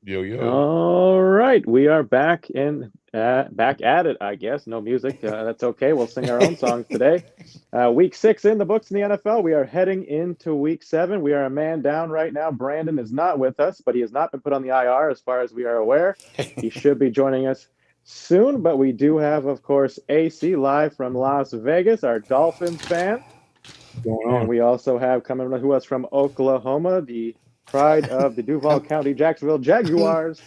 Yo, yo. All right, we are back at it, I guess. No music. That's okay. We'll sing our own songs today. Week 6 in the books in the NFL. We are heading into week 7. We are a man down right now. Brandon is not with us, but he has not been put on the IR as far as we are aware. He should be joining us soon, but we do have, of course, AC live from Las Vegas, our Dolphins fan. What's going And on? we also have coming to us from Oklahoma, the pride of the Duval County Jacksonville Jaguars,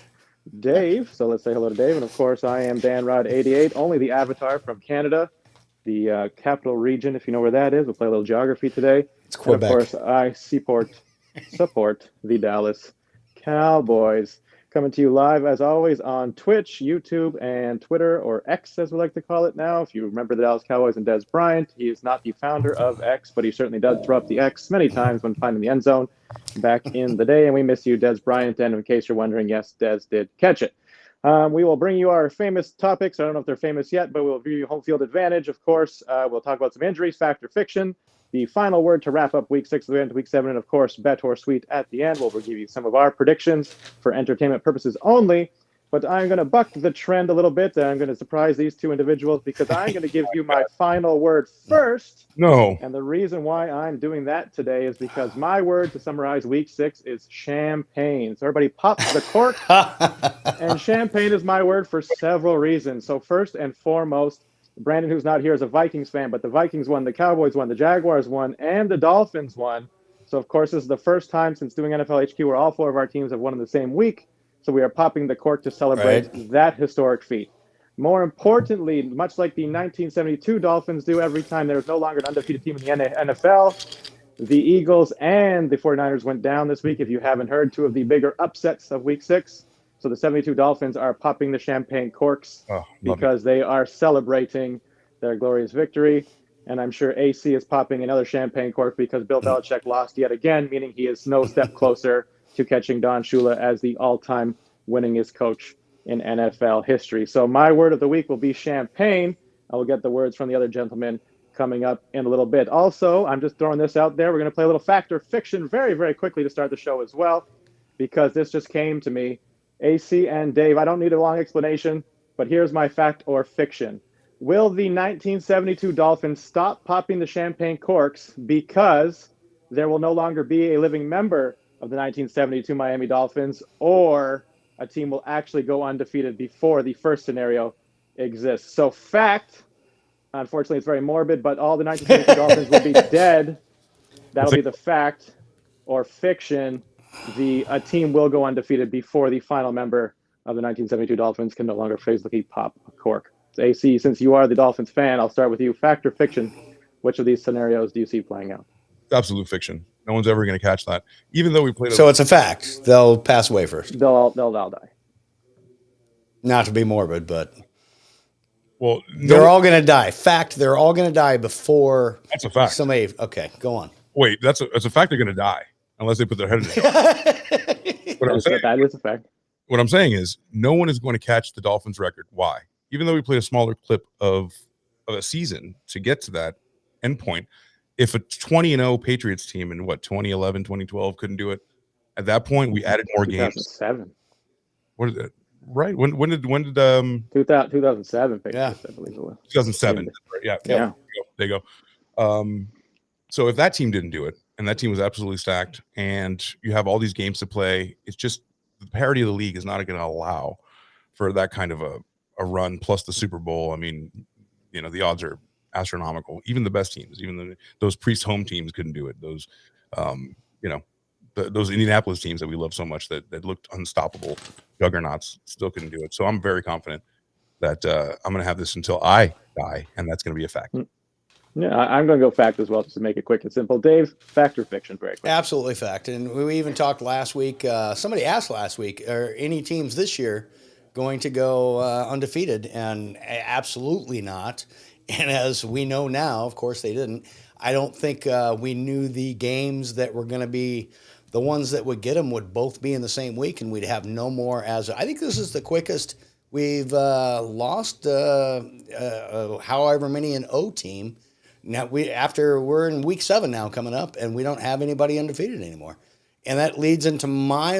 Dave. So let's say hello to Dave. And of course, I am Dan Rod 88, only the avatar from Canada, the capital region, if you know where that is. We'll play a little geography today. It's And of Quebec. course, I support the Dallas Cowboys. Coming to you live, as always, on Twitch, YouTube, and Twitter, or X, as we like to call it now. If you remember the Dallas Cowboys and Des Bryant, he is not the founder of X, but he certainly does throw up the X many times when finding the end zone back in the day. And we miss you, Des Bryant. And in case you're wondering, yes, Des did catch it. We will bring you our famous topics. I don't know if they're famous yet, but we'll review home field advantage, of course. We'll talk about some injuries, fact or fiction, the final word to wrap up week 6 of the end to week 7, and of course, bet or sweet at the end. We'll give you some of our predictions for entertainment purposes only. But I'm going to buck the trend a little bit. And I'm going to surprise these two individuals because I'm going to give you my final word first. No. And the reason why I'm doing that today is because my word to summarize week 6 is champagne. So everybody pop the cork. And champagne is my word for several reasons. So first and foremost, Brandon, who's not here, is a Vikings fan, but the Vikings won, the Cowboys won, the Jaguars won, and the Dolphins won. So of course, this is the first time since doing NFL HQ where all 4 of our teams have won in the same week. So we are popping the cork to celebrate Right. that historic feat. More importantly, much like the 1972 Dolphins do every time there is no longer an undefeated team in the NFL, the Eagles and the 49ers went down this week. If you haven't heard, 2 of the bigger upsets of week 6. So the 72 Dolphins are popping the champagne corks Oh, love it. because they are celebrating their glorious victory. And I'm sure AC is popping another champagne cork because Bill Belichick lost yet again, meaning he is no step closer to catching Don Shula as the all-time winningest coach in NFL history. So my word of the week will be champagne. I will get the words from the other gentlemen coming up in a little bit. Also, I'm just throwing this out there. We're going to play a little fact or fiction very, very quickly to start the show as well, because this just came to me. AC and Dave, I don't need a long explanation, but here's my fact or fiction. Will the 1972 Dolphins stop popping the champagne corks because there will no longer be a living member of the 1972 Miami Dolphins, or a team will actually go undefeated before the first scenario exists? So, fact, unfortunately, it's very morbid, but all the 1972 Dolphins will be dead. Well, That'll be the fact. Or fiction, the a team will go undefeated before the final member of the 1972 Dolphins can no longer physically pop a cork. So AC, since you are the Dolphins fan, I'll start with you. Fact or fiction? Which of these scenarios do you see playing out? absolute fiction. No one's ever going to catch that. Even though we played a So it's a fact. They'll pass away first. They'll all die. Not to be morbid, but well, they're no, all going to die. Fact, they're all going to die before that's a fact. somebody. Okay, go on. Wait, that's a fact. They're going to die unless they put their head in it. What I'm saying, That is a fact. what I'm saying is, no one is going to catch the Dolphins record. Why? Even though we played a smaller clip of a season to get to that endpoint, if a 20-0 Patriots team in what 2011, 2012 couldn't do it, at that point we added more games. 2007. What is it? Right? When did 2007 Yeah. Patriots, I believe it was. 2007? Right, yeah. Yeah. There you go. So if that team didn't do it, and that team was absolutely stacked, and you have all these games to play, it's just the parity of the league is not going to allow for that kind of a run plus the Super Bowl. I mean, the odds are astronomical. Even the best teams, even those Priest home teams couldn't do it. Those, those Indianapolis teams that we love so much that looked unstoppable juggernauts still couldn't do it. So I'm very confident that I'm going to have this until I die, and that's going to be a fact. Yeah, I'm going to go fact as well, just to make it quick and simple. Dave, fact or fiction? Very quick. Absolutely fact. And we even talked last week. Somebody asked last week, are any teams this year going to go undefeated? And absolutely not. And as we know now, of course they didn't. I don't think we knew the games that were going to be the ones that would get them would both be in the same week, and we'd have no more. I think this is the quickest we've lost however many an O team. Now we're in week 7 now coming up, and we don't have anybody undefeated anymore. And that leads into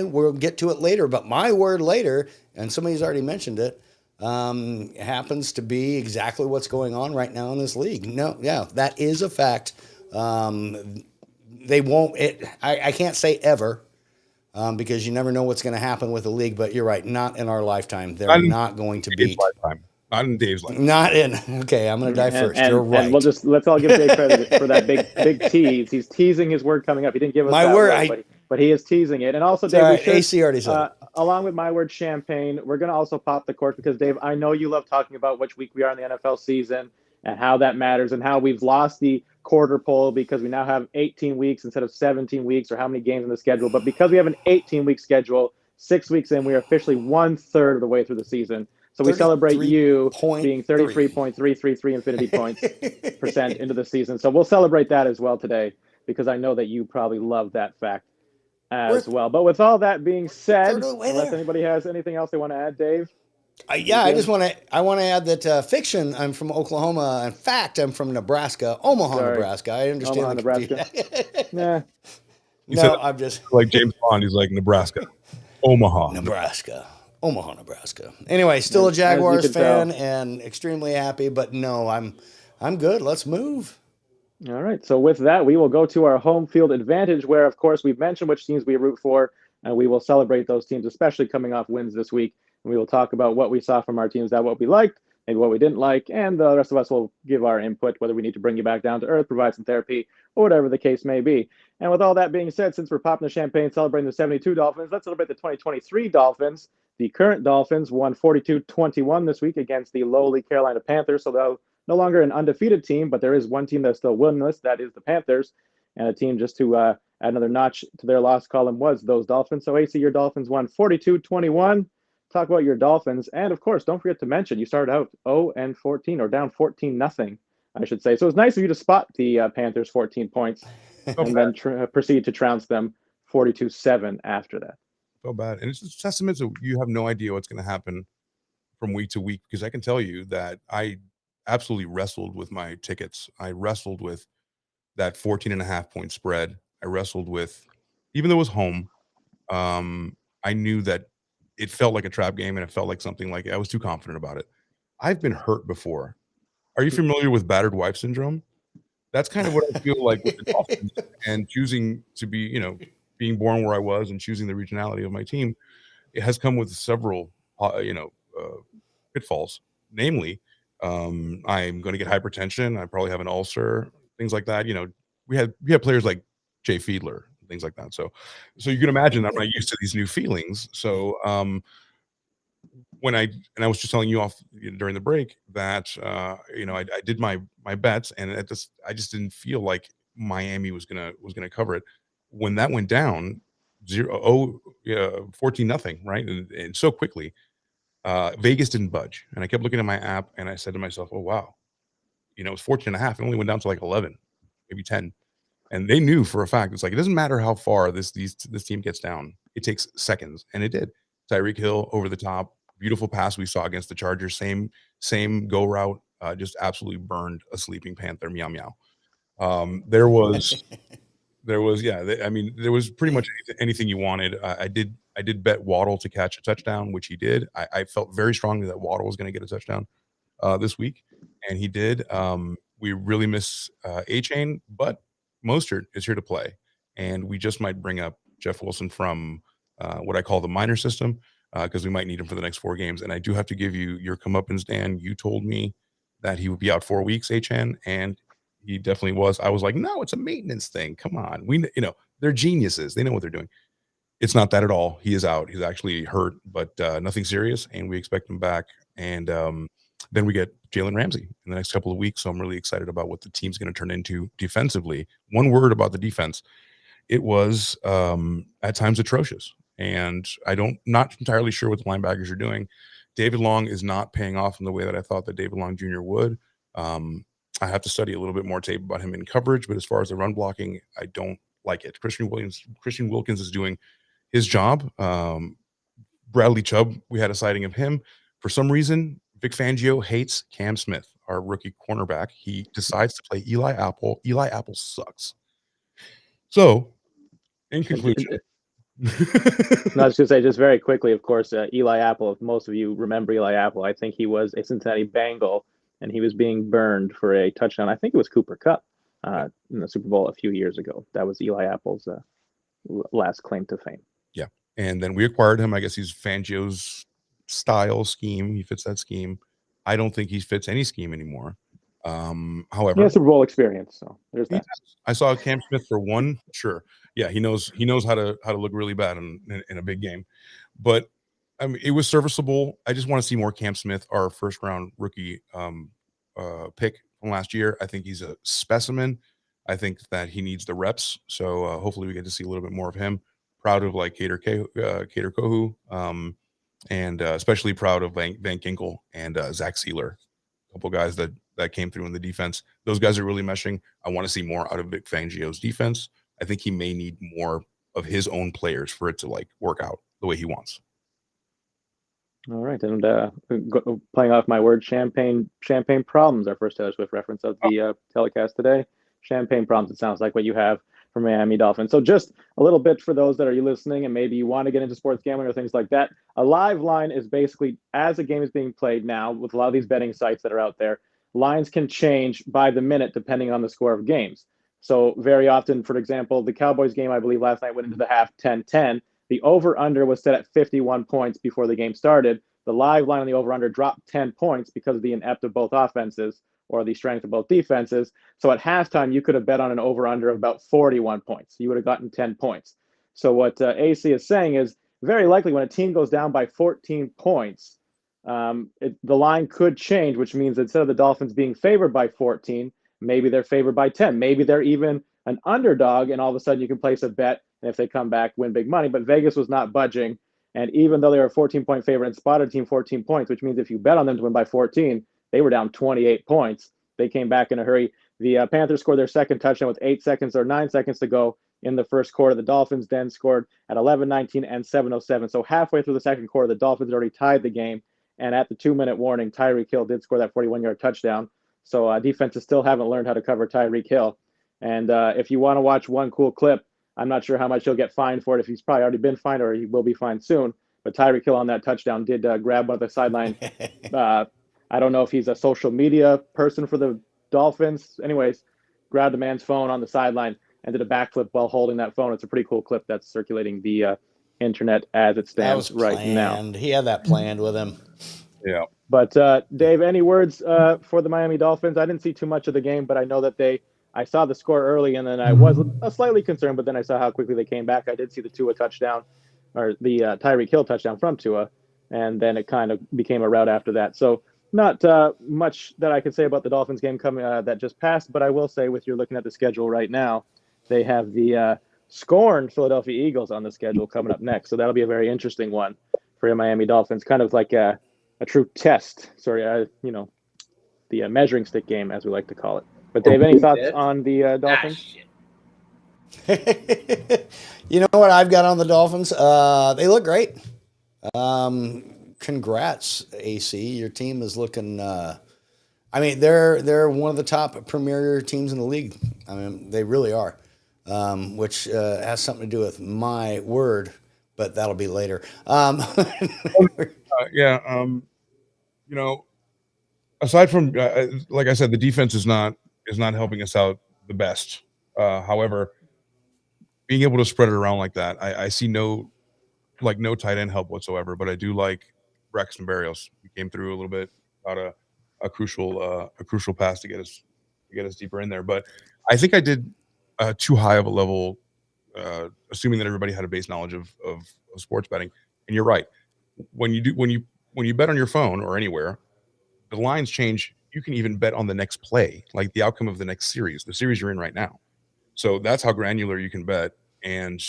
we'll get to it later, but my word later, and somebody's already mentioned it, happens to be exactly what's going on right now in this league. No, yeah, that is a fact. They won't, I can't say ever, because you never know what's going to happen with the league, but you're right, not in our lifetime. They're not going to Dave's beat. lifetime. Not in Dave's lifetime. Not in. Okay, I'm going to die first. You're right. And let's all give Dave credit for that big tease. He's teasing his word coming up. He didn't give us My that word, but he is teasing it. And also, it's Dave, all we right. should, AC already said it. along with my word champagne, we're going to also pop the cork because, Dave, I know you love talking about which week we are in the NFL season and how that matters and how we've lost the quarter pole because we now have 18 weeks instead of 17 weeks or how many games in the schedule. But because we have an 18-week schedule, 6 weeks in, we are officially 1/3 of the way through the season. So we celebrate you being 33.333 infinity points percent into the season. So we'll celebrate that as well today because I know that you probably love that fact as well. But with all that being said, unless anybody has anything else they want to add, Dave? I just want to add that fiction, I'm from Oklahoma. In fact, I'm from Nebraska, Omaha, Nebraska. I understand Omaha, Nebraska. Nah. No, I'm just like James Bond. He's like Nebraska, Omaha, Nebraska. Omaha, Nebraska. Anyway, still a Jaguars fan and extremely happy, but no, I'm good. Let's move. All right. So with that, we will go to our home field advantage where, of course, we've mentioned which teams we root for, and we will celebrate those teams, especially coming off wins this week. And we will talk about what we saw from our teams, that what we liked, maybe what we didn't like, and the rest of us will give our input, whether we need to bring you back down to earth, provide some therapy, or whatever the case may be. And with all that being said, since we're popping the champagne celebrating the 72 Dolphins, let's celebrate the 2023 Dolphins. The current Dolphins won 42-21 this week against the lowly Carolina Panthers, so they'll no longer an undefeated team, but there is one team that's still winless. That is the Panthers. And a team just to add another notch to their loss column was those Dolphins. So, AC, your Dolphins won 42-21. Talk about your Dolphins. And, of course, don't forget to mention you started out 0-14 or down 14-0, I should say. So it was nice of you to spot the Panthers 14 points and then proceed to trounce them 42-7 after that. So bad. And it's a testament to you have no idea what's going to happen from week to week because I can tell you that I absolutely wrestled with my tickets. I wrestled with that 14.5 point spread. I wrestled with, even though it was home, I knew that it felt like a trap game and it felt like something like I was too confident about it. I've been hurt before. Are you familiar with battered wife syndrome? That's kind of what I feel like with the Dolphins and choosing to be, being born where I was and choosing the regionality of my team. It has come with several, pitfalls. Namely, I'm going to get hypertension. I probably have an ulcer, things like that. We had players like Jay Fiedler, things like that. So you can imagine I'm not used to these new feelings. So when I was just telling you off during the break that I did my bets and I just didn't feel like Miami was gonna cover it. When that went down 14-0, right, and so quickly. Vegas didn't budge. And I kept looking at my app and I said to myself, oh, wow, it's 14.5. It only went down to like 11, maybe 10. And they knew for a fact, it's like, it doesn't matter how far this team gets down. It takes seconds. And it did. Tyreek Hill over the top, beautiful pass we saw against the Chargers. Same go route, just absolutely burned a sleeping Panther. Meow, meow. There was there was pretty much anything you wanted. I did bet Waddle to catch a touchdown, which he did. I felt very strongly that Waddle was going to get a touchdown this week, and he did. We really miss A-Chain, but Mostert is here to play, and we just might bring up Jeff Wilson from what I call the minor system because we might need him for the next 4 games. And I do have to give you your comeuppance, Dan. You told me that he would be out 4 weeks, A-Chain, and he definitely was. I was like, no, it's a maintenance thing. Come on. They're geniuses. They know what they're doing. It's not that at all. He is out. He's actually hurt, but nothing serious. And we expect him back. And then we get Jalen Ramsey in the next couple of weeks. So I'm really excited about what the team's going to turn into defensively. One word about the defense. It was at times atrocious. And not entirely sure what the linebackers are doing. David Long is not paying off in the way that I thought that David Long Jr. would. I have to study a little bit more tape about him in coverage, but as far as the run blocking, I don't like it. Christian Wilkins is doing his job. Bradley Chubb, we had a sighting of him. For some reason, Vic Fangio hates Cam Smith, our rookie cornerback. He decides to play Eli Apple. Eli Apple sucks. So, in conclusion, No, I was going to say just very quickly, of course, Eli Apple, if most of you remember Eli Apple, I think he was a Cincinnati Bengal and he was being burned for a touchdown. I think it was Cooper Kupp in the Super Bowl a few years ago. That was Eli Apple's last claim to fame. Yeah. And then we acquired him. I guess he's Fangio's style scheme. He fits that scheme. I don't think he fits any scheme anymore. However, Yeah, Super Bowl experience. So there's that. I saw Cam Smith for one. Sure. Yeah, he knows how to look really bad in a big game. But I mean, it was serviceable. I just want to see more Cam Smith, our first round rookie pick from last year. I think he's a specimen. I think that he needs the reps. So hopefully we get to see a little bit more of him. Proud of like Cater Kohu, and especially proud of Van Ginkel and Zach Sealer, a couple guys that came through in the defense. Those guys are really meshing. I want to see more out of Vic Fangio's defense. I think he may need more of his own players for it to like work out the way he wants. All right, and playing off my word, champagne problems. Our first Taylor Swift reference of the telecast today. Champagne problems. It sounds like what you have for Miami Dolphins. So just a little bit for those that are listening and maybe you want to get into sports gambling or things like that. A live line is basically as a game is being played now with a lot of these betting sites that are out there. Lines can change by the minute depending on the score of games. So very often, for example, the Cowboys game, I believe last night went into the half 10-10. The over-under was set at 51 points before the game started. The live line on the over-under dropped 10 points because of the inept of both offenses or the strength of both defenses. So at halftime, you could have bet on an over-under of about 41 points. You would have gotten 10 points. So what AC is saying is very likely when a team goes down by 14 points, the line could change, which means instead of the Dolphins being favored by 14, maybe they're favored by 10. Maybe they're even an underdog, and all of a sudden you can place a bet, and if they come back, win big money. But Vegas was not budging. And even though they were a 14-point favorite and spotted a team 14 points, which means if you bet on them to win by 14, they were down 28 points. They came back in a hurry. The Panthers scored their second touchdown with 8 seconds or 9 seconds to go in the first quarter. The Dolphins then scored at 11:19 and 7:07. So halfway through the second quarter, the Dolphins had already tied the game. And at the 2-minute warning, Tyreek Hill did score that 41-yard touchdown. So defenses still haven't learned how to cover Tyreek Hill. And if you want to watch one cool clip, I'm not sure how much he'll get fined for it, if he's probably already been fined or he will be fined soon. But Tyreek Hill on that touchdown did grab one of the sideline. I don't know if he's a social media person for the Dolphins. Anyways, grabbed the man's phone on the sideline and did a backflip while holding that phone. It's a pretty cool clip that's circulating the internet as it stands right now. He had that planned with him. Yeah. But Dave, any words for the Miami Dolphins? I didn't see too much of the game, but I know that I saw the score early, and then I was slightly concerned, but then I saw how quickly they came back. I did see the Tua touchdown, or the Tyreek Hill touchdown from Tua, and then it kind of became a rout after that. So not much that I could say about the Dolphins game coming that just passed, but I will say, with you looking at the schedule right now, they have the scorned Philadelphia Eagles on the schedule coming up next. So that'll be a very interesting one for your Miami Dolphins, kind of like a true test. Sorry, the measuring stick game, as we like to call it. But Dave, any thoughts on the Dolphins? You know what I've got on the Dolphins? They look great. Congrats, AC. Your team is looking. They're one of the top premier teams in the league. I mean, they really are, which has something to do with my word, but that'll be later. Aside from like I said, the defense is not helping us out the best. However, being able to spread it around like that, I see no tight end help whatsoever. But I do like Braxton Berrios. He came through a little bit, got a crucial pass to get us deeper in there. But I think I did too high of a level, assuming that everybody had a base knowledge of sports betting. And you're right. When you bet on your phone or anywhere, the lines change. You can even bet on the next play, like the outcome of the next series, the series you're in right now. So that's how granular you can bet. And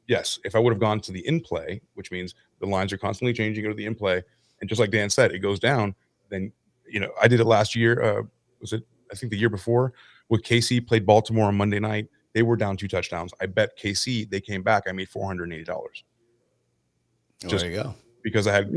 yes, if I would have gone to the in play, which means the lines are constantly changing, go to the in play, and just like Dan said, it goes down. Then I did it last year. Was it? I think the year before, with KC played Baltimore on Monday night. They were down 2 touchdowns. I bet KC. They came back. I made $480. There you go. Because I had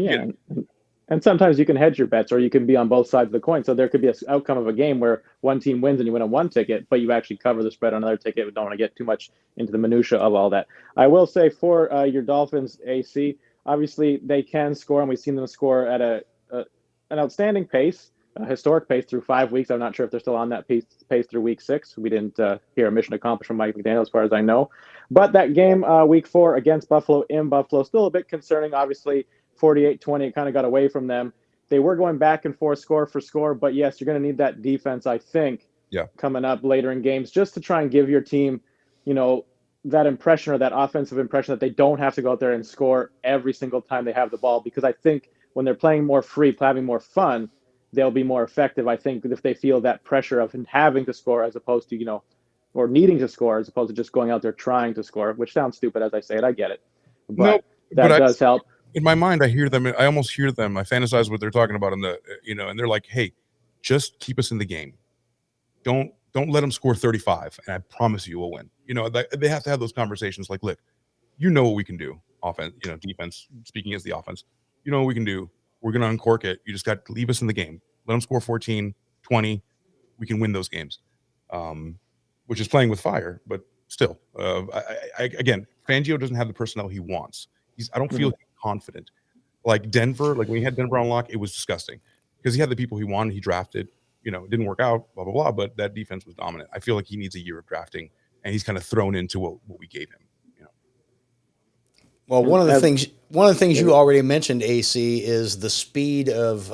And sometimes you can hedge your bets, or you can be on both sides of the coin. So there could be an outcome of a game where one team wins and you win on one ticket, but you actually cover the spread on another ticket. We don't want to get too much into the minutia of all that. I will say for your Dolphins, AC, obviously they can score, and we've seen them score at an outstanding pace, a historic pace through 5 weeks. I'm not sure if they're still on that pace through week 6. We didn't hear a mission accomplished from Mike McDaniel, as far as I know. But that game, week 4 against Buffalo in Buffalo, still a bit concerning. Obviously, 48-20, it kind of got away from them. They were going back and forth score for score, but yes, you're going to need that defense, I think, coming up later in games, just to try and give your team, that impression, or that offensive impression, that they don't have to go out there and score every single time they have the ball. Because I think when they're playing more free, having more fun, they'll be more effective, I think, if they feel that pressure of having to score as opposed to, or needing to score as opposed to just going out there trying to score, which sounds stupid as I say it. I get it. But that does help. In my mind, I hear them. I almost hear them. I fantasize what they're talking about in the, and they're like, hey, just keep us in the game. Don't let them score 35, and I promise you we'll win. They have to have those conversations like, look, what we can do. Offense, defense, speaking as the offense, what we can do. We're going to uncork it. You just got to leave us in the game. Let them score 14, 20. We can win those games, which is playing with fire, but still. Again, Fangio doesn't have the personnel he wants. I don't feel confident. Like Denver, like when he had Denver on lock, it was disgusting because he had the people he wanted. He drafted, it didn't work out, blah, blah, blah, but that defense was dominant. I feel like he needs a year of drafting, and he's kind of thrown into what we gave him. Well, one of the things you already mentioned, AC, is the speed of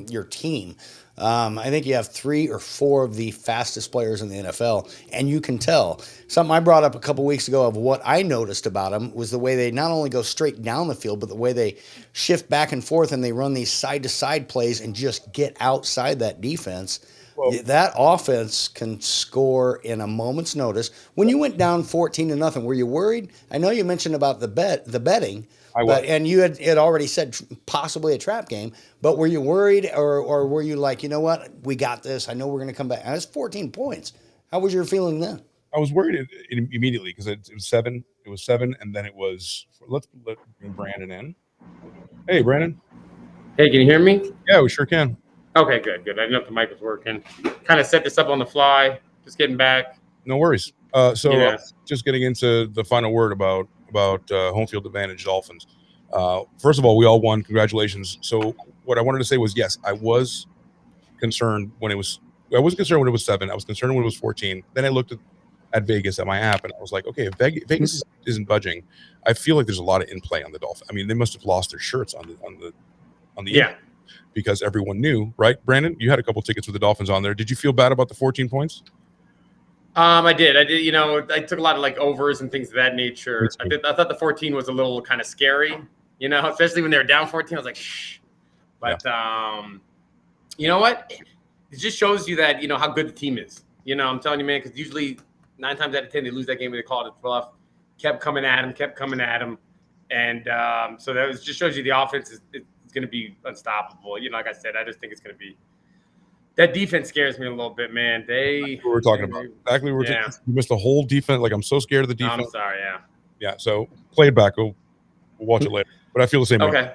your team. I think you have 3 or 4 of the fastest players in the NFL, and you can tell. Something I brought up a couple weeks ago of what I noticed about them was the way they not only go straight down the field, but the way they shift back and forth and they run these side-to-side plays and just get outside that defense. Well, that offense can score in a moment's notice. When you went down 14-0, were you worried? I know you mentioned about the betting, and you had already said possibly a trap game. But were you worried, or were you like, you know what, we got this? I know we're going to come back. And it's 14 points. How was your feeling then? I was worried immediately because it was 7. It was 7, and then it was. Let's bring Brandon in. Hey, Brandon. Hey, can you hear me? Yeah, we sure can. Okay, good. I didn't know if the mic was working. Kind of set this up on the fly. Just getting back. No worries. Just getting into the final word about home field advantage Dolphins. First of all, we all won. Congratulations. So what I wanted to say was, yes, I was concerned when it was. I wasn't concerned when it was 7. I was concerned when it was 14. Then I looked at Vegas at my app, and I was like, okay, if Vegas isn't budging, I feel like there's a lot of in play on the Dolphins. I mean, they must have lost their shirts on the yeah. Because everyone knew, right? Brandon, you had a couple tickets with the Dolphins on there. Did you feel bad about the 14 points? I did. I took a lot of overs and things of that nature. I thought the 14 was a little kind of scary, especially when they were down 14. I was like, shh. But you know what? It just shows you that, how good the team is. I'm telling you, man, because usually 9 times out of 10, they lose that game and they call it a bluff. Kept coming at him. And so that just shows you the offense is going to be unstoppable. Like I said, I just think it's going to be that defense scares me a little bit, man. We were talking about exactly. You missed the whole defense. Like, I'm so scared of the defense. I'm sorry. Yeah. So play it back. We'll watch it later. But I feel the same way. Okay.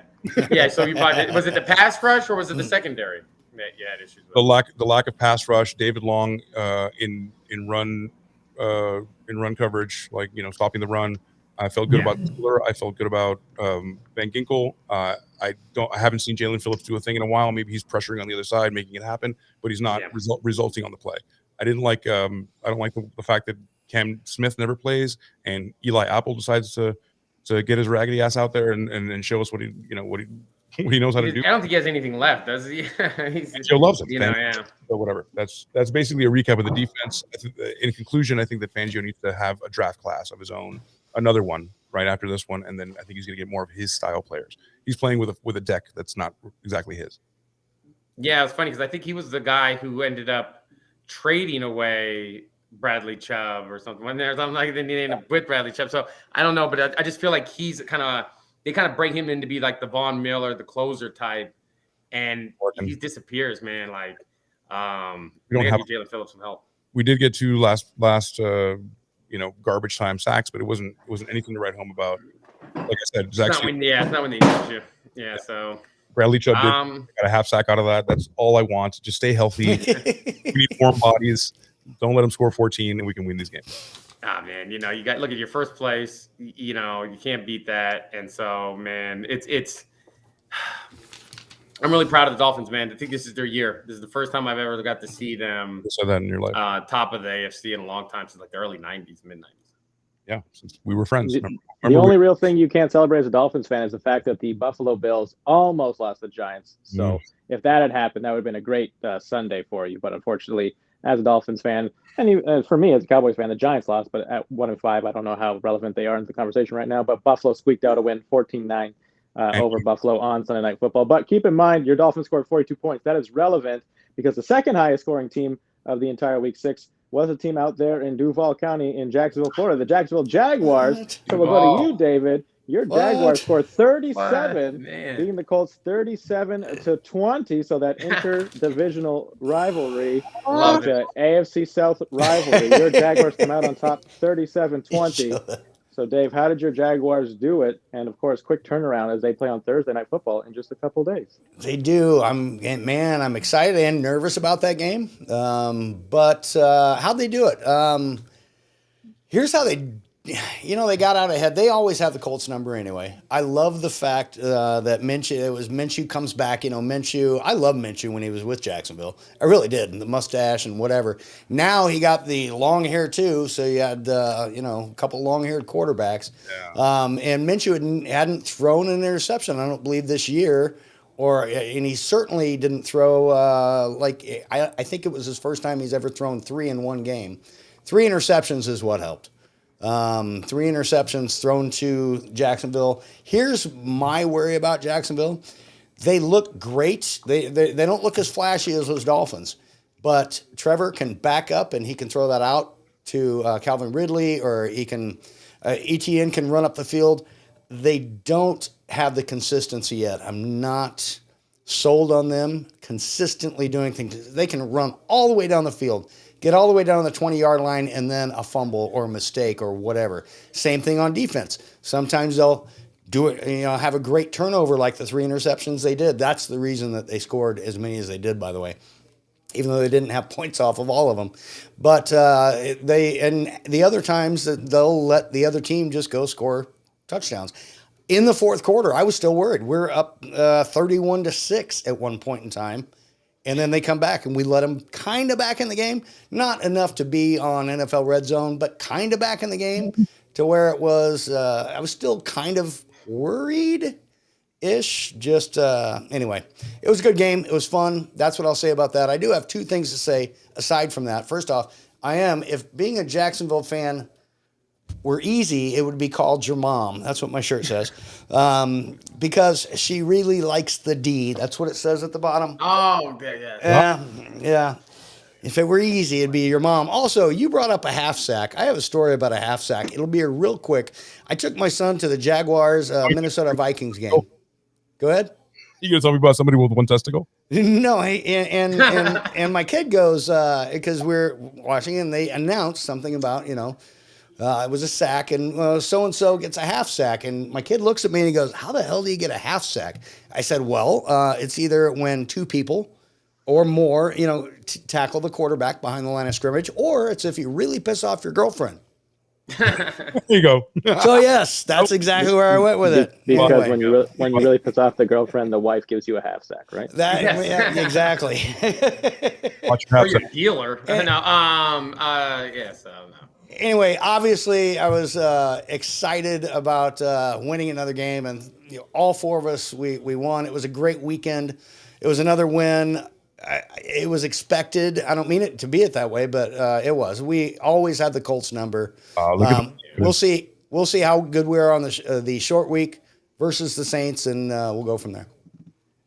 Yeah. So was it the pass rush or was it the secondary? Yeah, had issues with the lack of pass rush. David Long in run coverage, stopping the run. I felt good about Taylor. I felt good about Van Ginkel. I haven't seen Jalen Phillips do a thing in a while. Maybe he's pressuring on the other side, making it happen, but he's not resulting on the play. I don't like the fact that Cam Smith never plays and Eli Apple decides to get his raggedy ass out there and show us what he knows how to do. I don't think he has anything left, does he? Joe loves him. So whatever. That's basically a recap of the defense. In conclusion, I think that Fangio needs to have a draft class of his own. Another one right after this one, and then I think he's going to get more of his style players. He's playing with a deck that's not exactly his. Yeah, it's funny because I think he was the guy who ended up trading away Bradley Chubb or something. When there's something like they ended up with Bradley Chubb, so I don't know, but I just feel like he's they kind of bring him in to be like the Von Miller, the closer type, and he disappears, man. Like, we don't have Jalen Phillips some help. We did get 2 last garbage time sacks, but it wasn't anything to write home about. Like I said, it's not when they need you. Yeah. So Bradley Chubb did. Got a half sack out of that. That's all I want. Just stay healthy. We need warm bodies. Don't let them score 14, and we can win these games. Ah, man, you got look at your first place. You can't beat that, and so, man, it's. I'm really proud of the Dolphins, man. I think this is their year. This is the first time I've ever got to see them. You said that in your life. Top of the AFC in a long time, since like the early '90s, mid '90s. Yeah, since we were friends. The only real thing you can't celebrate as a Dolphins fan is the fact that the Buffalo Bills almost lost the Giants. So if that had happened, that would have been a great Sunday for you. But unfortunately, as a Dolphins fan, and for me as a Cowboys fan, the Giants lost. But at 1-5, I don't know how relevant they are in the conversation right now. But Buffalo squeaked out a win, 14-9. Over Buffalo on Sunday Night Football. But keep in mind, your Dolphins scored 42 points. That is relevant because the second highest scoring team of the entire Week 6 was a team out there in Duval County in Jacksonville, Florida, the Jacksonville Jaguars. What? So we'll go to you, David. Your Jaguars scored 37, Man. beating the Colts 37-20. So that interdivisional rivalry, AFC South rivalry, your Jaguars come out on top 37-20. So, Dave, how did your Jaguars do it? And, of course, quick turnaround as they play on Thursday Night Football in just a couple of days. They do. I'm excited and nervous about that game. But how'd they do it? Here's how they got out ahead. They always have the Colts number anyway. I love the fact that Minshew comes back. Minshew, I love Minshew when he was with Jacksonville. I really did. And the mustache and whatever. Now he got the long hair too. So you had, a couple long-haired quarterbacks. Yeah. And Minshew hadn't thrown an interception, I don't believe, this year. And he certainly didn't throw, I think it was his first time he's ever thrown 3 in one game. 3 interceptions is what helped. 3 interceptions thrown to Jacksonville. Here's my worry about Jacksonville. They look great. They don't look as flashy as those Dolphins, but Trevor can back up and he can throw that out to Calvin Ridley, or he can ETN can run up the field. They don't have the consistency yet. I'm not sold on them consistently doing things. They can run all the way down the field, get all the way down the 20-yard line, and then a fumble or a mistake or whatever. Same thing on defense. Sometimes they'll do it, have a great turnover like the 3 interceptions they did. That's the reason that they scored as many as they did, by the way, even though they didn't have points off of all of them. But the other times they'll let the other team just go score touchdowns. In the fourth quarter, I was still worried. We're up 31-6 at one point in time. And then they come back, and we let them kind of back in the game. Not enough to be on NFL Red Zone, but kind of back in the game to where it was, I was still kind of worried-ish. Anyway, it was a good game. It was fun. That's what I'll say about that. I do have 2 things to say aside from that. First off, if being a Jacksonville fan were easy, it would be called your mom. That's what my shirt says. Because she really likes the D. That's what it says at the bottom. Oh, yeah. Yeah. If it were easy, it'd be your mom. Also, you brought up a half sack. I have a story about a half sack. It'll be real quick. I took my son to the Jaguars Minnesota Vikings game. Go ahead. You gonna tell me about somebody with 1 testicle? No, and my kid goes because we're watching and they announced something about it was a sack, and so-and-so gets a half sack. And my kid looks at me and he goes, how the hell do you get a half sack? I said, well, it's either when 2 people or more, tackle the quarterback behind the line of scrimmage, or it's if you really piss off your girlfriend. There you go. So, yes, that's exactly where I went with it. Because Anyway. when you really piss off the girlfriend, the wife gives you a half sack, right? Yeah, exactly. Watch your Or half your sack. dealer. No. Anyway, obviously, I was excited about winning another game, and all 4 of us, we won. It was a great weekend. It was another win. It was expected. I don't mean it to be it that way, but it was. We always had the Colts number. We'll see. We'll see how good we are on the short week versus the Saints, and we'll go from there.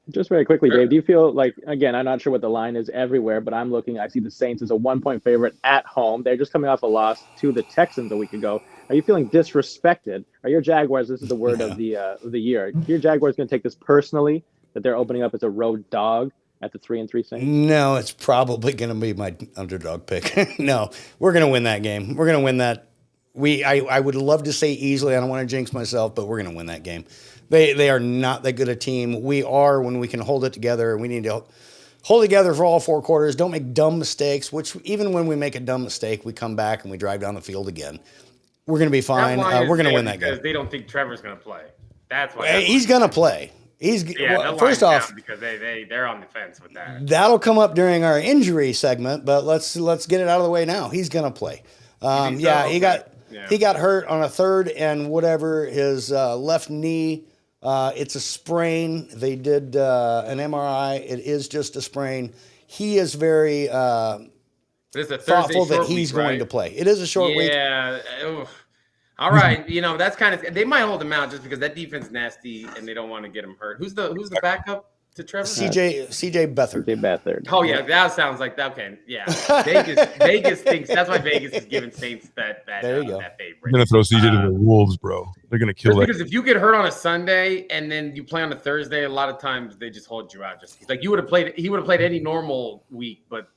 Just very quickly, Dave, do you feel like, again, I'm not sure what the line is everywhere, but I see the Saints as a 1-point favorite at home. They're just coming off a loss to the Texans a week ago. Are you feeling disrespected? Are your Jaguars, this is the word of the year, your Jaguars going to take this personally, that they're opening up as a road dog at the 3-3 Saints? No, it's probably going to be my underdog pick. No, we're going to win that game. We're going to win that. I would love to say easily. I don't want to jinx myself, but we're going to win that game. They are not that good a team. We are when we can hold it together. We need to hold together for all 4 quarters. Don't make dumb mistakes, which even when we make a dumb mistake, we come back and we drive down the field again. We're going to be fine. We're We're going to win that because game. they don't think Trevor's going to play. That's why. He's going to play. First off, because they're on the fence with that. That'll come up during our injury segment, but let's get it out of the way now. He's going to play. He got hurt on a third and whatever his left knee. It's a sprain. They did an MRI. It is just a sprain. He is very thoughtful that he's going to play. It is a short week. Yeah. All right. That's kind of, they might hold him out just because that defense is nasty and they don't want to get him hurt. Who's the backup to Trevor? CJ Beathard. CJ Beathard. Oh yeah, that sounds like that. Okay, yeah. Vegas thinks that's why Vegas is giving Saints that favorite. They're gonna throw CJ to the wolves, bro. They're gonna kill that. Because if you get hurt on a Sunday and then you play on a Thursday, a lot of times they just hold you out. Just like he would have played any normal week, but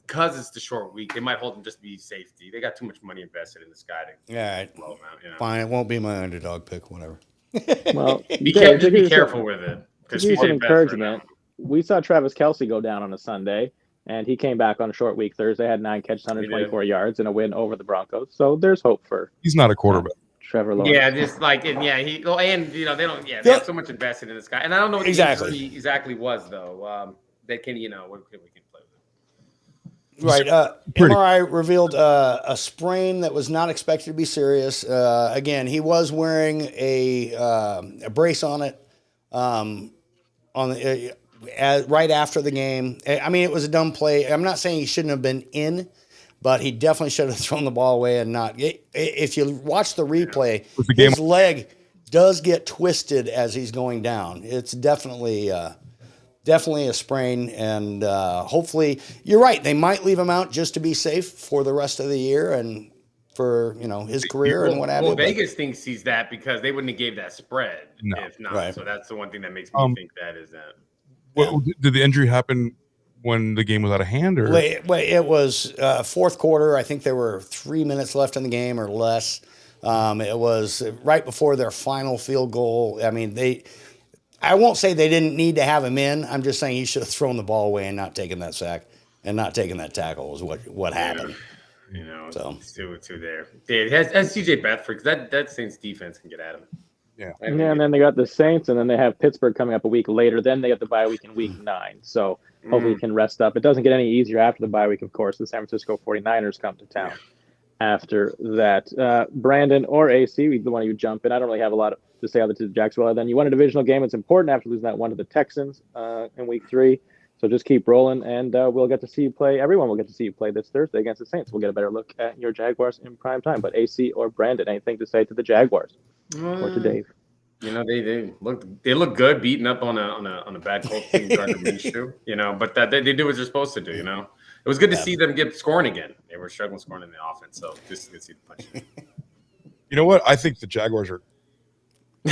because it's the short week, they might hold him just to be safety. They got too much money invested in this guy to blow him out. Fine, it won't be my underdog pick. Whatever. Well, be careful with it. To give you some encouragement, we saw Travis Kelce go down on a Sunday, and he came back on a short week Thursday, had 9 catches, 124 yards, and a win over the Broncos. So there's hope for. He's not a quarterback. Trevor Lawrence. Yeah, just like they don't. Yeah, they have so much invested in this guy, and I don't know what the injury exactly was though. They can, we can play with it. Right. MRI revealed a sprain that was not expected to be serious. Again, he was wearing a brace on it. Right after the game. I mean, it was a dumb play. I'm not saying he shouldn't have been in, but he definitely should have thrown the ball away and not. If you watch the replay, his leg does get twisted as he's going down. It's definitely a sprain, and hopefully, you're right. They might leave him out just to be safe for the rest of the year and for his career and what have you. Well, Vegas thinks he's that because they wouldn't have gave that spread if not. Right. So that's the one thing that makes me think that is that. Well, did the injury happen when the game was out of hand, or it was fourth quarter? I think there were 3 minutes left in the game or less. It was right before their final field goal. I mean, I won't say they didn't need to have him in. I'm just saying he should have thrown the ball away and not taken that sack and not taking that tackle is what happened. It's two there. It has CJ Beathard, because that Saints defense can get at him. Yeah, and then they got the Saints, and then they have Pittsburgh coming up a week later. Then they get the bye week in week 9. So hopefully you can rest up. It doesn't get any easier after the bye week, of course. The San Francisco 49ers come to town after that. Brandon or AC, the one of you jump in. I don't really have a lot to say other to Jacksonville. Then you won a divisional game. It's important after losing that one to the Texans in week 3. So just keep rolling, and we'll get to see you play. Everyone will get to see you play this Thursday against the Saints. We'll get a better look at your Jaguars in prime time. But AC or Brandon, anything to say to the Jaguars or to Dave? They look good beating up on a bad Colts team trying to Minshew, but that they do what they're supposed to do. It was good to see them get scoring again. They were struggling scoring in the offense, so just to see the punch. You know what? I think the Jaguars are.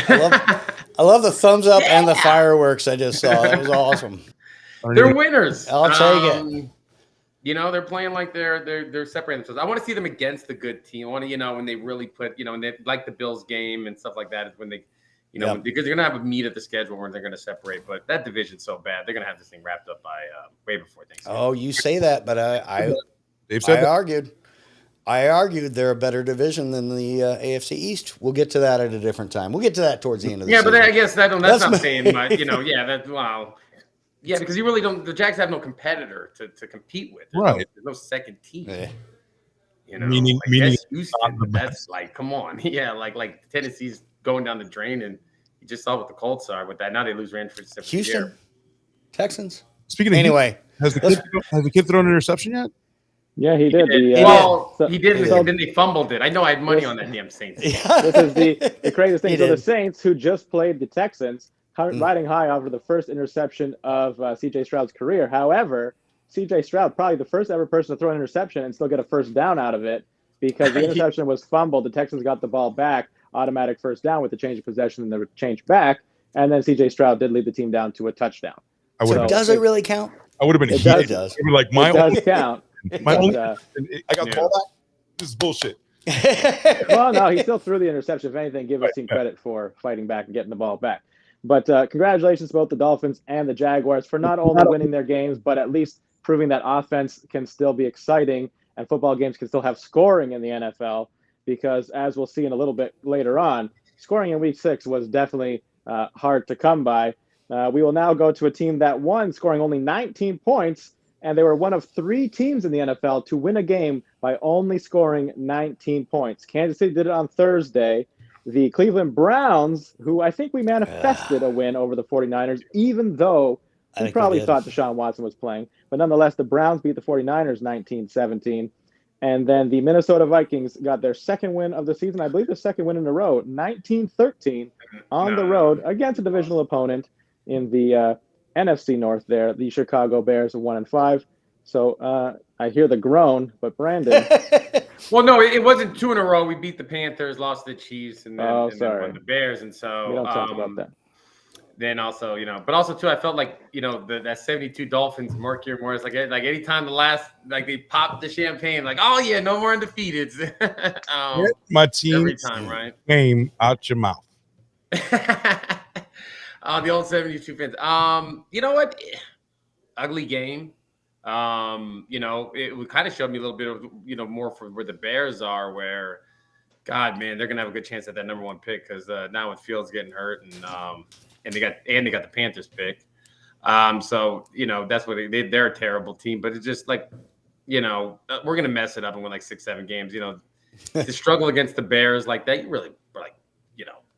I love the thumbs up and the fireworks I just saw. That was awesome. They're winners. I'll take it. They're playing like they're separating themselves. I want to see them against the good team. I want to, when they really put, when they like the Bills game and stuff like that is when they, because they're gonna have a meet at the schedule where they're gonna separate. But that division's so bad, they're gonna have this thing wrapped up by way before Thanksgiving. Oh, you say that, but I argued they're a better division than the AFC East. We'll get to that at a different time. We'll get to that towards the end of the season. But I guess that's not saying much. Yeah, because you really don't. The Jags have no competitor to compete with. There's no second team. Yeah. Meaning Houston, but that's like, come on. Yeah, like Tennessee's going down the drain, and you just saw what the Colts are with that. Now they lose Ranford. Houston, Texans. Speaking of anyway, has the kid thrown an interception yet? Yeah, he did. He did. And then they fumbled it. I know I had money on that damn Saints. This is the craziest thing. So the Saints, who just played the Texans, riding high after the first interception of C.J. Stroud's career. However, C.J. Stroud, probably the first ever person to throw an interception and still get a first down out of it because the interception was fumbled. The Texans got the ball back, automatic first down with the change of possession and the change back. And then C.J. Stroud did lead the team down to a touchdown. Does it really count? I would have been. It does. Like it does count. My only, I got called back. This is bullshit. Well, no, he still threw the interception. If anything, give his team credit for fighting back and getting the ball back. But congratulations to both the Dolphins and the Jaguars for not only winning their games, but at least proving that offense can still be exciting and football games can still have scoring in the NFL. Because as we'll see in a little bit later on, scoring in Week 6 was definitely hard to come by. We will now go to a team that won, scoring only 19 points, and they were one of 3 teams in the NFL to win a game by only scoring 19 points. Kansas City did it on Thursday. The Cleveland Browns, who I think we manifested a win over the 49ers, even though we probably thought Deshaun Watson was playing. But nonetheless, the Browns beat the 49ers 19-17. And then the Minnesota Vikings got their second win of the season, I believe the second win in a row, 19-13 on the road against a divisional opponent in the NFC North there, the Chicago Bears 1-5. So I hear the groan, but Brandon. Well, no, it wasn't 2 in a row. We beat the Panthers, lost the Chiefs, and then, then won the Bears. And so we don't talk about that. Then also, but also too, I felt like, that 72 Dolphins, Mark Morris, like anytime they popped the champagne, like, oh yeah, no more undefeateds. Get my team every time, right? Name out your mouth. The old 72 fans. You know what? Ugly game. It kind of showed me a little bit of, more for where the Bears are, where, God, man, they're gonna have a good chance at that number 1 pick because now with Fields getting hurt and they got the Panthers pick. So that's what they're a terrible team, but it's just like, we're gonna mess it up and win like 6-7 games. To struggle against the Bears like that, you really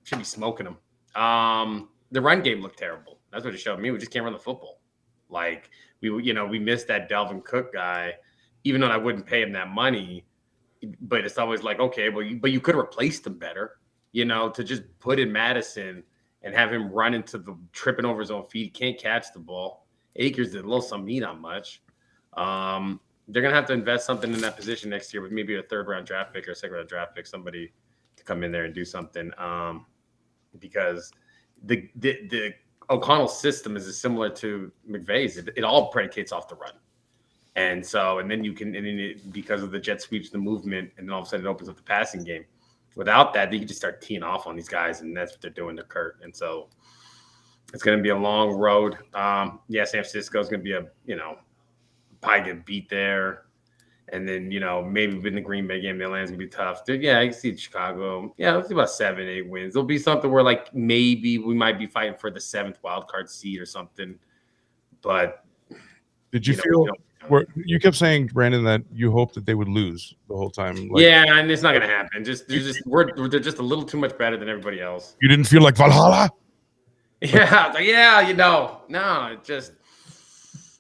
should be smoking them. The run game looked terrible. That's what it showed me. We just can't run the football. Like we missed that Dalvin Cook guy, even though I wouldn't pay him that money. But it's always like, okay, well, you could have replaced him better, to just put in Madison and have him run into the tripping over his own feet. He can't catch the ball. Akers did a little something, not much. They're going to have to invest something in that position next year with maybe a 3rd-round draft pick or a 2nd-round draft pick, somebody to come in there and do something. Because the O'Connell system is similar to McVay's. It all predicates off the run. And then because of the jet sweeps, the movement, and then all of a sudden it opens up the passing game. Without that, you can just start teeing off on these guys, and that's what they're doing to Kurt. And so it's going to be a long road. San Francisco is going to be probably get beat there. And then, maybe in the Green Bay game, the Atlanta's going to be tough. I can see Chicago. Yeah, let's do about 7-8 wins. There'll be something where, like, maybe we might be fighting for the 7th wild card seed or something. But did you feel you kept saying, Brandon, that you hoped that they would lose the whole time? And it's not going to happen. They're just a little too much better than everybody else. You didn't feel like Valhalla? Yeah, no, it just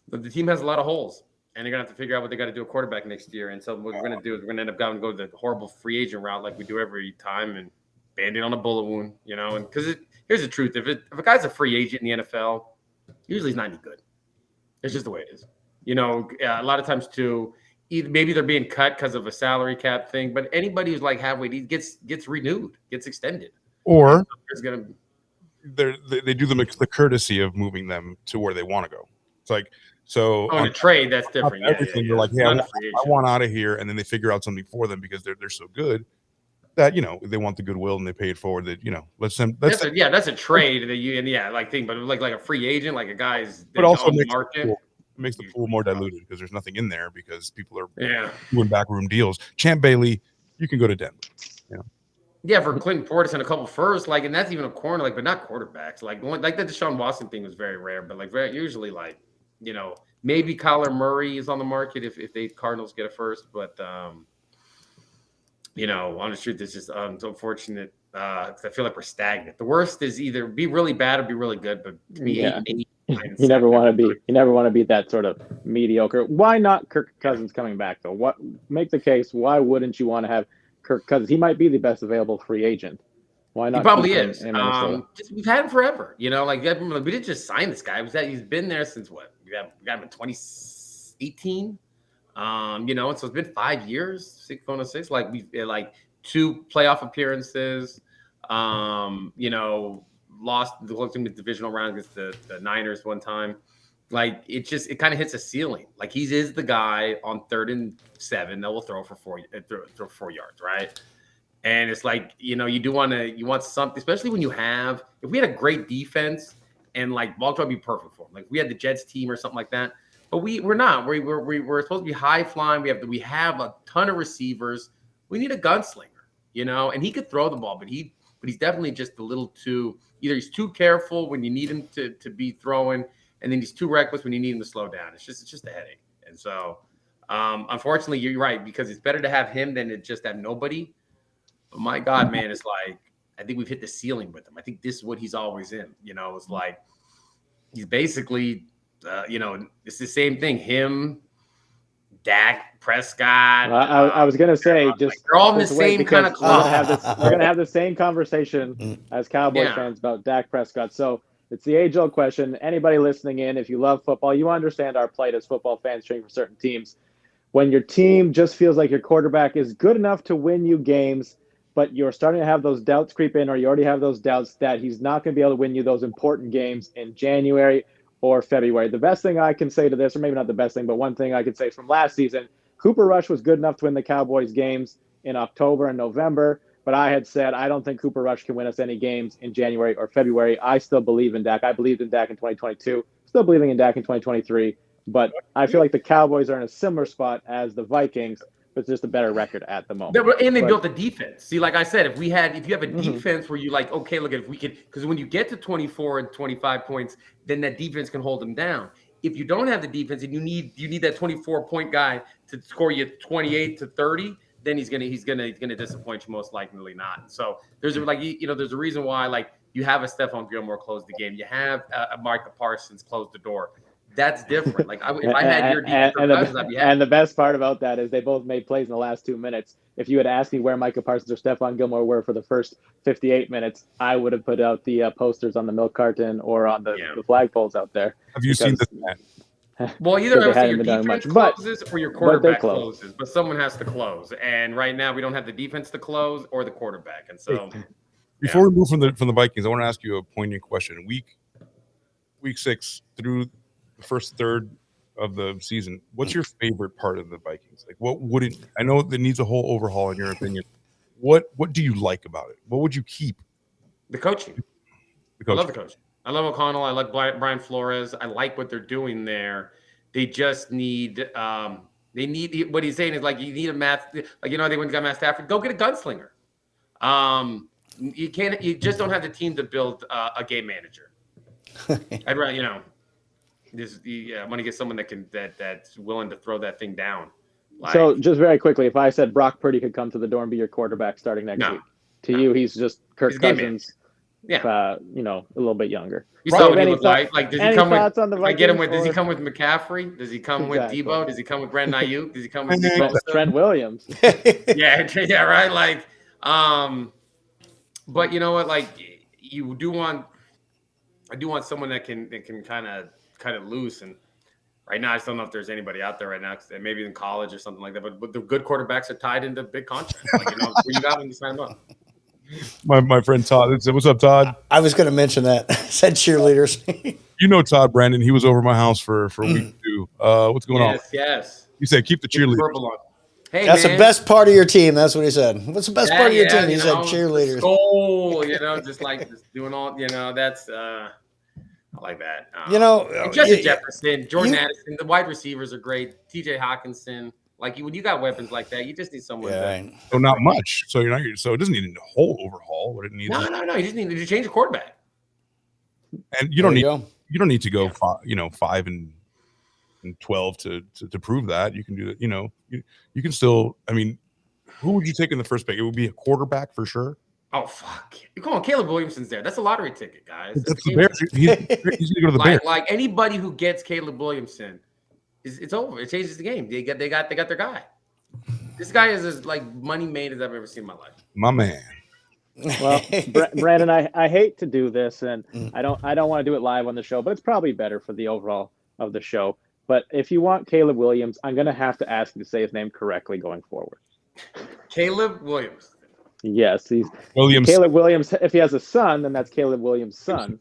the team has a lot of holes. And they're going to have to figure out what they got to do a quarterback next year. And so what we're going to do is we're going to end up going to go the horrible free agent route like we do every time and Band-Aid on a bullet wound, And because here's the truth. If a guy's a free agent in the NFL, usually he's not any good. It's just the way it is. A lot of times too, maybe they're being cut because of a salary cap thing, but anybody who's like halfway gets renewed, gets extended. Or they do the courtesy of moving them to where they want to go. It's like, so on a trade, that's different. Everything you're like, I want out of here, and then they figure out something for them because they're so good that they want the goodwill and they pay it forward. That that's a trade that but like a free agent, like a guy's. But also makes the pool more diluted because there's nothing in there because people are doing backroom deals. Champ Bailey, you can go to Denver. Yeah, for Clinton Portis and a couple first, and that's even a corner, but not quarterbacks. Like the Deshaun Watson thing was very rare, but usually maybe Kyler Murray is on the market if the Cardinals get a first, but honest truth, it's just it's unfortunate because I feel like we're stagnant. The worst is either be really bad or be really good, but to me, 8 you never want to be that sort of mediocre. Why not Kirk Cousins coming back though? Make the case? Why wouldn't you want to have Kirk Cousins? He might be the best available free agent. Why not? He probably is. We've had him forever. We didn't just sign this guy. He's been there since what? We got him in 2018. And so it's been 5 years, 6 Like we've 2 playoff appearances. Lost the ultimate divisional round against the Niners one time. It kind of hits a ceiling. He is the guy on 3rd and 7 that will throw for 4 yards, right? And it's like, you want something, especially when if we had a great defense and like Baltimore would be perfect for him. Like we had the Jets team or something like that, but we're not. We're supposed to be high flying. We have a ton of receivers. We need a gunslinger, and he could throw the ball, but he's definitely just a little too. Either he's too careful when you need him to be throwing, and then he's too reckless when you need him to slow down. It's just a headache. And so, unfortunately, you're right, because it's better to have him than to just have nobody. But my God, man, it's like I think we've hit the ceiling with him. I think this is what he's always in. It's like he's basically, it's the same thing. Him, Dak, Prescott. I was gonna say just they're all in the same kind of club. We're gonna have the same conversation as Cowboys fans about Dak Prescott. So it's the age-old question. Anybody listening in, if you love football, you understand our plight as football fans cheering for certain teams. When your team just feels like your quarterback is good enough to win you games, but you're starting to have those doubts creep in, or you already have those doubts that he's not going to be able to win you those important games in January or February. The best thing I can say to this, or maybe not the best thing, but one thing I could say from last season, Cooper Rush was good enough to win the Cowboys games in October and November, but I had said I don't think Cooper Rush can win us any games in January or February. I still believe in Dak. I believed in Dak in 2022, still believing in Dak in 2023, but I feel like the Cowboys are in a similar spot as the Vikings, but it's just a better record at the moment. And they built a defense. See, like I said, if you have a defense where you like, okay, look, if we could, because when you get to 24 and 25 points, then that defense can hold them down. If you don't have the defense and you need that 24-point guy to score you 28 to 30, then he's gonna disappoint you, most likely not. So there's a reason why, like, you have a Stephon Gilmore close the game, you have a Micah Parsons close the door. That's different. Like if I had your defense, I'd be happy. And the best part about that is they both made plays in the last 2 minutes. If you had asked me where Micah Parsons or Stephon Gilmore were for the first 58 minutes, I would have put out the posters on the milk carton or on the flagpoles out there. Have you seen this? Well, either your defense closes or your quarterback closes, but someone has to close. And right now, we don't have the defense to close or the quarterback. And so, before we move from the Vikings, I want to ask you a poignant question. Week 6 through the first third of the season, what's your favorite part of the Vikings? Like, what wouldn't? I know that needs a whole overhaul in your opinion. What do you like about it? What would you keep? The coaching. I love the coaching. I love O'Connell. I like Brian Flores. I like what they're doing there. They just need. They need what he's saying is like you need a math. Like they went and got Matt Stafford. Go get a gunslinger. You can't. You just don't have the team to build a game manager. I'd rather I want to get someone that's willing to throw that thing down. Like, so just very quickly, if I said Brock Purdy could come to the door and be your quarterback starting next week, you, he's just Kirk Cousins. A little bit younger. You saw what he looked like. Like, does he come with? Does he come with McCaffrey? Does he come with Debo? Does he come with Brandon Ayuk? Does he come with Trent Williams? yeah, right. Like, but you know what? Like, I do want someone that can kind of loose. And right now, I just don't know if there's anybody out there right now. Maybe in college or something like that. But the good quarterbacks are tied into big contracts. Like, who you got when you sign them up? My friend Todd. What's up, Todd? I was going to mention that. Said cheerleaders. Todd Brandon. He was over my house for week 2. What's going on? Yes. He said, keep the cheerleaders. Hey, that's the best part of your team. That's what he said. What's the best part of your team? He said cheerleaders. Goal, just doing all, that's, I like that. Justin Jefferson, Jordan Addison, the wide receivers are great. TJ Hawkinson. Like when you got weapons like that, you just need someone. So not much. So So it doesn't need a whole overhaul. What it needs. No. You just need to change the quarterback. And you don't need to go 5 and 12 to prove that. You can do that. You can still. I mean, who would you take in the first pick? It would be a quarterback for sure. Oh fuck! Come on, Caleb Williamson's there. That's a lottery ticket, guys. That's the Bears. He's going to go to the Bears. Like anybody who gets Caleb Williamson. It's over. It changes the game. They got their guy. This guy is as like money made as I've ever seen in my life. My man. Well, Brandon, I hate to do this, and I don't want to do it live on the show, but it's probably better for the overall of the show. But if you want Caleb Williams, I'm gonna have to ask you to say his name correctly going forward. Caleb Williams. Yes, he's Williams. Caleb Williams. If he has a son, then that's Caleb Williams' son.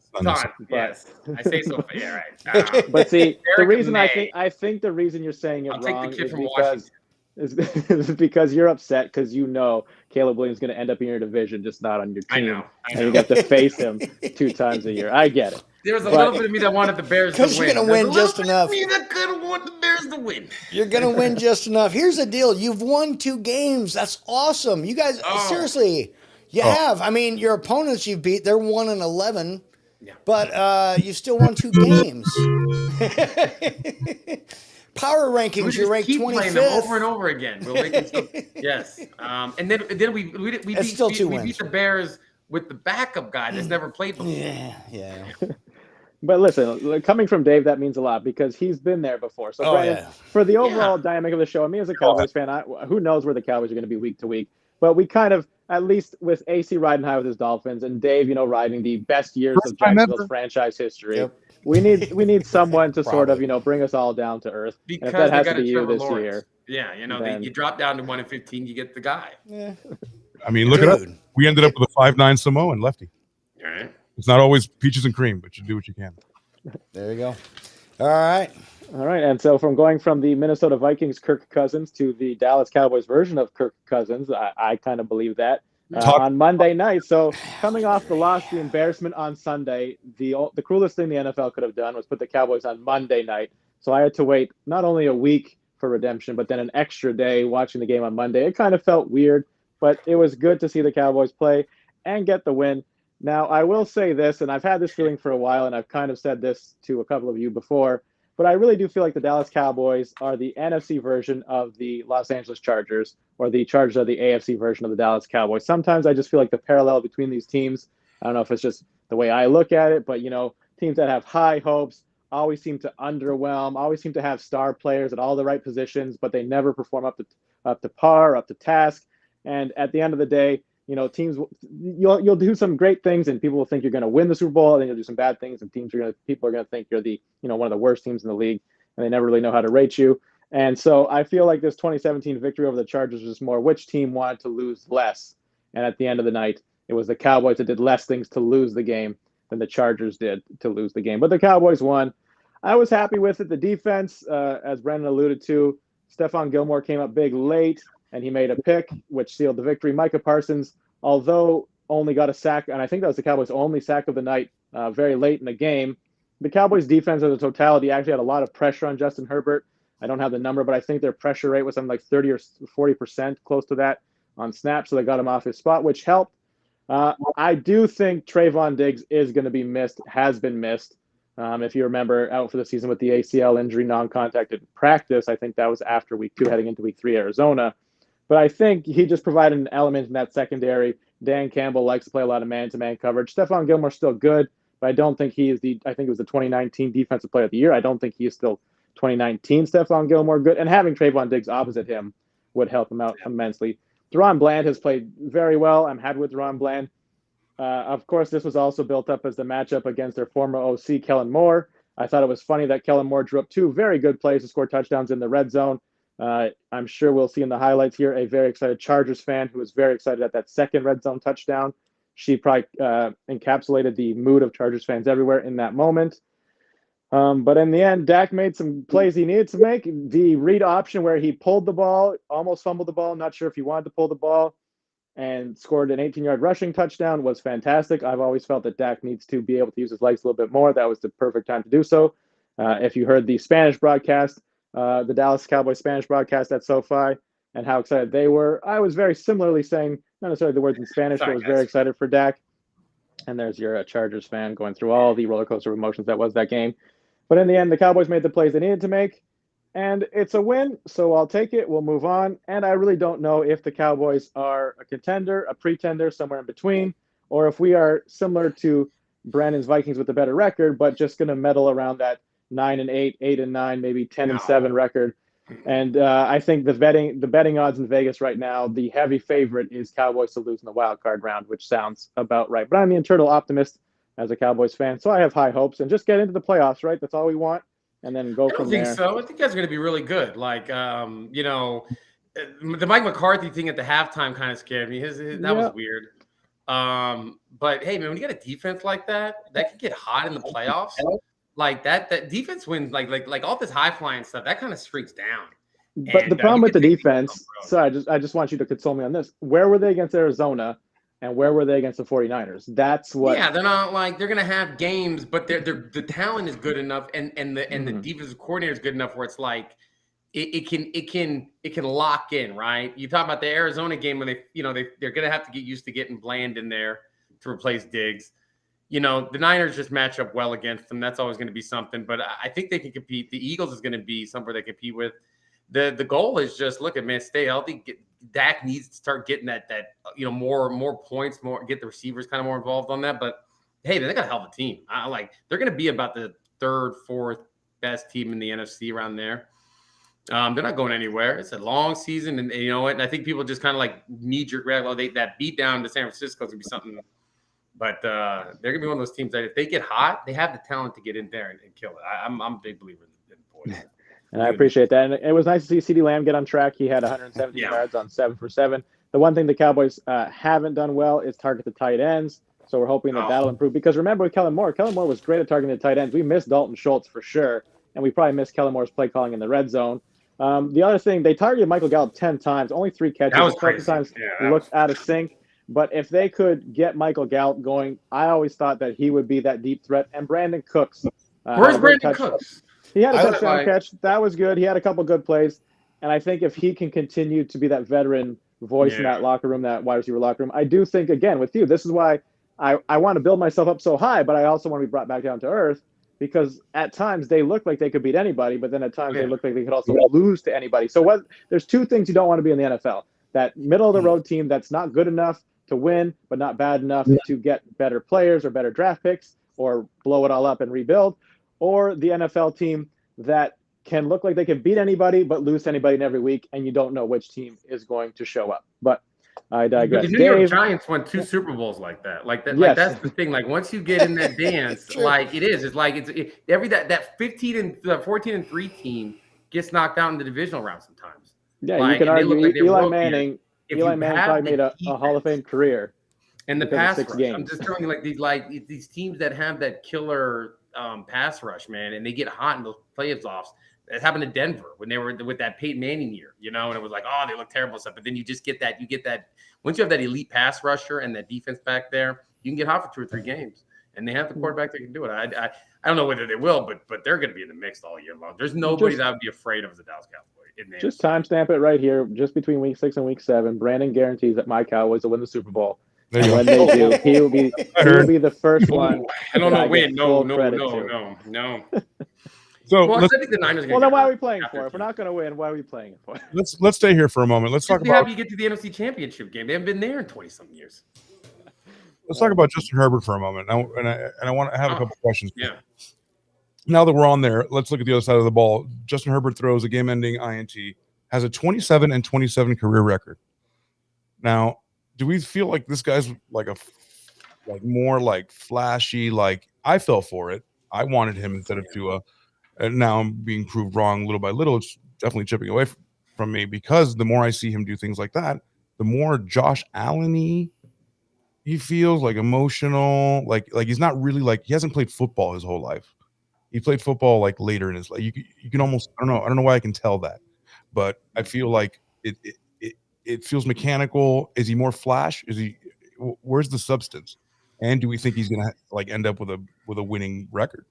Yes, I say so. Yeah, right. But see, the reason I think the reason you're saying it I'll wrong take the kid is from because Washington. is because you're upset because you know Caleb Williams is going to end up in your division, just not on your I team, know. and you get to face him 2 times a year. I get it. There was a But- little bit of me that wanted the Bears to win. 'Cause you're gonna There's win a little just bit enough. of me that could have wanted the Bears to win. You're going to win just enough. Here's the deal. You've won 2 games. That's awesome. You guys, seriously, you have. I mean, your opponents you've beat, they're 1-11, Yeah. but you still won 2 games. Power We rankings, just you're ranked keep playing them 25th. over and over again. We'll make it so, yes. And then we It's still 2 we wins. beat the Bears with the backup guy that's never played before. Yeah. But listen, coming from Dave, that means a lot because he's been there before. So, Oh, Brandon, yeah. for the overall dynamic of the show, and me as a Cowboys fan, who knows where the Cowboys are going to be week to week. But we kind of, at least with AC riding high with his Dolphins and Dave, riding the best years of Jacksonville's franchise history. Yep. We need someone to sort of, bring us all down to earth. And if Because that they has got to be a you Trevor this Lawrence. year. Yeah, then- you drop down to 1-15, you get the guy. Yeah. I mean, look at us. Dude. We ended up with a 5'9" Samoan lefty. All right. It's not always peaches and cream, but you do what you can. There you go. All right. All right, and so going from the Minnesota Vikings Kirk Cousins to the Dallas Cowboys version of Kirk Cousins, I kind of believe that on Monday night. So coming off the loss, the embarrassment on Sunday, the cruelest thing the NFL could have done was put the Cowboys on Monday night. So I had to wait not only a week for redemption, but then an extra day watching the game on Monday. It kind of felt weird, but it was good to see the Cowboys play and get the win. Now, I will say this, and I've had this feeling for a while, and I've kind of said this to a couple of you before, but I really do feel like the Dallas Cowboys are the NFC version of the Los Angeles Chargers, or the Chargers are the AFC version of the Dallas Cowboys. Sometimes I just feel like the parallel between these teams, I don't know if it's just the way I look at it, but, teams that have high hopes always seem to underwhelm, always seem to have star players at all the right positions, but they never perform up to par, up to task. And at the end of the day, teams, you'll do some great things and people will think you're going to win the Super Bowl, and then you'll do some bad things and people are going to think you're the, one of the worst teams in the league, and they never really know how to rate you. And so I feel like this 2017 victory over the Chargers was more which team wanted to lose less. And at the end of the night, it was the Cowboys that did less things to lose the game than the Chargers did to lose the game. But the Cowboys won. I was happy with it. The defense, as Brendan alluded to, Stephon Gilmore came up big late, and he made a pick, which sealed the victory. Micah Parsons, although only got a sack, and I think that was the Cowboys' only sack of the night, very late in the game. The Cowboys' defense as a totality actually had a lot of pressure on Justin Herbert. I don't have the number, but I think their pressure rate was something like 30 or 40%, close to that on snaps, so they got him off his spot, which helped. I do think Trayvon Diggs is going to be missed, has been missed. If you remember, out for the season with the ACL injury, non-contact in practice. I think that was after week 2, heading into week 3, Arizona. But I think he just provided an element in that secondary. Dan Campbell likes to play a lot of man-to-man coverage. Stephon Gilmore's still good, but I don't think he is I think it was the 2019 Defensive Player of the Year. I don't think he is still 2019 Stephon Gilmore good. And having Trayvon Diggs opposite him would help him out immensely. Deron Bland has played very well. I'm happy with Deron Bland. Of course, this was also built up as the matchup against their former OC, Kellen Moore. I thought it was funny that Kellen Moore drew up 2 very good plays to score touchdowns in the red zone. I'm sure we'll see in the highlights here a very excited Chargers fan who was very excited at that second red zone touchdown. She probably encapsulated the mood of Chargers fans everywhere in that moment. But in the end, Dak made some plays he needed to make. The read option where he pulled the ball, almost fumbled the ball, not sure if he wanted to pull the ball, and scored an 18-yard rushing touchdown was fantastic. I've always felt that Dak needs to be able to use his legs a little bit more. That was the perfect time to do so. If you heard the Spanish broadcast, the Dallas Cowboys Spanish broadcast at SoFi, and how excited they were, I was very similarly saying, not necessarily the words in Spanish, but I was very excited for Dak. And there's your Chargers fan going through all the roller coaster of emotions that was that game. But in the end, the Cowboys made the plays they needed to make, and it's a win, so I'll take it. We'll move on. And I really don't know if the Cowboys are a contender, a pretender, somewhere in between, or if we are similar to Brandon's Vikings with a better record, but just going to meddle around that 9-8, 8-9, maybe 10-7 record. And I think the betting odds in Vegas right now, the heavy favorite is Cowboys to lose in the wild card round, which sounds about right. But I'm the internal optimist as a Cowboys fan, so I have high hopes and just get into the playoffs, right? That's all we want, and then go from there. I don't think so. I think that's going to be really good. Like, the Mike McCarthy thing at the halftime kind of scared me. That was weird. But hey, man, when you got a defense like that could get hot in the playoffs. Like that defense wins, like all this high flying stuff, that kind of streaks down. But the problem with the defense, so I just want you to console me on this. Where were they against Arizona, and where were they against the 49ers? That's what. Yeah, they're not like they're gonna have games, but the talent is good enough, and the defensive coordinator is good enough where it's like it can lock in, right? You talk about the Arizona game when they're gonna have to get used to getting Bland in there to replace Diggs. The Niners just match up well against them. That's always going to be something, but I think they can compete. The Eagles is going to be somewhere they compete with. The goal is just stay healthy. Dak needs to start getting that more points, get the receivers kind of more involved on that. But hey, they got a hell of a team. They're going to be about the third, fourth best team in the NFC around there. They're not going anywhere. It's a long season, and you know what? And I think people just kind of like knee-jerk reaction. That beat down to San Francisco is going to be something. But they're going to be one of those teams that if they get hot, they have the talent to get in there and kill it. I'm a big believer in boys. And I appreciate that. And it was nice to see CeeDee Lamb get on track. He had 117 yards on 7 for 7. The one thing the Cowboys haven't done well is target the tight ends. So we're hoping that that'll improve. Because remember with Kellen Moore was great at targeting the tight ends. We missed Dalton Schultz for sure. And we probably missed Kellen Moore's play calling in the red zone. The other thing, they targeted Michael Gallup 10 times, only 3 catches. That was crazy. Times looked out of sync. But if they could get Michael Gallup going, I always thought that he would be that deep threat. And Brandon Cooks. Where's Brandon Cooks? He had a touchdown catch. That was good. He had a couple good plays. And I think if he can continue to be that veteran voice in that locker room, that wide receiver locker room, I do think, again, with you, this is why I want to build myself up so high, but I also want to be brought back down to earth because at times they look like they could beat anybody, but then at times they look like they could also lose to anybody. So there's 2 things you don't want to be in the NFL. That middle-of-the-road team that's not good enough to win, but not bad enough to get better players or better draft picks or blow it all up and rebuild, or the NFL team that can look like they can beat anybody but lose to anybody in every week, and you don't know which team is going to show up. But I digress. The New York Giants won 2 Super Bowls like that. Like that's the thing. Like once you get in that dance, like every that 14-3 team gets knocked out in the divisional round sometimes. Yeah, you can argue Eli Manning. Eli Manning probably made a Hall of Fame career. And the pass rush. I'm just telling you, these teams that have that killer pass rush, man, and they get hot in those playoffs. It happened to Denver when they were with that Peyton Manning year, and it was like, oh, they look terrible and stuff. But then you get that. Once you have that elite pass rusher and that defense back there, you can get hot for 2 or 3 games. And they have the quarterback that can do it. I don't know whether they will, but they're going to be in the mix all year long. There's nobody that would be afraid of the Dallas Cowboys. Just timestamp it right here, just between week 6 and week 7. Brandon guarantees that my Cowboys will win the Super Bowl. And when they do, he will be the first one. I don't know when. No. So I think the Niners. Well, then why are we playing for it? If we're not going to win, why are we playing it for? Let's stay here for a moment. Let's talk about how you get to the NFC Championship game. They haven't been there in 20-something years. Let's talk about Justin Herbert for a moment. I want to have a couple questions. Yeah. Now that we're on there, let's look at the other side of the ball. Justin Herbert throws a game-ending INT, has a 27-27 career record. Now, do we feel like this guy's more flashy? Like I fell for it. I wanted him instead of Tua, and now I'm being proved wrong little by little. It's definitely chipping away from me because the more I see him do things like that, the more Josh Allen-y he feels, like emotional, like he's not really he hasn't played football his whole life. He played football later in his life. You can almost I don't know why I can tell that, but I feel like it feels mechanical. Is he more flash? Where's the substance? And do we think he's gonna end up with a winning record?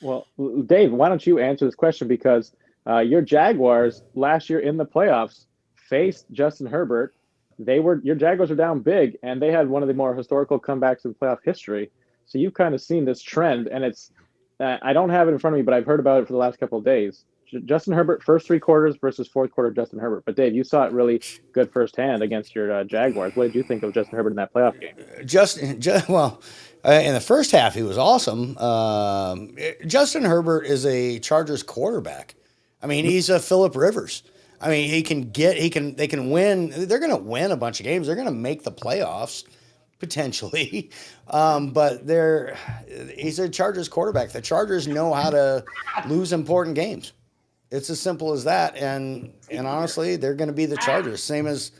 Well, Dave, why don't you answer this question because your Jaguars last year in the playoffs faced Justin Herbert. Your Jaguars were down big, and they had one of the more historical comebacks in playoff history. So you've kind of seen this trend, and it's I don't have it in front of me, but I've heard about it for the last couple of days. Justin Herbert, first 3 quarters versus 4th quarter Justin Herbert. But, Dave, you saw it really good firsthand against your Jaguars. What did you think of Justin Herbert in that playoff game? In the first half, he was awesome. Justin Herbert is a Chargers quarterback. I mean, he's a Phillip Rivers. I mean, they can win. They're going to win a bunch of games. They're going to make the playoffs potentially. But he's a Chargers quarterback. The Chargers know how to lose important games. It's as simple as that. And honestly, they're going to be the Chargers. Same as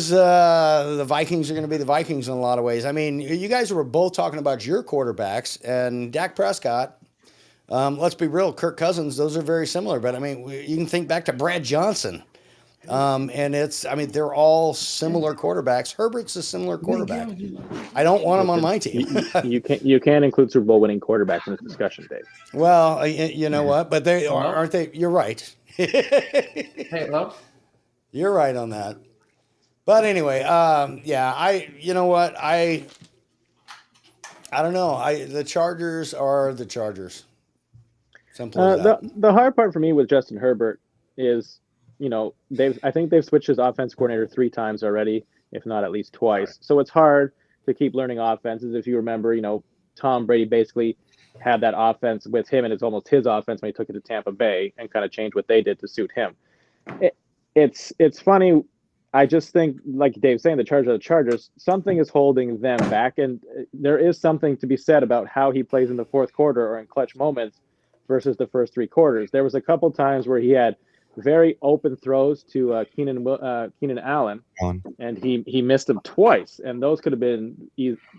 the Vikings are going to be the Vikings in a lot of ways. I mean, you guys were both talking about your quarterbacks, and Dak Prescott Let's be real, Kirk Cousins, those are very similar. But I mean, you can think back to Brad Johnson. And they're all similar quarterbacks. Herbert's a similar quarterback. I don't want him on my team. You can't include Super Bowl winning quarterbacks in this discussion, Dave. Well, you know what? But they aren't they? You're right. Hey, hello. You're right on that. But anyway, you know what? I don't know. The Chargers are the Chargers. Simple as that. The hard part for me with Justin Herbert is, I think they've switched his offense coordinator 3 times already, if not at least twice. Right. So it's hard to keep learning offenses. If you remember, Tom Brady basically had that offense with him, and it's almost his offense when he took it to Tampa Bay and kind of changed what they did to suit him. It's funny. I just think, like Dave's saying, the Chargers are the Chargers. Something is holding them back, and there is something to be said about how he plays in the fourth quarter or in clutch moments versus the first 3 quarters. There was a couple times where he had very open throws to Keenan Allen, and he missed them twice, and those could have been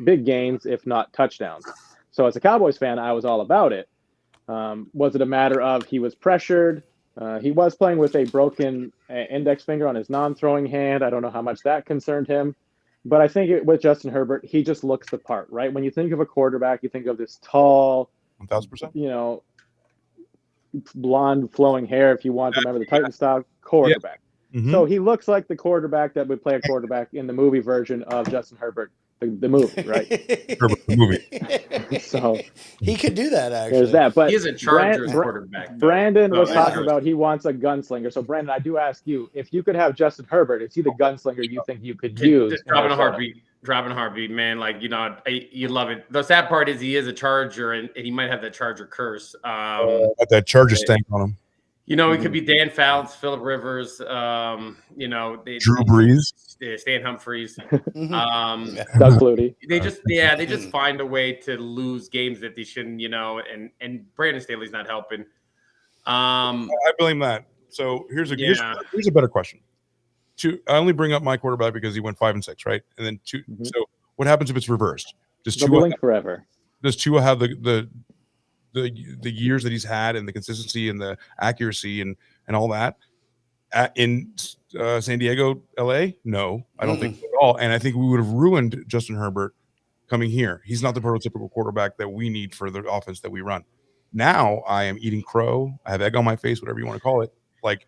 big gains, if not touchdowns. So as a Cowboys fan, I was all about it. Was it a matter of he was pressured? He was playing with a broken index finger on his non-throwing hand. I don't know how much that concerned him. But I think with Justin Herbert, he just looks the part, right? When you think of a quarterback, you think of this tall, 1,000%, blonde flowing hair, if you want to remember the Titan style quarterback. Yeah. Mm-hmm. So he looks like the quarterback that would play a quarterback in the movie version of Justin Herbert, the movie, right? Herbert, the movie. So he could do that, actually. There's that. But he is a Chargers quarterback. Brandon was talking about he wants a gunslinger. So Brandon, I do ask you, if you could have Justin Herbert, is he the gunslinger you think you could use? Just dropping a heartbeat, man. Like, you love it. The sad part is he is a Charger, and he might have that Charger curse. Got that Charger stank on him. It could be Dan Fouts, Phillip Rivers, Drew Brees, Stan Humphries, Doug Flutie. They just find a way to lose games that they shouldn't, and Brandon Staley's not helping. I blame that. So here's a better question. I only bring up my quarterback because he went 5-6, right? And then 2. Mm-hmm. So what happens if it's reversed? Does Tua forever? Does Tua have the years that he's had and the consistency and the accuracy and all that in San Diego, LA? No, I don't think so at all. And I think we would have ruined Justin Herbert coming here. He's not the prototypical quarterback that we need for the offense that we run. Now I am eating crow. I have egg on my face, whatever you want to call it. Like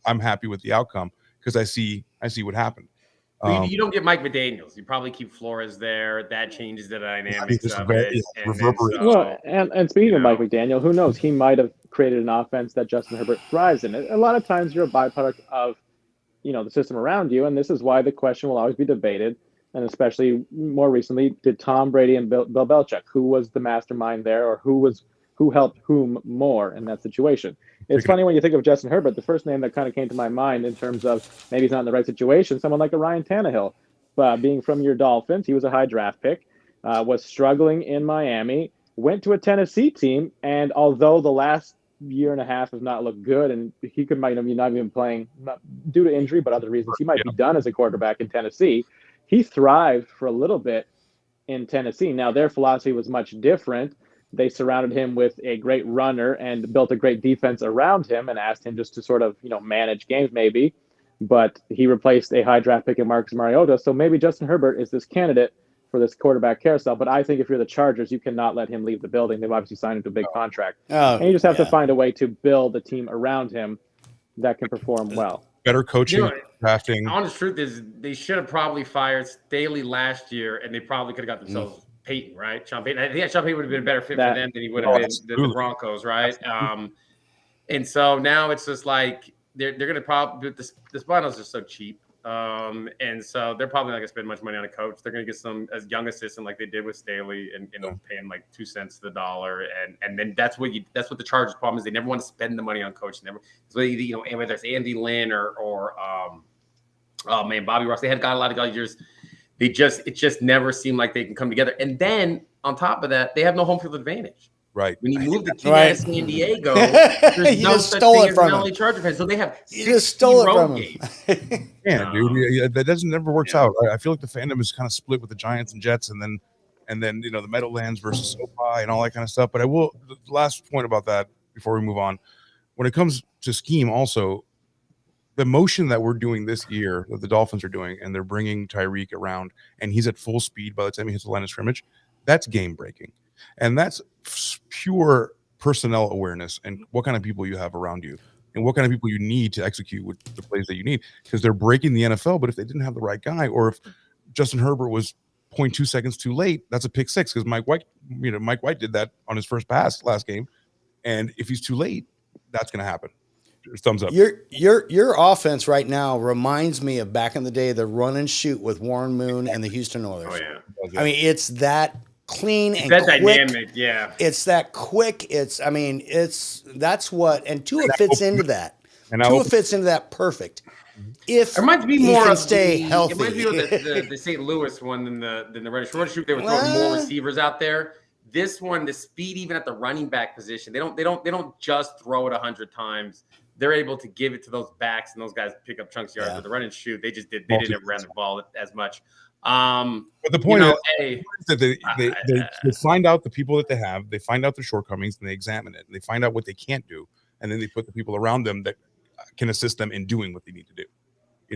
I'm happy with the outcome because I see what happened. You don't get Mike McDaniels. You probably keep Flores there. That changes the dynamics of it. And speaking of Mike McDaniel, who knows? He might have created an offense that Justin Herbert thrives in. A lot of times you're a byproduct of, the system around you, and this is why the question will always be debated. And especially more recently, did Tom Brady and Bill Belichick, who was the mastermind there, or who helped whom more in that situation? It's funny when you think of Justin Herbert, the first name that kind of came to my mind in terms of maybe he's not in the right situation, someone like a Ryan Tannehill. Being from your Dolphins, he was a high draft pick, was struggling in Miami, went to a Tennessee team, and although the last year and a half have not looked good, and he might not even playing due to injury, but other reasons, he might be done as a quarterback in Tennessee. He thrived for a little bit in Tennessee. Now, their philosophy was much different. They surrounded him with a great runner and built a great defense around him and asked him just to sort of, manage games maybe. But he replaced a high draft pick in Marcus Mariota. So maybe Justin Herbert is this candidate for this quarterback carousel. But I think if you're the Chargers, you cannot let him leave the building. They've obviously signed him to a big contract. And you just have to find a way to build a team around him that can perform well. Better coaching, drafting. The honest truth is they should have probably fired Staley last year, and they probably could have got themselves Peyton, right? Sean Payton. I think Sean Payton would have been a better fit for them than he would have been the Broncos, right? And so now it's just like they're going to probably the finals are so cheap, and so they're probably not going to spend much money on a coach. They're going to get some as young assistant like they did with Staley, and pay him like 2 cents to the dollar, and then that's what the Chargers' problem is. They never want to spend the money on coaching. So whether it's Andy Lynn or Bobby Ross, they had got a lot of years. It just never seemed like they can come together. And then on top of that, they have no home field advantage. Right. When you move the team out of San Diego, there's no such thing as an LA Charger fan. So they have you just stole it from him. Dude, that never works out. I feel like the fandom is kind of split with the Giants and Jets, and then and then the Meadowlands versus SoFi and all that kind of stuff. But the last point about that before we move on, when it comes to scheme, also the motion that we're doing this year, that the Dolphins are doing, and they're bringing Tyreek around, and he's at full speed by the time he hits the line of scrimmage, that's game breaking, and that's pure personnel awareness and what kind of people you have around you and what kind of people you need to execute with the plays that you need, because they're breaking the NFL. But if they didn't have the right guy, or if Justin Herbert was 0.2 seconds too late, that's a pick six, because Mike White did that on his first pass last game, and if he's too late, that's going to happen. Thumbs up. Your offense right now reminds me of back in the day, the run and shoot with Warren Moon and the Houston Oilers. Oh yeah. I mean, it's that clean and that quick. Dynamic, yeah. It's that quick. That's what, and Tua fits into that. Tua fits into that perfect. If it reminds me he more can of stay healthy. It reminds me of the St. Louis one than the Red Shoot. They were throwing more receivers out there. This one, the speed, even at the running back position, they don't just throw it 100 times. They're able to give it to those backs, and those guys pick up chunks of yards. But the run and shoot, they didn't ever run the ball as much. But the point is that they find out the people that they have, they find out their shortcomings, and they examine it, and they find out what they can't do, and then they put the people around them that can assist them in doing what they need to do.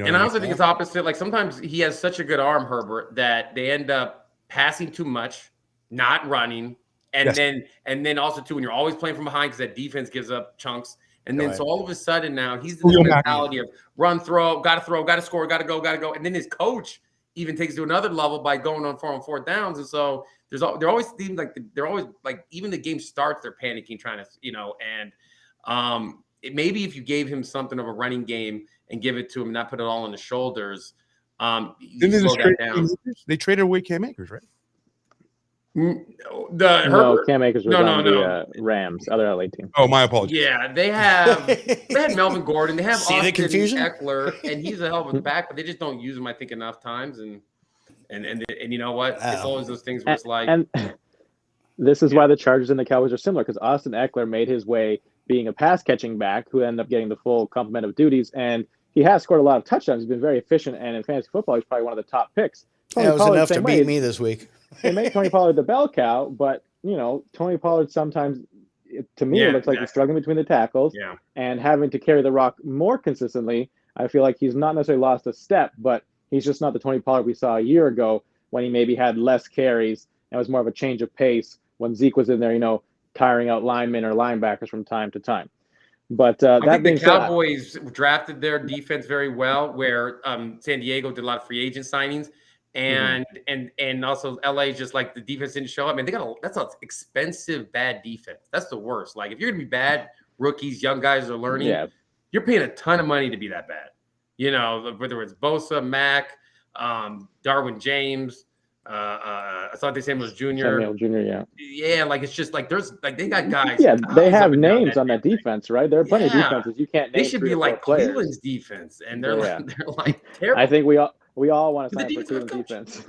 And I also think it's opposite. Like sometimes he has such a good arm, Herbert, that they end up passing too much, not running, and then also too when you're always playing from behind because that defense gives up chunks. And then so all of a sudden now he's the mentality of run, throw, got to score, got to go. And then his coach even takes it to another level by going on 4-on-4 downs. And so they're always like even the game starts, they're panicking, trying to, and maybe if you gave him something of a running game and give it to him, not put it all on his shoulders, you slow that down. They traded away Cam Akers, right? Cam Akers was on the Rams, other LA team. Oh, my apologies. Yeah, they had Melvin Gordon. They have Austin Eckler, and he's a hell of a back, but they just don't use him, I think, enough times. And you know what? It's always those things where it's like. And this is why the Chargers and the Cowboys are similar, because Austin Eckler made his way being a pass catching back who ended up getting the full complement of duties, and he has scored a lot of touchdowns. He's been very efficient, and in fantasy football, he's probably one of the top picks. It was enough to beat me this week. They made Tony Pollard the bell cow, but Tony Pollard sometimes, to me, it looks like he's struggling between the tackles and having to carry the rock more consistently. I feel like he's not necessarily lost a step, but he's just not the Tony Pollard we saw a year ago when he maybe had less carries and was more of a change of pace when Zeke was in there, tiring out linemen or linebackers from time to time. But I think the Cowboys drafted their defense very well, where San Diego did a lot of free agent signings. And also LA, just like the defense didn't show up. I mean, that's an expensive bad defense. That's the worst. Like if you're gonna be bad, rookies, young guys are learning. You're paying a ton of money to be that bad. Whether it's Bosa, Mack, Darwin James, Asante Samuel Jr. Yeah, like it's just like they got guys. Yeah, they have names on that defense, right? There are plenty of defenses you can't name. They should be like Cleveland's defense, and they're like terrible. I think we all want to sign up for Cleveland defense.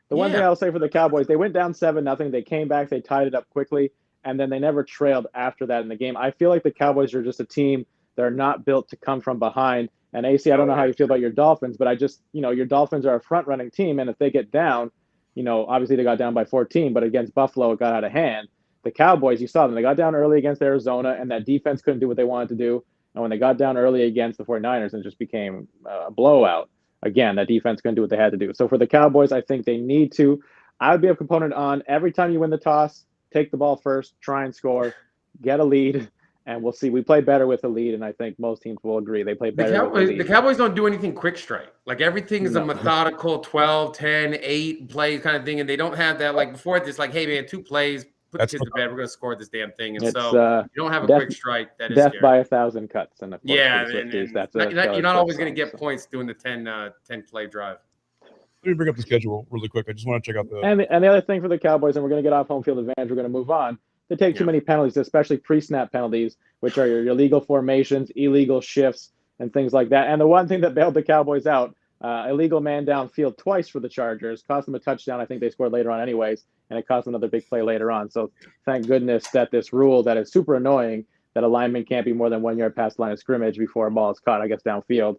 The one thing I'll say for the Cowboys, they went down 7-0. They came back, they tied it up quickly, and then they never trailed after that in the game. I feel like the Cowboys are just a team that are not built to come from behind. And AC, I don't know how you feel about your Dolphins, but I just, your Dolphins are a front-running team, and if they get down, obviously they got down by 14, but against Buffalo, it got out of hand. The Cowboys, you saw them. They got down early against Arizona, and that defense couldn't do what they wanted to do. And when they got down early against the 49ers, it just became a blowout. Again, that defense couldn't do what they had to do. So for the Cowboys, I think they need to. I would be a component on every time you win the toss, take the ball first, try and score, get a lead, and we'll see. We play better with the lead, and I think most teams will agree. They play better with the lead. The Cowboys don't do anything quick strike. Like everything is a methodical 12, 10, 8 plays kind of thing, and they don't have that. Like before, it's like, hey, man, 2 plays, put the kids to bed. We're going to score this damn thing. And so you don't have a quick strike. That is death scary. by 1,000 cuts. And of course, you're not always going to get points doing the 10 play drive. Let me bring up the schedule really quick. I just want to check out the and the other thing for the Cowboys, and we're going to get off home field advantage. We're going to move on. They take too many penalties, especially pre-snap penalties, which are your illegal formations, illegal shifts, and things like that. And the one thing that bailed the Cowboys out, illegal man downfield twice for the Chargers, cost them a touchdown. I think they scored later on anyways, and it cost them another big play later on. So thank goodness that this rule that is super annoying, that a lineman can't be more than 1 yard past the line of scrimmage before a ball is caught, I guess, downfield,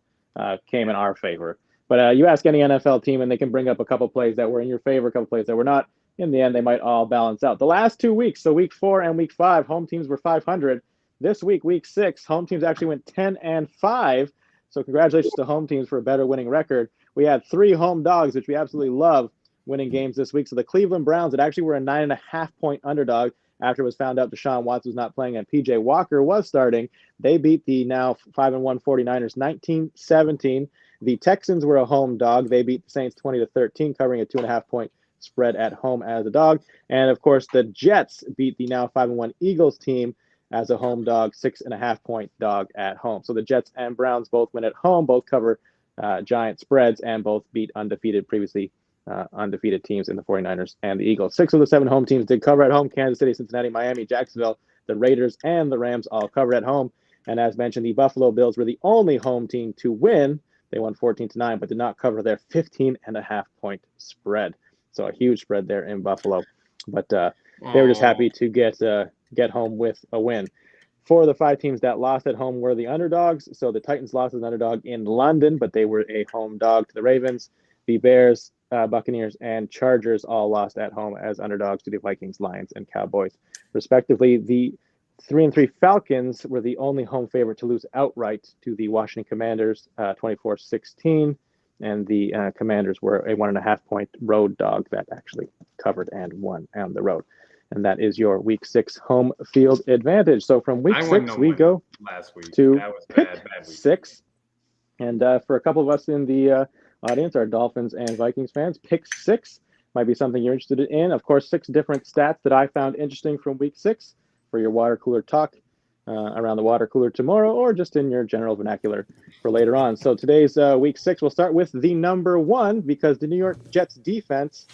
came in our favor. But you ask any NFL team, and they can bring up a couple plays that were in your favor, a couple plays that were not. in the end, they might all balance out. The last 2 weeks, so week 4 and week 5, home teams were 500. This week, week 6, home teams actually went 10-5. So congratulations to home teams for a better winning record. We had 3 home dogs, which we absolutely love, winning games this week. So the Cleveland Browns, that actually were a 9.5-point underdog after it was found out Deshaun Watson was not playing and PJ Walker was starting. They beat the now 5-1 49ers 19-17. The Texans were a home dog. They beat the Saints 20-13, covering a 2.5-point spread at home as a dog. And of course, the Jets beat the now 5-1 Eagles team as a home dog, 6.5-point dog at home. So the Jets and Browns both win at home, both cover giant spreads, and both beat previously undefeated teams in the 49ers and the Eagles. 6 of the 7 home teams did cover at home. Kansas City, Cincinnati, Miami, Jacksonville, the Raiders, and the Rams all covered at home. And as mentioned, the Buffalo Bills were the only home team to win. They won 14-9, but did not cover their 15.5-point spread. So a huge spread there in Buffalo. But they were just happy to get home with a win. 4 of the 5 teams that lost at home were the underdogs. So the Titans lost as an underdog in London, but they were a home dog to the Ravens. The Bears, Buccaneers, and Chargers all lost at home as underdogs to the Vikings, Lions, and Cowboys, respectively. The 3-3 Falcons were the only home favorite to lose outright to the Washington Commanders, 24-16. And the Commanders were a 1.5-point road dog that actually covered and won on the road. And that is your week 6 home field advantage. So from week 6, we go last week to that was pick bad week. 6. And for a couple of us in the audience, our Dolphins and Vikings fans, pick 6 might be something you're interested in. Of course, 6 different stats that I found interesting from week 6 for your water cooler talk around the water cooler tomorrow, or just in your general vernacular for later on. So today's week 6, we'll start with the number 1, because the New York Jets defense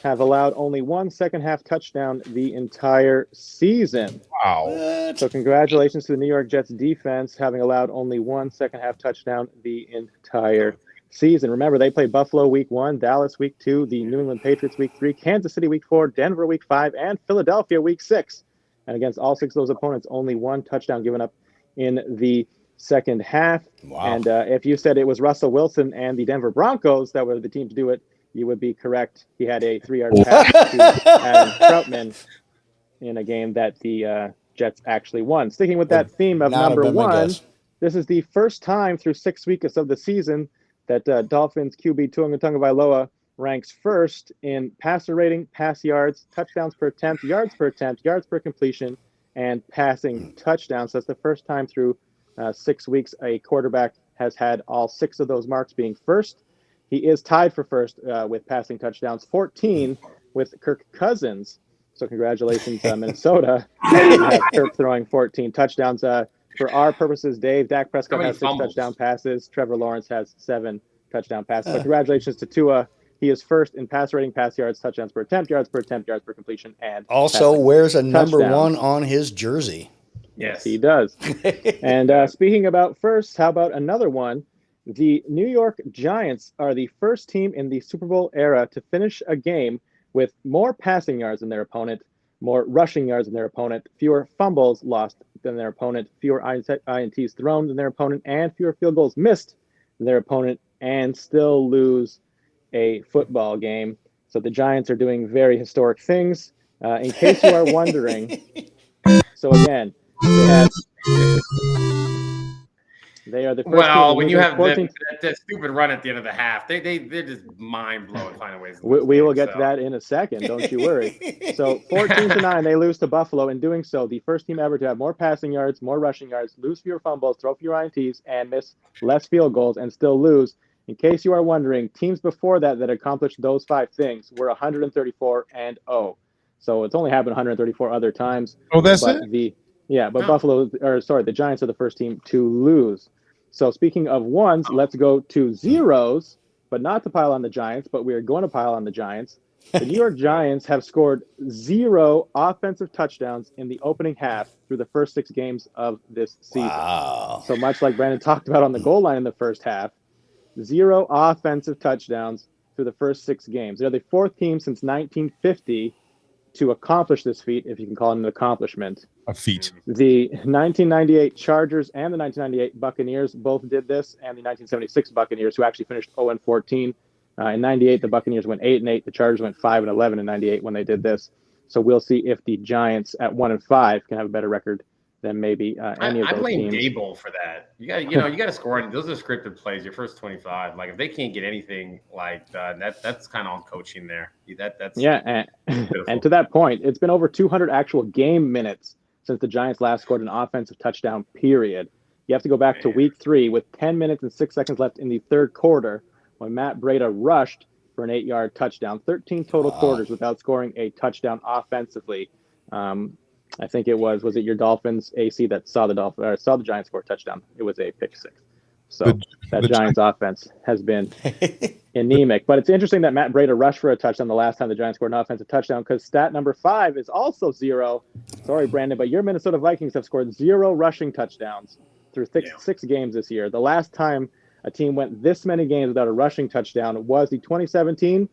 have allowed only 1 second-half touchdown the entire season. Wow. So congratulations to the New York Jets defense having allowed only 1 second-half touchdown the entire season. Remember, they played Buffalo week 1, Dallas week 2, the New England Patriots week 3, Kansas City week 4, Denver week 5, and Philadelphia week 6. And against all 6 of those opponents, only 1 touchdown given up in the second half. Wow. And if you said it was Russell Wilson and the Denver Broncos that were the team to do it, you would be correct. He had a 3-yard pass to Adam Troutman in a game that the Jets actually won. Sticking with that theme of number 1, this is the first time through 6 weeks of the season that Dolphins QB Tua Tagovailoa ranks first in passer rating, pass yards, touchdowns per attempt, yards per completion, and passing touchdowns. So that's the first time through 6 weeks a quarterback has had all 6 of those marks being first. He is tied for first with passing touchdowns, 14 with Kirk Cousins. So congratulations, Minnesota. Kirk throwing 14 touchdowns. For our purposes, Dave, Dak Prescott has 6 touchdown passes. Trevor Lawrence has 7 touchdown passes. So congratulations to Tua. He is first in pass rating, pass yards, touchdowns per attempt, yards per completion, and also wears a number 1 on his jersey. Yes, he does. And speaking about first, how about another one? The New York Giants are the first team in the Super Bowl era to finish a game with more passing yards than their opponent, more rushing yards than their opponent, fewer fumbles lost than their opponent, fewer INTs thrown than their opponent, and fewer field goals missed than their opponent, and still lose a football game. So the Giants are doing very historic things. In case you are wondering, so again, they are the first well, team when you have 14... that stupid run at the end of the half, they're just mind blowing finding ways. We will get to that in a second. Don't you worry. So 14-9, they lose to Buffalo. In doing so, the first team ever to have more passing yards, more rushing yards, lose fewer fumbles, throw fewer INTs, and miss less field goals and still lose. In case you are wondering, teams before that accomplished those 5 things were 134-0. So it's only happened 134 other times. Oh, that's it? But the Giants are the first team to lose. So speaking of ones, let's go to zeros, but not to pile on the Giants, but we are going to pile on the Giants. The New York Giants have scored 0 offensive touchdowns in the opening half through the first 6 games of this season. Wow. So much like Brandon talked about on the goal line in the first half, 0 offensive touchdowns through the first 6 games. They're the 4th team since 1950 to accomplish this feat, if you can call it an accomplishment. A feat. The 1998 Chargers and the 1998 Buccaneers both did this, and the 1976 Buccaneers, who actually finished 0-14, In 98, the Buccaneers went 8-8. The Chargers went 5-11 in 98 when they did this. So we'll see if the Giants at 1-5 can have a better record than maybe any of I those blame teams. Dable for that. You got to score. Those are scripted plays. Your first 25. Like if they can't get anything like that's kind of on coaching there. That's and to that point, it's been over 200 actual game minutes since the Giants last scored an offensive touchdown. Period. You have to go back to week 3 with 10 minutes and 6 seconds left in the third quarter when Matt Breida rushed for an 8-yard touchdown. 13 total quarters without scoring a touchdown offensively. I think it was it your Dolphins AC that saw the Giants score a touchdown? It was a pick six. So that Giants offense has been anemic. But it's interesting that Matt Breida rushed for a touchdown the last time the Giants scored an offensive touchdown, because stat number 5 is also 0. Sorry, Brandon, but your Minnesota Vikings have scored 0 rushing touchdowns through 6 games this year. The last time a team went this many games without a rushing touchdown was the 2017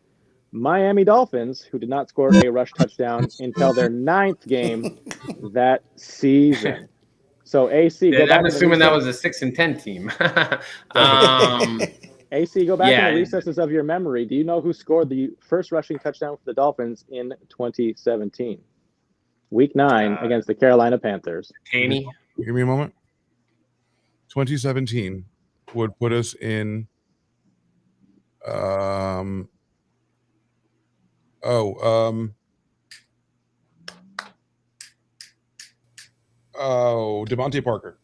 Miami Dolphins, who did not score a rush touchdown until their 9th game that season. So AC, go back. I'm assuming that was a 6-10 team. AC, go back in the recesses of your memory. Do you know who scored the first rushing touchdown for the Dolphins in 2017? Week 9 against the Carolina Panthers. Taney. Give me a moment. 2017 would put us in. Devontae Parker.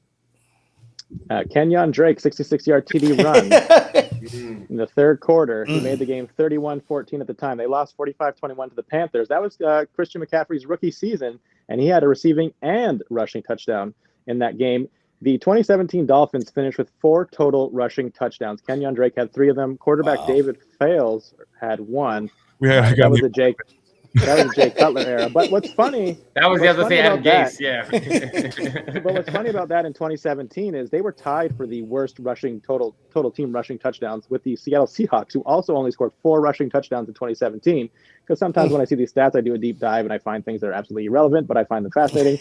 Kenyon Drake, 66-yard TD run in the third quarter. He made the game 31-14 at the time. They lost 45-21 to the Panthers. That was Christian McCaffrey's rookie season, and he had a receiving and rushing touchdown in that game. The 2017 Dolphins finished with 4 total rushing touchdowns. Kenyon Drake had 3 of them. Quarterback David Fales had 1. That was a Jake Cutler era. But what's funny? That was the other thing. Adam Gase, yeah. But what's funny about that in 2017 is they were tied for the worst rushing total team rushing touchdowns with the Seattle Seahawks, who also only scored 4 rushing touchdowns in 2017. Because sometimes when I see these stats, I do a deep dive and I find things that are absolutely irrelevant, but I find them fascinating.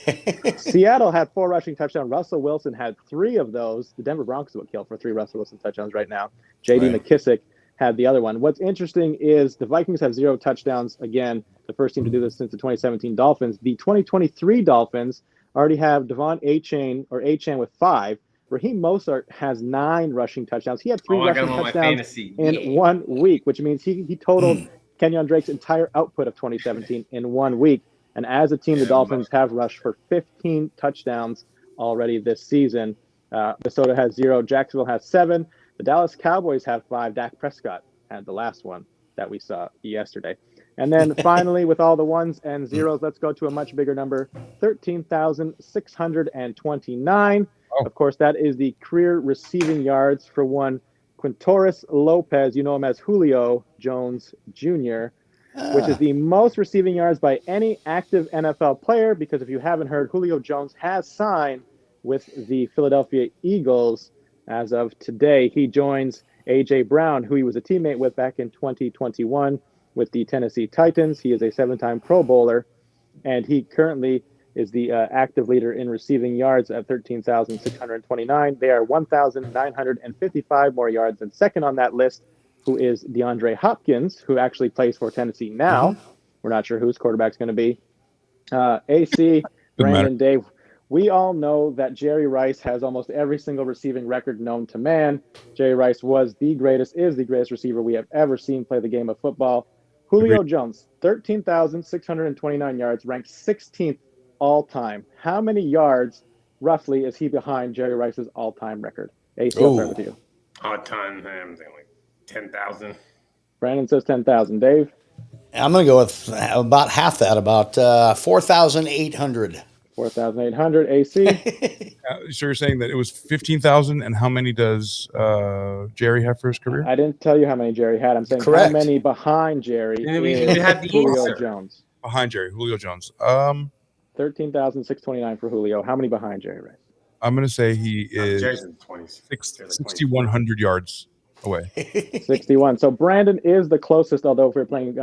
Seattle had 4 rushing touchdowns. Russell Wilson had 3 of those. The Denver Broncos would kill for 3 Russell Wilson touchdowns right now. J.D. McKissick had the other one. What's interesting is the Vikings have 0 touchdowns. Again, the first team to do this since the 2017 Dolphins. The 2023 Dolphins already have Devon Achane with 5. Raheem Mostert has 9 rushing touchdowns. He had 3 rushing touchdowns in 1 week, which means he totaled Kenyon Drake's entire output of 2017 in 1 week. And as a team, the Dolphins have rushed for 15 touchdowns already this season. Minnesota has 0. Jacksonville has 7. The Dallas Cowboys have 5. Dak Prescott had the last one that we saw yesterday. And then finally, with all the 1s and 0s, let's go to a much bigger number, 13,629. Of course, that is the career receiving yards for one Quintoris Lopez. You know him as Julio Jones Jr., which is the most receiving yards by any active NFL player, because if you haven't heard, Julio Jones has signed with the Philadelphia Eagles as of today. He joins A.J. Brown, who he was a teammate with back in 2021 with the Tennessee Titans. He is a 7-time Pro Bowler, and he currently is the active leader in receiving yards at 13,629. They are 1,955 more yards than second on that list, who is DeAndre Hopkins, who actually plays for Tennessee now. We're not sure whose quarterback's going to be. AC, Brandon, Dave, we all know that Jerry Rice has almost every single receiving record known to man. Jerry Rice is the greatest receiver we have ever seen play the game of football. Julio Jones, 13,629 yards, ranked 16th all-time. How many yards, roughly, is he behind Jerry Rice's all-time record? AC, I'll start with you. All-time, I'm thinking like 10,000. Brandon says 10,000. Dave? I'm going to go with about half that, about 4,800. 4,800. AC? So you're saying that it was 15,000, and how many does Jerry have for his career? I didn't tell you how many Jerry had. I'm saying how many behind Jerry is Julio Jones. Behind Jerry, Julio Jones. 13,629 for Julio. How many behind Jerry Rice? I'm going to say he is 6,100 yards away. 61. So Brandon is the closest, although if we're playing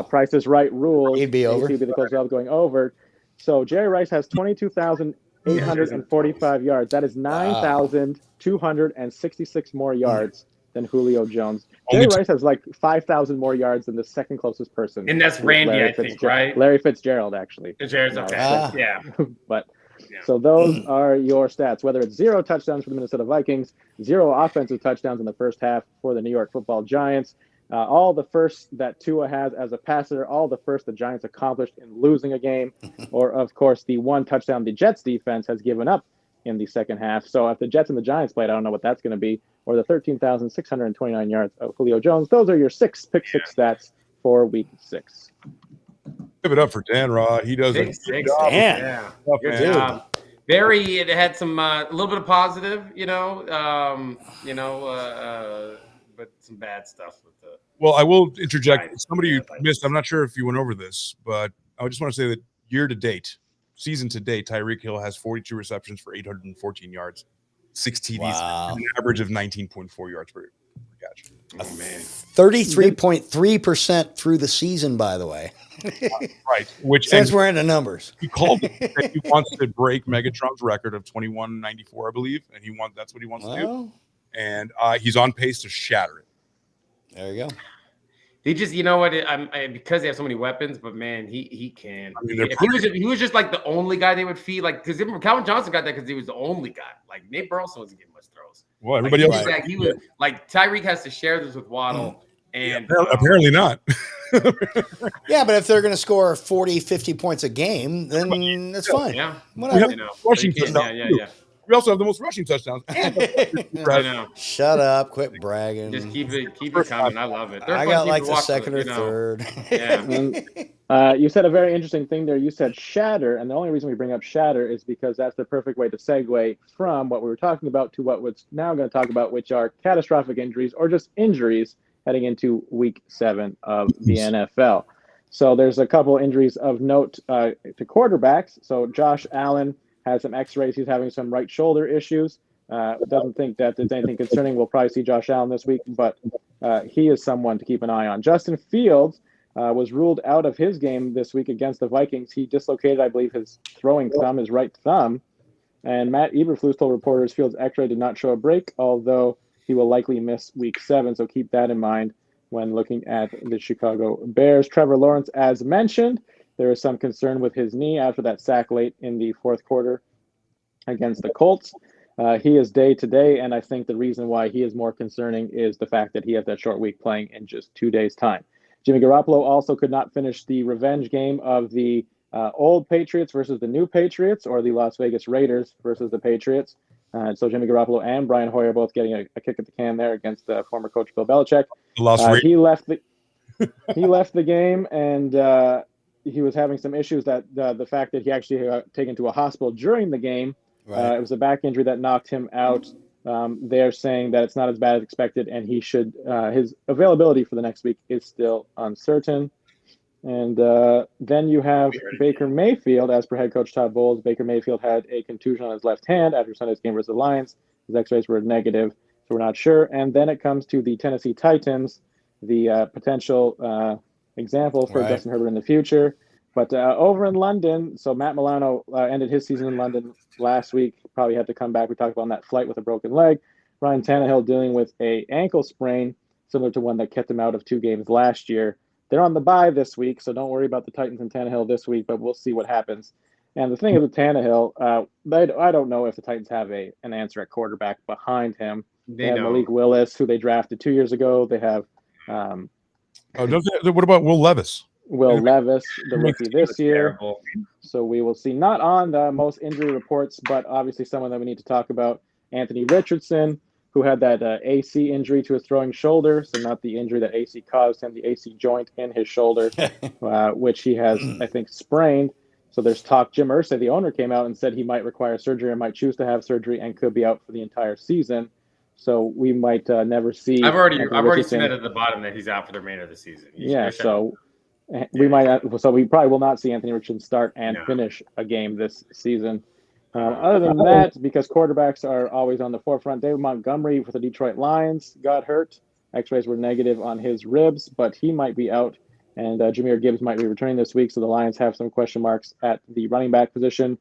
Price is Right rules, he'd be over. He'd be the closest of going over. So Jerry Rice has 22,845 yards. That is 9,266 more yards than Julio Jones. Only Jerry Rice has like 5,000 more yards than the second closest person. And that's with Randy, I think, right? Larry Fitzgerald, actually. Jared's No, okay. it's- Yeah. But Yeah. so those are your stats. Whether it's 0 touchdowns for the Minnesota Vikings, 0 offensive touchdowns in the first half for the New York Football Giants, all the first that Tua has as a passer, all the first the Giants accomplished in losing a game, or of course the 1 touchdown the Jets defense has given up in the second half. So if the Jets and the Giants played, I don't know what that's going to be, or the 13,629 yards of Julio Jones. Those are your 6 pick 6 stats for week 6. Give it up for Dan Raw. He does a good job. Yeah. Good job. Very. It had some a little bit of positive, but some bad stuff with the. Well, I will interject. Right. Somebody Yeah, missed. I'm not sure if you went over this, but I just want to say that year to date, season to date, Tyreek Hill has 42 receptions for 814 yards, 6 TDs, and an average of 19.4 yards per catch. Oh man, 33.3% through the season, by the way. Right. Which since we're into numbers, he called it that he wants to break Megatron's record of 2194, I believe, and that's what he wants to do, and he's on pace to shatter it. There you go. They just, you know what? Because they have so many weapons, but man, he can. I mean, if he was just like the only guy they would feed, like because Calvin Johnson got that because he was the only guy. Like Nate Burleson wasn't getting much throws. Well, everybody else. He was like Tyreek has to share this with Waddle, and apparently not. Yeah, but if they're going to score 40, 50 points a game, then that's fine. Yeah, whatever. Rushing touchdowns. Yeah. We also have the most rushing touchdowns. I know. Shut up! Quit bragging. Just keep it coming. I love it. I got like the second or third. Yeah. You said a very interesting thing there. You said shatter, and the only reason we bring up shatter is because that's the perfect way to segue from what we were talking about to what we're now going to talk about, which are catastrophic injuries or just injuries heading into week 7 of the NFL. So there's a couple injuries of note to quarterbacks. So Josh Allen has some x-rays. He's having some right shoulder issues. Doesn't think that there's anything concerning. We'll probably see Josh Allen this week, but he is someone to keep an eye on. Justin Fields was ruled out of his game this week against the Vikings. He dislocated, I believe, his throwing thumb, his right thumb. And Matt Eberflus told reporters Fields' x-ray did not show a break, although he will likely miss week 7. So keep that in mind when looking at the Chicago Bears. Trevor Lawrence, as mentioned, there is some concern with his knee after that sack late in the fourth quarter against the Colts. He is day-to-day, and I think the reason why he is more concerning is the fact that he has that short week playing in just 2 days' time. Jimmy Garoppolo also could not finish the revenge game of the old Patriots versus the new Patriots, or the Las Vegas Raiders versus the Patriots. So Jimmy Garoppolo and Brian Hoyer both getting a kick at the can there against former coach Bill Belichick. He left the game, and he was having some issues that the fact that he actually got taken to a hospital during the game. It was a back injury that knocked him out. They're saying that it's not as bad as expected, and he should his availability for the next week is still uncertain. And then you have Baker Mayfield, as per head coach Todd Bowles. Baker Mayfield had a contusion on his left hand after Sunday's game versus the Lions. His x-rays were negative, so we're not sure. And then it comes to the Tennessee Titans, the potential example for Justin Herbert in the future. But over in London, so Matt Milano ended his season in London last week. Probably had to come back. We talked about on that flight with a broken leg. Ryan Tannehill dealing with a ankle sprain, similar to one that kept him out of 2 games last year. They're on the bye this week, so don't worry about the Titans and Tannehill this week, but we'll see what happens. And the thing is with Tannehill, I don't know if the Titans have an answer at quarterback behind him. They have Malik Willis, who they drafted 2 years ago. They have what about Will Levis? Will Levis, the rookie this year. Terrible. So we will see. Not on the most injury reports, but obviously someone that we need to talk about, Anthony Richardson, who had that AC injury to his throwing shoulder. So not the injury that AC caused him, the AC joint in his shoulder, which he has, I think, sprained. So there's talk. Jim Irsay, the owner, came out and said he might require surgery or might choose to have surgery and could be out for the entire season. So we might never see. I've already seen that at the bottom that he's out for the remainder of the season. We probably will not see Anthony Richardson start and finish a game this season. Other than that, because quarterbacks are always on the forefront, David Montgomery for the Detroit Lions got hurt. X-rays were negative on his ribs, but he might be out. And Jahmyr Gibbs might be returning this week, so the Lions have some question marks at the running back position.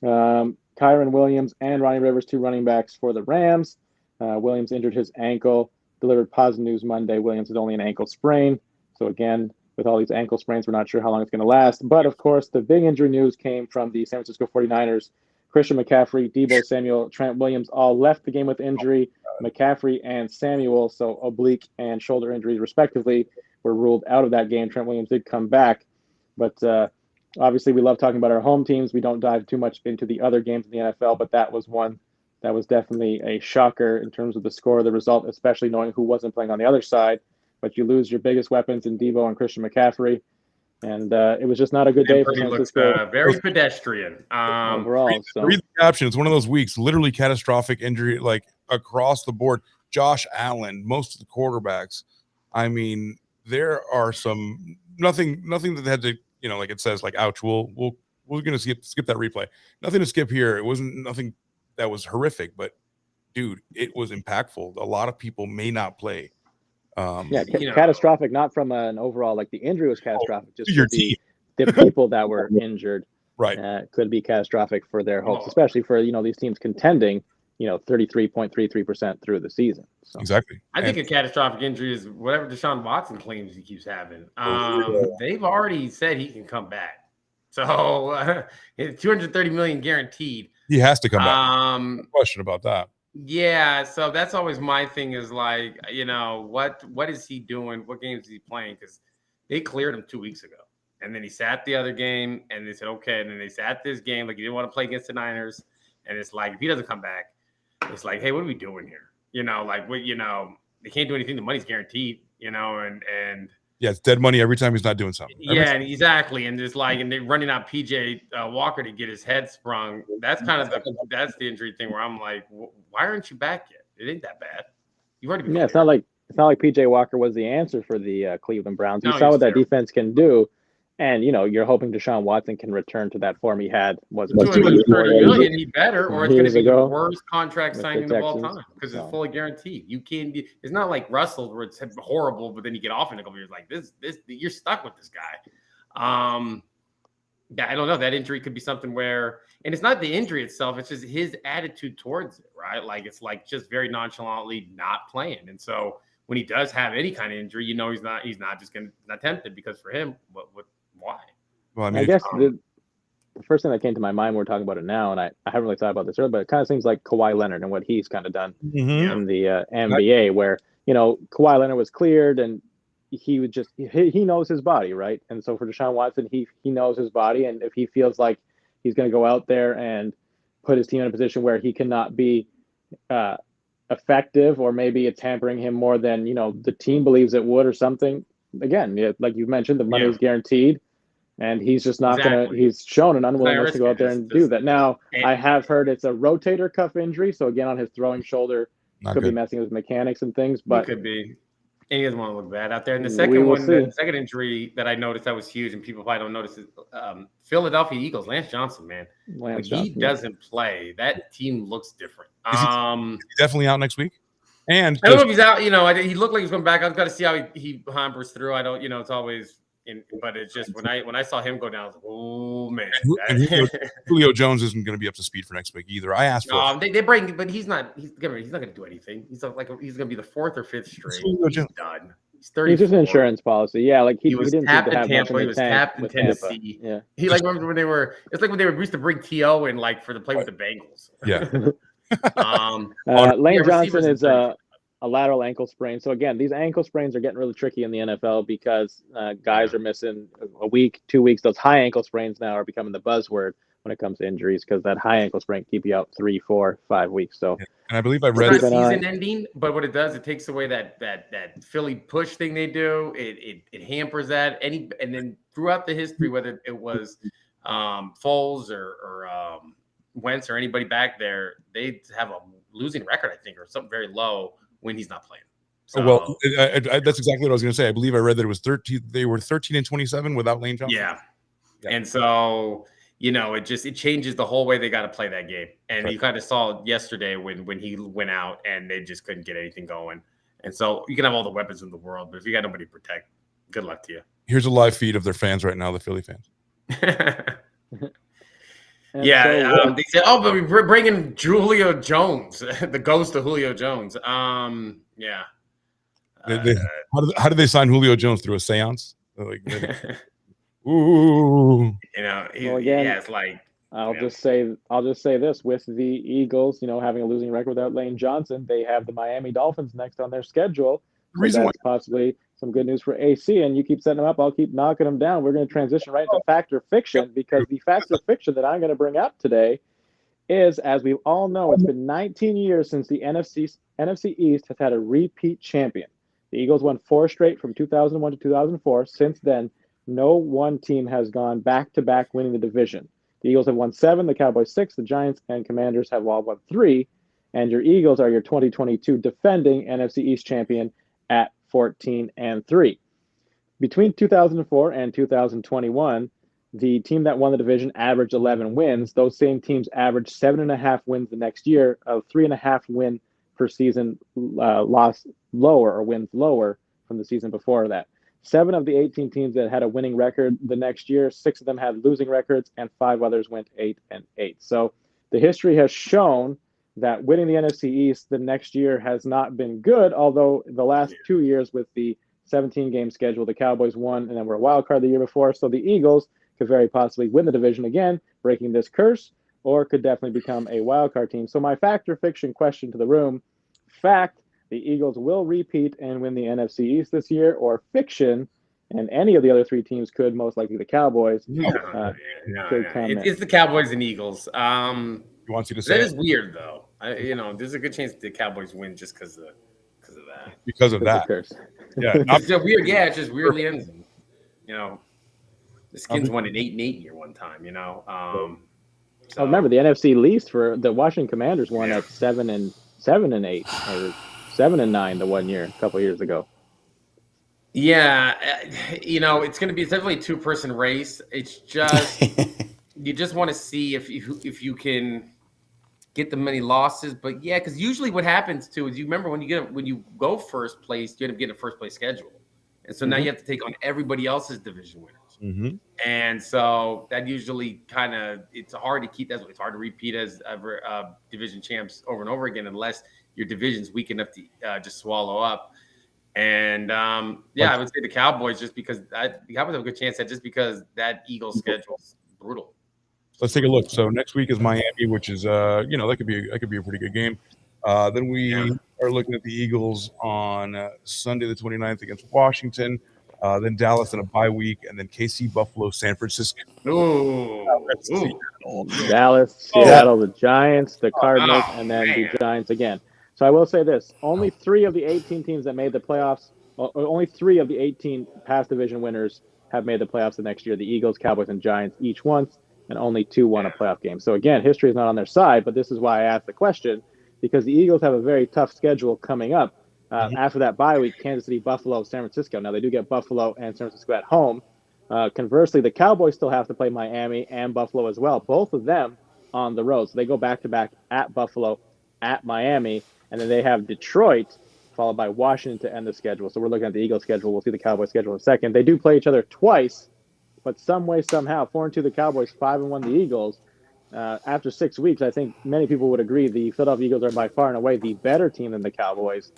Kyron Williams and Ronnie Rivers, 2 running backs for the Rams. Williams injured his ankle delivered positive news Monday. Williams is only an ankle sprain. So again, with all these ankle sprains, we're not sure how long it's going to last. But of course, the big injury news came from the San Francisco 49ers. Christian McCaffrey, Deebo Samuel, Trent Williams all left the game with injury. McCaffrey and Samuel, so oblique and shoulder injuries respectively, were ruled out of that game. Trent Williams did come back. But obviously, we love talking about our home teams. We don't dive too much into the other games in the NFL, but that was one that was definitely a shocker in terms of the score, the result, especially knowing who wasn't playing on the other side. But you lose your biggest weapons in Deebo and Christian McCaffrey. And it was just not a good day for San Francisco. Very pedestrian overall. Read the caption. It's one of those weeks, literally catastrophic injury, like across the board. Josh Allen, most of the quarterbacks. I mean, there are some nothing that had to, like it says, like, ouch, we're gonna skip that replay. Nothing to skip here. It wasn't nothing that was horrific, but dude, it was impactful. A lot of people may not play. Catastrophic, not from an overall, like the injury was catastrophic, just your team. The people that were injured, right, could be catastrophic for their hopes, especially for these teams contending 33.33% through the season. So. Exactly. I think a catastrophic injury is whatever Deshaun Watson claims he keeps having. They've already said he can come back. So $230 million guaranteed. He has to come back. No question about that. Yeah, so that's always my thing is like, what is he doing? What games is he playing? Because they cleared him 2 weeks ago. And then he sat the other game and they said, okay. And then they sat this game, like he didn't want to play against the Niners. And it's like, if he doesn't come back, it's like, hey, what are we doing here? They can't do anything. The money's guaranteed, and yeah, it's dead money every time he's not doing something. Exactly. And it's like, and they're running out PJ Walker to get his head sprung. That's kind of that's the injury thing where I'm like, why aren't you back yet? It ain't that bad. You've already been it's not like PJ Walker was the answer for the Cleveland Browns. You saw what that defense can do. And, you're hoping Deshaun Watson can return to that form he had. Was it $230 million? He better, or it's going to be the worst contract signing of all time because it's fully guaranteed. You can't. It's not like Russell where it's horrible, but then you get off in a couple years. Like this, you're stuck with this guy. I don't know. That injury could be something where, and it's not the injury itself; it's just his attitude towards it, right? Like it's like just very nonchalantly not playing, and so when he does have any kind of injury, he's not just not tempted because for him, why? Well, I guess the first thing that came to my mind, we're talking about it now, and I haven't really thought about this earlier, but it kind of seems like Kawhi Leonard and what he's kind of done in the NBA, where Kawhi Leonard was cleared and he would just he knows his body, right? And so for Deshaun Watson, he knows his body, and if he feels like he's going to go out there and put his team in a position where he cannot be effective, or maybe it's hampering him more than the team believes it would, or something. Again, like you mentioned, the money is guaranteed. And he's just not going to – he's shown an unwillingness to go out there and do that. Now, I have heard it's a rotator cuff injury. So, again, on his throwing shoulder, could be messing with mechanics and things. But it could be. And he doesn't want to look bad out there. And the second second injury that I noticed that was huge and people probably don't notice is Philadelphia Eagles, Lance Johnson, man. When he doesn't play, that team looks different. Is he definitely out next week? And I don't know if he's out. He looked like he's coming back. I've got to see how he hampers through. I don't, it's always – but it's just when I saw him go down, I was like, oh man. Julio Jones isn't going to be up to speed for next week either. I asked for they bring, but he's not going to do anything. He's going to be the fourth or fifth straight. He's done. He's 34. He's just an insurance policy. Yeah, like he was didn't tapped in Tampa. He was tapped in Tennessee. Yeah. He remember when they were. It's like when they used to bring T.O. in for the play with the Bengals. Yeah. Lane Johnson is a lateral ankle sprain. So again, these ankle sprains are getting really tricky in the NFL because guys are missing a week, 2 weeks. Those high ankle sprains now are becoming the buzzword when it comes to injuries because that high ankle sprain can keep you out 3, 4, 5 weeks. So, and I believe I read it's not season ending, but what it does, it takes away that Philly push thing they do. It hampers that. And then throughout the history, whether it was Foles or Wentz or anybody back there, they have a losing record, I think, or something very low when he's not playing. So, well, that's exactly what I was going to say. I believe I read that it was 13. They were 13-27 without Lane Johnson. Yeah. And so, it changes the whole way they got to play that game. And you kind of saw yesterday when he went out and they just couldn't get anything going. And so you can have all the weapons in the world, but if you got nobody to protect, good luck to you. Here's a live feed of their fans right now, the Philly fans. They said, "Oh, but we're bringing Julio Jones, the ghost of Julio Jones." How did they sign Julio Jones through a seance? Like, ooh. It's like I'll just say this: with the Eagles, having a losing record without Lane Johnson, they have the Miami Dolphins next on their schedule. The reason that's possibly some good news for AC. And you keep setting them up, I'll keep knocking them down. We're going to transition right into fact or fiction, because the fact or fiction that I'm going to bring up today is, as we all know, it's been 19 years since the NFC East has had a repeat champion. The Eagles won 4 straight from 2001 to 2004. Since then, no one team has gone back-to-back winning the division. The Eagles have won 7, the Cowboys 6, the Giants and Commanders have all won 3, and your Eagles are your 2022 defending NFC East champion at 14-3. Between 2004 and 2021, the team that won the division averaged 11 wins. Those same teams averaged 7.5 wins the next year, of 3.5 win per season loss lower or wins lower from the season before that. 7 of the 18 teams that had a winning record the next year, 6 of them had losing records, and 5 others went 8-8. So the history has shown that winning the NFC East the next year has not been good, although the last 2 years with the 17-game schedule, the Cowboys won and then were a wild card the year before. So the Eagles could very possibly win the division again, breaking this curse, or could definitely become a wild card team. So my fact or fiction question to the room: fact, the Eagles will repeat and win the NFC East this year, or fiction, and any of the other 3 teams could, most likely the Cowboys. It's the Cowboys and Eagles. He wants you to say that is weird, though. There's a good chance the Cowboys win just because of that. Because of that. Yeah, it's just weird. Yeah, it just weirdly ends. The Skins won an 8-8 year one time. So remember the NFC least for the Washington Commanders won at 7-8 or 7-9 the 1 year, a couple of years ago. Yeah, it's going to be definitely a 2-person race. It's just you just want to see if you can get the many losses. But yeah, because usually what happens too is, you remember when you go first place, you end up getting a first place schedule, and so now you have to take on everybody else's division winners. Mm-hmm. And so that usually it's hard to keep. It's hard to repeat as division champs over and over again, unless your division's weak enough to just swallow up. And I would say the Cowboys, just because the Cowboys have a good chance just because that Eagles schedule's brutal. Let's take a look. So next week is Miami, which is that could be a pretty good game. Then we are looking at the Eagles on Sunday the 29th against Washington. Then Dallas in a bye week, and then KC, Buffalo, San Francisco. Dallas, Seattle, the Giants, the Cardinals, and then the Giants again. So I will say this: only 3 of the 18 teams that made the playoffs, only 3 of the 18 past division winners have made the playoffs the next year. The Eagles, Cowboys, and Giants each once, and only 2 won a playoff game. So again, history is not on their side, but this is why I asked the question, because the Eagles have a very tough schedule coming up. After that bye week, Kansas City, Buffalo, San Francisco. Now, they do get Buffalo and San Francisco at home. Conversely, the Cowboys still have to play Miami and Buffalo as well, both of them on the road. So they go back-to-back at Buffalo, at Miami, and then they have Detroit, followed by Washington to end the schedule. So we're looking at the Eagles schedule. We'll see the Cowboys schedule in a second. They do play each other twice, but some way, somehow, 4-2 the Cowboys, 5-1 the Eagles. After 6 weeks, I think many people would agree the Philadelphia Eagles are by far and away the better team than the Cowboys.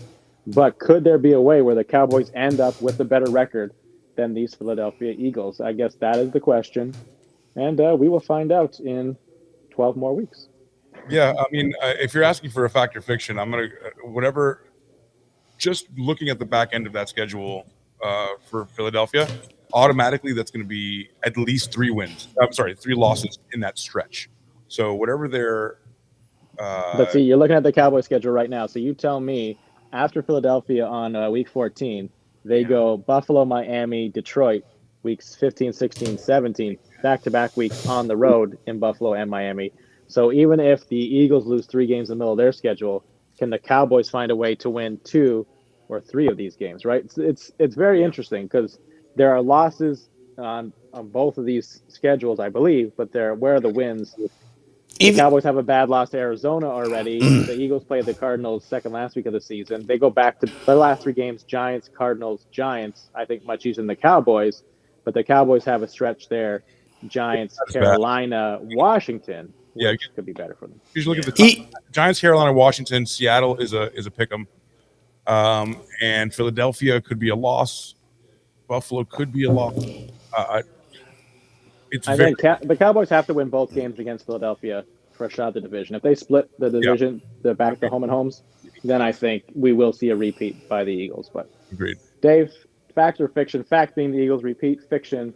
But could there be a way where the Cowboys end up with a better record than these Philadelphia Eagles? I guess that is the question. And we will find out in 12 more weeks. Yeah, I mean, if you're asking for a fact or fiction, I'm going to, just looking at the back end of that schedule for Philadelphia, automatically that's going to be at least 3 losses in that stretch. So whatever their... Let's see, you're looking at the Cowboys schedule right now. So you tell me, after Philadelphia on week 14, they go Buffalo, Miami, Detroit, weeks 15, 16, 17, back-to-back weeks on the road in Buffalo and Miami. So even if the Eagles lose 3 games in the middle of their schedule, can the Cowboys find a way to win 2 or 3 of these games, right? It's very interesting because there are losses on both of these schedules, I believe, but where are the wins? The Cowboys have a bad loss to Arizona already. The Eagles played the Cardinals second last week of the season. They go back to the last 3 games, Giants, Cardinals, Giants, I think much easier than the Cowboys. But the Cowboys have a stretch there, Giants, Carolina, Washington, which could be better for them. You should look at the Giants, Carolina, Washington, Seattle is a pick 'em. And Philadelphia could be a loss. Buffalo could be a loss. I think the Cowboys have to win both games against Philadelphia for a shot at the division. If they split the division, the home and homes, then I think we will see a repeat by the Eagles. But agreed. Dave, fact or fiction? Fact being the Eagles repeat. Fiction,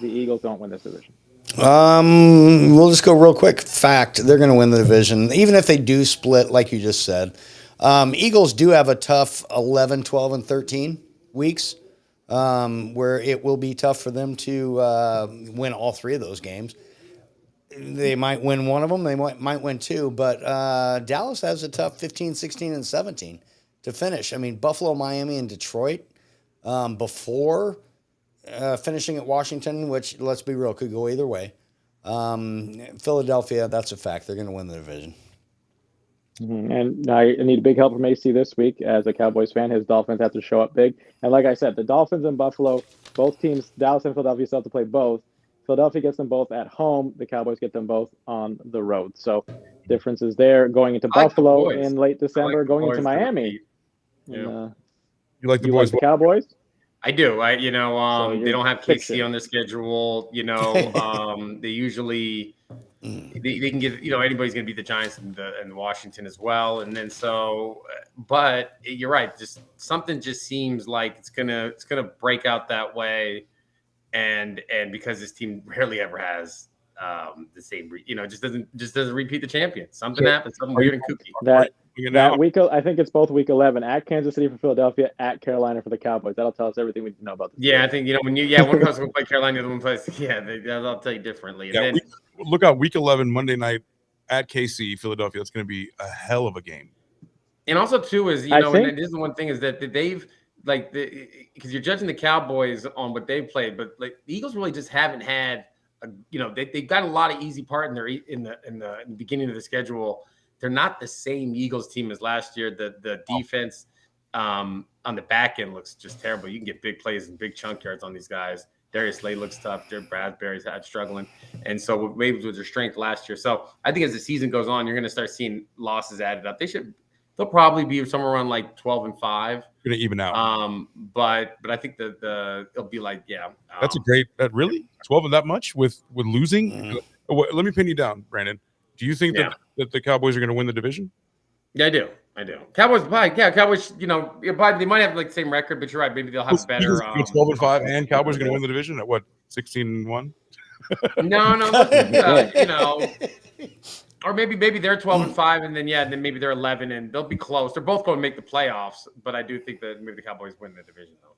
the Eagles don't win this division. We'll just go real quick. Fact, they're going to win the division, even if they do split, like you just said. Eagles do have a tough 11, 12, and 13 weeks where it will be tough for them to win all three of those games. They might win one of them. They might win two. But Dallas has a tough 15, 16, and 17 to finish. I mean, Buffalo, Miami, and Detroit before finishing at Washington, which, let's be real, could go either way. Philadelphia, that's a fact. They're going to win the division. And I need big help from AC this week as a Cowboys fan. His Dolphins have to show up big. And like I said, the Dolphins and Buffalo, both teams, Dallas and Philadelphia, still have to play both. Philadelphia gets them both at home. The Cowboys get them both on the road. So differences there. Going into Buffalo in late December, going into Miami. You like the boys? Like the Cowboys? I do. They don't have KC on their schedule. They usually they can give. Anybody's going to beat the Giants and Washington as well. And then but you're right. Just something just seems like it's gonna break out that way, and because this team rarely ever has the same. Just doesn't repeat the champion. Something happens. Something weird and kooky. That week, I think it's both week 11 at Kansas City for Philadelphia, at Carolina for the Cowboys. That'll tell us everything we need to know about this. Yeah, I think one person will play Carolina, the other one plays. Yeah, that'll tell you differently. And then, look out, week 11 Monday night at KC, Philadelphia. That's going to be a hell of a game. And also too is and this is the one thing is that they've because you're judging the Cowboys on what they've played, but the Eagles really just haven't had they've got a lot of easy part in the beginning of the schedule. They're not the same Eagles team as last year. The defense on the back end looks just terrible. You can get big plays and big chunk yards on these guys. Darius Slay looks tough. Jared Bradbury's struggling. And so maybe with their strength last year. So I think as the season goes on, you're going to start seeing losses added up. They'll probably be somewhere around 12-5. Going to even out. But I think it'll be that's a great. Really 12 of that much with losing. Let me pin you down, Brandon. Do you think that the Cowboys are going to win the division? Yeah, I do. Cowboys, Cowboys. They might have the same record, but you're right. Maybe they'll have better. 12-5, and Cowboys are going to win the division at what 16-1? No. Or maybe they're 12-5, and then maybe they're 11, and they'll be close. They're both going to make the playoffs, but I do think that maybe the Cowboys win the division though.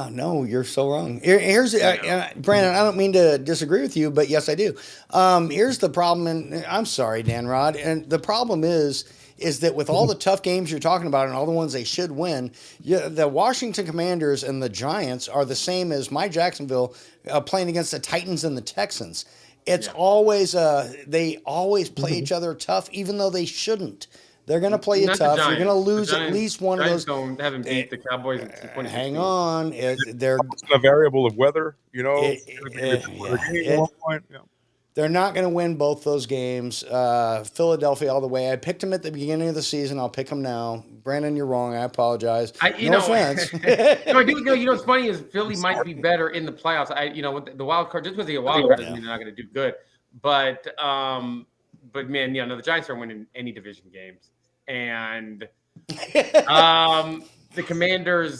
No, you're so wrong. Here's Brandon. I don't mean to disagree with you, but yes, I do. Here's the problem, and I'm sorry, Dan Rod. And the problem is that with all the tough games you're talking about and all the ones they should win, the Washington Commanders and the Giants are the same as my Jacksonville playing against the Titans and the Texans. It's always they always play each other tough, even though they shouldn't. They're going to play you tough. You're going to lose at least one of those. Haven't beat the Cowboys in 2016. Hang on. They're a variable of weather, They're not going to win both those games. Philadelphia all the way. I picked them at the beginning of the season. I'll pick them now. Brandon, you're wrong. I apologize. No offense. I do. What's funny is Philly might be better in the playoffs. With the wild card, just because they get a wild card doesn't mean they're not going to do good. But man, the Giants are winning any division games. And the Commanders,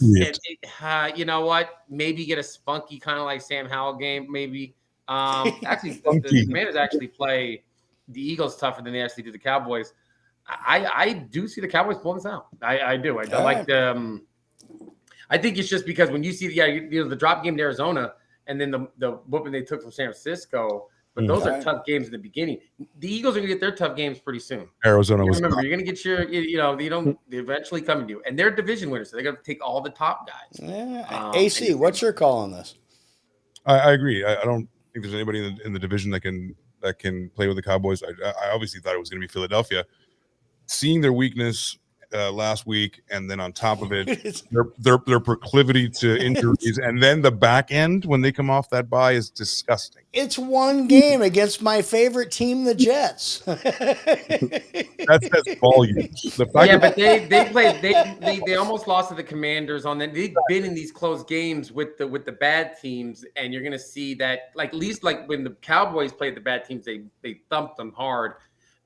you know what? Maybe get a spunky kind of like Sam Howell game. Maybe actually the Commanders actually play the Eagles tougher than they actually do the Cowboys. I do see the Cowboys pulling this out. I do. I like them. I think it's just because when you see the drop game to Arizona and then the whooping they took from San Francisco. But those are tough games in the beginning. The Eagles are going to get their tough games pretty soon. Arizona was. Remember, you're going to get they eventually come to you, and they're division winners, so they're going to take all the top guys. Yeah. AC, what's your call on this? I agree. I don't think there's anybody in the division that can play with the Cowboys. I obviously thought it was going to be Philadelphia. Seeing their weakness last week, and then on top of it, It's- their proclivity to injuries, and then the back end when they come off that bye is disgusting. It's one game against my favorite team, the Jets. That says volumes. The fact Yeah, that but they almost lost to the Commanders on that. They've been in these close games with the bad teams, and you're gonna see that like at least like when the Cowboys played the bad teams, they thumped them hard.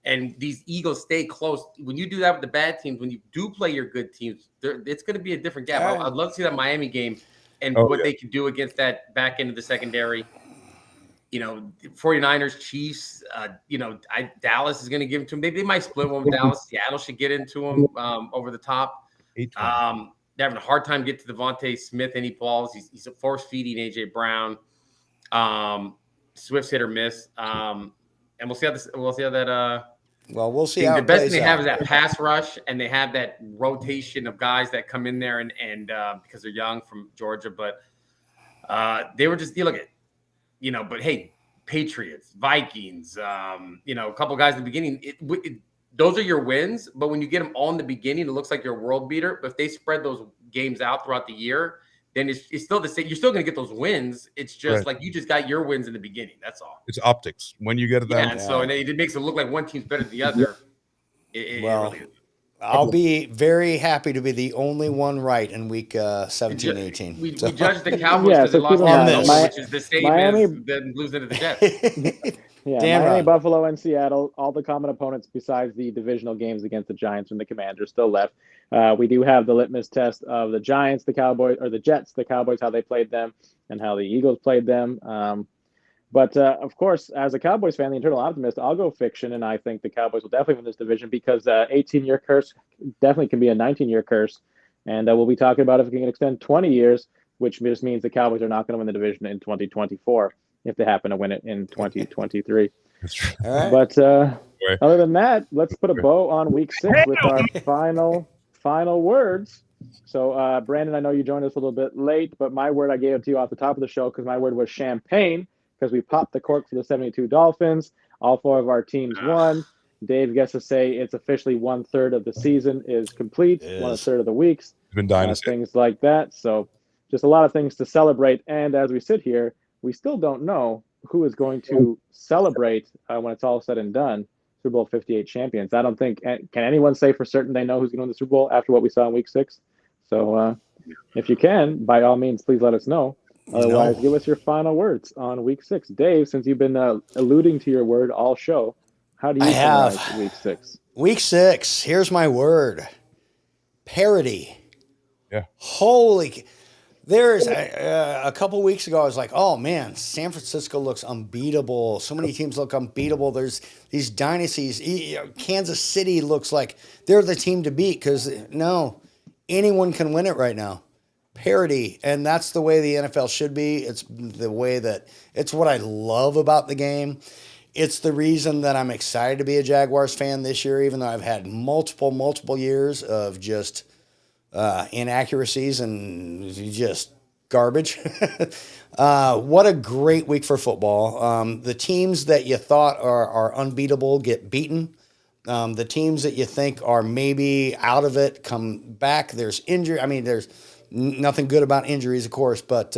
And these Eagles stay close. When you do that with the bad teams, when you do play your good teams, it's going to be a different gap. I'd love to see that Miami game and what they can do against that back end of the secondary. 49ers, Chiefs, Dallas is going to give it to them. They might split one with Dallas. Seattle should get into them over the top. They're having a hard time getting to Devontae Smith any balls. He's force-feeding A.J. Brown. Swift's hit or miss. And we'll see how that we'll see how the it best thing plays they have out. is that pass rush, and they have that rotation of guys that come in there and because they're young from Georgia, but they were just look at but hey, Patriots, Vikings, a couple guys in the beginning. Those are your wins, but when you get them all in the beginning, it looks like you're a world beater. But if they spread those games out throughout the year, then it's still the same. You're still going to get those wins. It's just like you just got your wins in the beginning. That's all. it's optics. When you get that, So it makes it look like one team's better than the other. It really is. I'll be very happy to be the only one right in week 17, 18. We judged the Cowboys because they lost on to this. Oklahoma, which is the same Miami- as them losing to the Jets. Yeah, Damn Miami, right. Buffalo, and Seattle, all the common opponents besides the divisional games against the Giants and the Commanders still left. We do have the litmus test of the Giants, the Cowboys, or the Jets, the Cowboys, how they played them, and how the Eagles played them. But of course, as a Cowboys fan, the internal optimist, I'll go fiction, and I think the Cowboys will definitely win this division because 18-year curse definitely can be a 19-year curse. And we'll be talking about if it can extend 20 years, which just means the Cowboys are not going to win the division in 2024 if they happen to win it in 2023. All right. But other than that, let's put a bow on week 6 with our final words. So, Brandon, I know you joined us a little bit late, but my word I gave it to you off the top of the show because my word was champagne because we popped the cork for the 72 Dolphins. All 4 of our teams won. Dave gets to say it's officially 1/3 of the season is complete, 1/3 of the weeks. it's been dynasty. Things like that. So just a lot of things to celebrate. And as we sit here, we still don't know who is going to celebrate when it's all said and done, Super Bowl 58 champions. I don't think, can anyone say for certain they know who's going to win the Super Bowl after what we saw in week 6? So if you can, by all means, please let us know. Otherwise, give us your final words on week 6. Dave, since you've been alluding to your word all show, how do you summarize week 6? Week 6, here's my word. Parity. Yeah. Holy. There's a couple weeks ago, I was like, oh man, San Francisco looks unbeatable. So many teams look unbeatable. There's these dynasties. Kansas City looks like they're the team to beat because no, anyone can win it right now. Parity. And that's the way the NFL should be. It's the way that it's what I love about the game. It's the reason that I'm excited to be a Jaguars fan this year, even though I've had multiple years of just inaccuracies and just garbage. What a great week for football. The teams that you thought are unbeatable get beaten. The teams that you think are maybe out of it come back. There's injury. I mean, there's nothing good about injuries, of course, but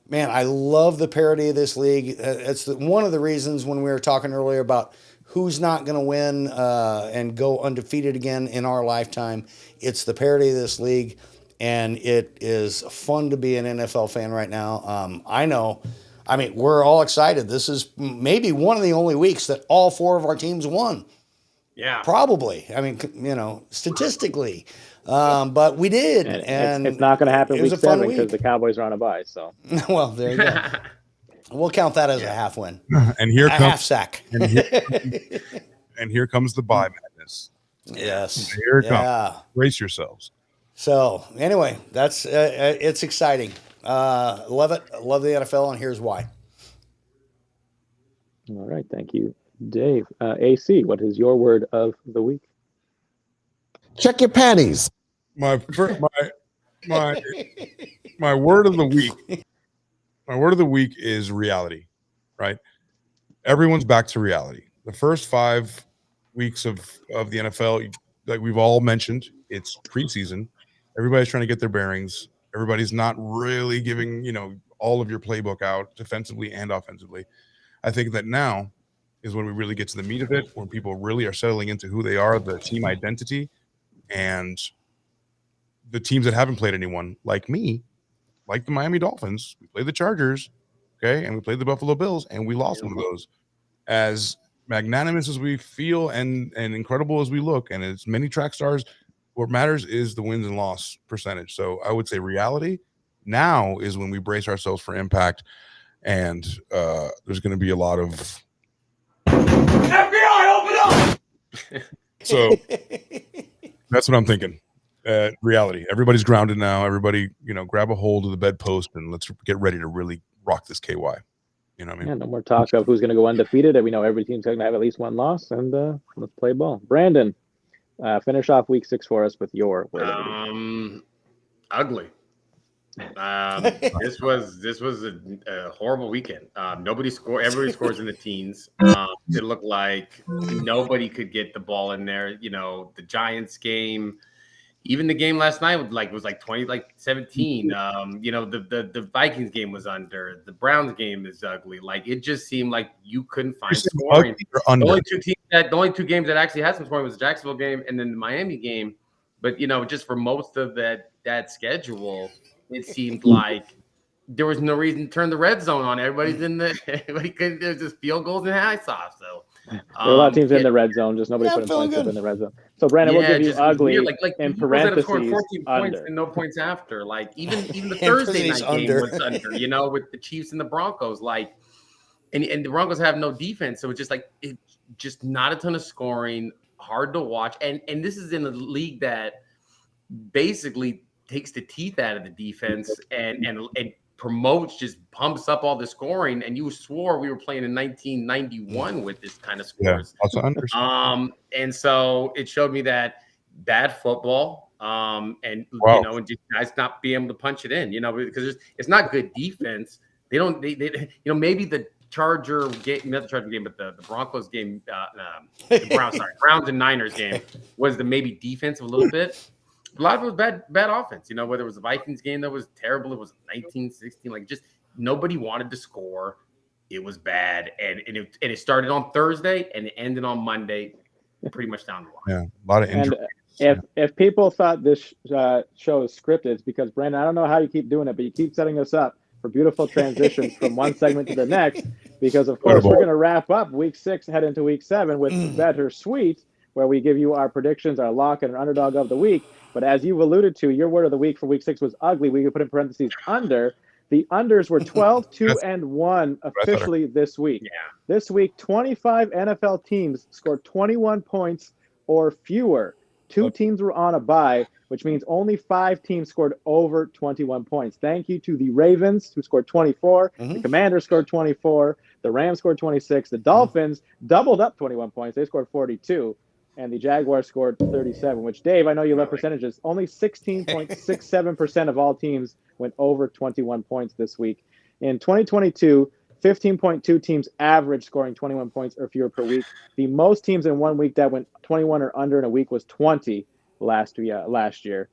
man, I love the parity of this league. It's one of the reasons when we were talking earlier about who's not going to win and go undefeated again in our lifetime. It's the parity of this league, and it is fun to be an NFL fan right now. I know. I mean, we're all excited. This is maybe one of the only weeks that all 4 of our teams won. Yeah. Probably. I mean, statistically. But we did. And it's not going to happen week 7 because week. the Cowboys are on a bye. So well, there you go. We'll count that as a half win. And here A comes half sack. and here comes the bye madness. Yes. Here it comes. Brace yourselves. So anyway, that's it's exciting. Love it. Love the NFL, and here's why. all right, thank you, Dave. AC, what is your word of the week? Check your panties. My word of the week. My word of the week is reality, right? Everyone's back to reality. The first 5 weeks of the NFL, like we've all mentioned, it's preseason. Everybody's trying to get their bearings. Everybody's not really giving, all of your playbook out defensively and offensively. I think that now is when we really get to the meat of it, when people really are settling into who they are, the team identity, and the teams that haven't played anyone like me, like the Miami Dolphins. We played the Chargers, okay, and we played the Buffalo Bills, and we lost one of those. As magnanimous as we feel and incredible as we look, and as many track stars, what matters is the wins and loss percentage. So I would say reality now is when we brace ourselves for impact, and there's going to be a lot of FBI, open up. So that's what I'm thinking. Reality. Everybody's grounded now. Everybody, grab a hold of the bedpost and let's get ready to really rock this KY. You know what I mean? Yeah, no more talk of who's going to go undefeated. We know every team's going to have at least one loss, and let's play ball. Brandon, finish off week 6 for us with your word of the week. Ugly. This was a horrible weekend. Nobody scored. Everybody scores in the teens. It looked like nobody could get the ball in there. The Giants game. Even the game last night was 17. The Vikings game was under. The Browns game is ugly. It just seemed like you couldn't find scoring. The only two games that actually had some scoring was the Jacksonville game and then the Miami game. But just for most of that schedule, it seemed like there was no reason to turn the red zone on. Everybody could. There's just field goals and high sauce. So there are a lot of teams in the red zone, just nobody putting points up in the red zone. So Brandon, we'll give you ugly in parentheses 14 under. points and no points after. Even the Thursday night game was under. With the Chiefs and the Broncos, and the Broncos have no defense, so it's just not a ton of scoring, hard to watch, and this is in a league that basically takes the teeth out of the defense and promotes, just pumps up all the scoring, and you swore we were playing in 1991 with this kind of scores. Yeah, and so it showed me that bad football, and just guys not being able to punch it in, because it's not good defense. They maybe the Charger game, not the Charger game, but the Broncos game, the Browns and Niners game was the maybe defensive a little bit. A lot of it was bad offense, whether it was the Vikings game that was terrible, it was 1916, just nobody wanted to score. It was bad. And it started on Thursday and it ended on Monday, pretty much down the line. Yeah, a lot of injuries. And if people thought this show is scripted, it's because, Brandon, I don't know how you keep doing it, but you keep setting us up for beautiful transitions from one segment to the next, because, of course, we're going to wrap up week 6, head into week 7 with Better Sweet, where we give you our predictions, our lock, and our underdog of the week. But as you've alluded to, your word of the week for week 6 was ugly. We could put in parentheses under. The unders were 12, 2, and 1 officially this week. Yeah. This week, 25 NFL teams scored 21 points or fewer. 2 teams were on a bye, which means only 5 teams scored over 21 points. Thank you to the Ravens, who scored 24. The Commanders scored 24. The Rams scored 26. The Dolphins doubled up 21 points. They scored 42. And the Jaguars scored 37, which, Dave, I know you love percentages. Only 16.67% of all teams went over 21 points this week. In 2022, 15.2 teams average scoring 21 points or fewer per week. The most teams in 1 week that went 21 or under in a week was 20 last year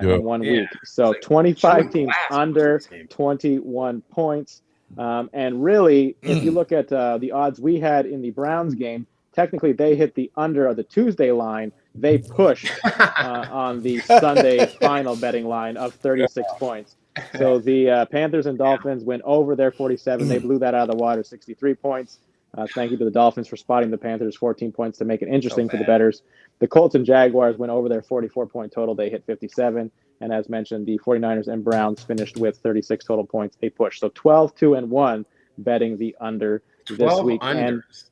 in 1 week. So 25 teams under 21 points. And really, if you look at the odds we had in the Browns game, technically, they hit the under of the Tuesday line. They pushed on the Sunday final betting line of 36 points. So the Panthers and Dolphins went over their 47. They blew that out of the water, 63 points. Thank you to the Dolphins for spotting the Panthers 14 points to make it interesting for the bettors. The Colts and Jaguars went over their 44-point total. They hit 57. And as mentioned, the 49ers and Browns finished with 36 total points. They pushed. So 12, 2, and 1 betting the under this week. Unders.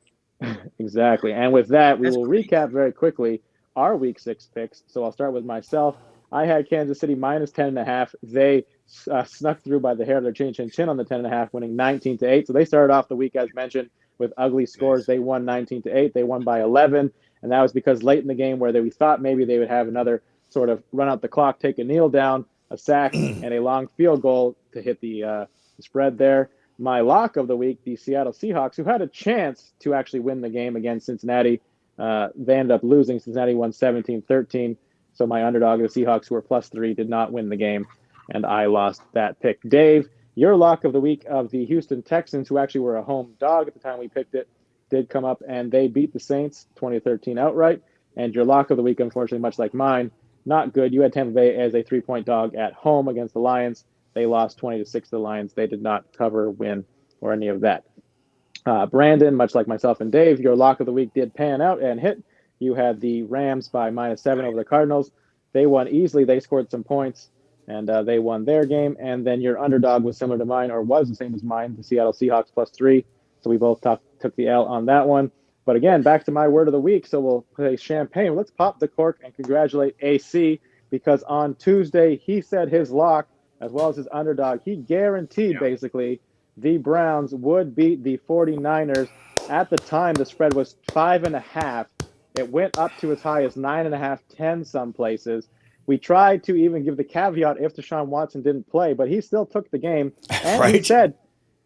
Exactly. And with that, we will recap very quickly our week 6 picks. So I'll start with myself. I had Kansas City minus 10.5. They snuck through by the hair of their chin on the 10.5, winning 19-8. So they started off the week, as mentioned, with ugly scores. They won 19-8. They won by 11. And that was because late in the game where we thought maybe they would have another sort of run out the clock, take a kneel down, a sack, and a long field goal to hit the spread there. My lock of the week, the Seattle Seahawks, who had a chance to actually win the game against Cincinnati, They ended up losing. Cincinnati won 17-13. So my underdog, the Seahawks, who were +3, did not win the game, and I lost that pick. Dave, your lock of the week of the Houston Texans, who actually were a home dog at the time we picked it, did come up, and they beat the Saints 20-13 outright. And your lock of the week, unfortunately, much like mine, not good. You had Tampa Bay as a 3-point dog at home against the Lions. They lost 20-6 to the Lions. They did not cover, win, or any of that. Brandon, much like myself and Dave, your lock of the week did pan out and hit. You had the Rams by -7 over the Cardinals. They won easily. They scored some points, and they won their game. And then your underdog was similar to mine, or was the same as mine, the Seattle Seahawks +3. So we both took the L on that one. But again, back to my word of the week. So we'll play champagne. Let's pop the cork and congratulate AC, because on Tuesday he said his lock as well as his underdog. He guaranteed basically the Browns would beat the 49ers. At the time, the spread was 5.5. It went up to as high as 9.5, 10 some places. We tried to even give the caveat if Deshaun Watson didn't play, but he still took the game.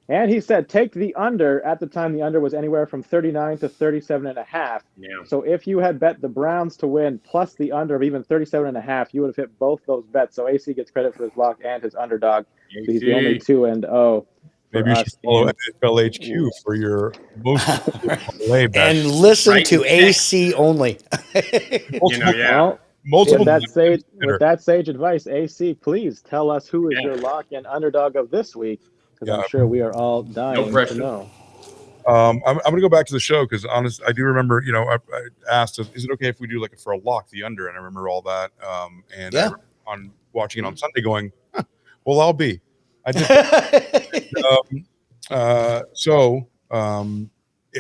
And he said, take the under. At the time, the under was anywhere from 39 to 37.5. Yeah. So if you had bet the Browns to win plus the under of even 37.5, you would have hit both those bets. So AC gets credit for his lock and his underdog. So he's the only 2-0. Maybe you should follow NFL HQ for your most play bet. And listen to AC only. Well, with that sage advice, AC, please tell us who is your lock and underdog of this week, because I'm sure we are all dying to know. I'm going to go back to the show because, honestly, I do remember, I asked, is it okay if we do for a lock, the under? And I remember all that. On watching it on Sunday going, well, I'll be. I did.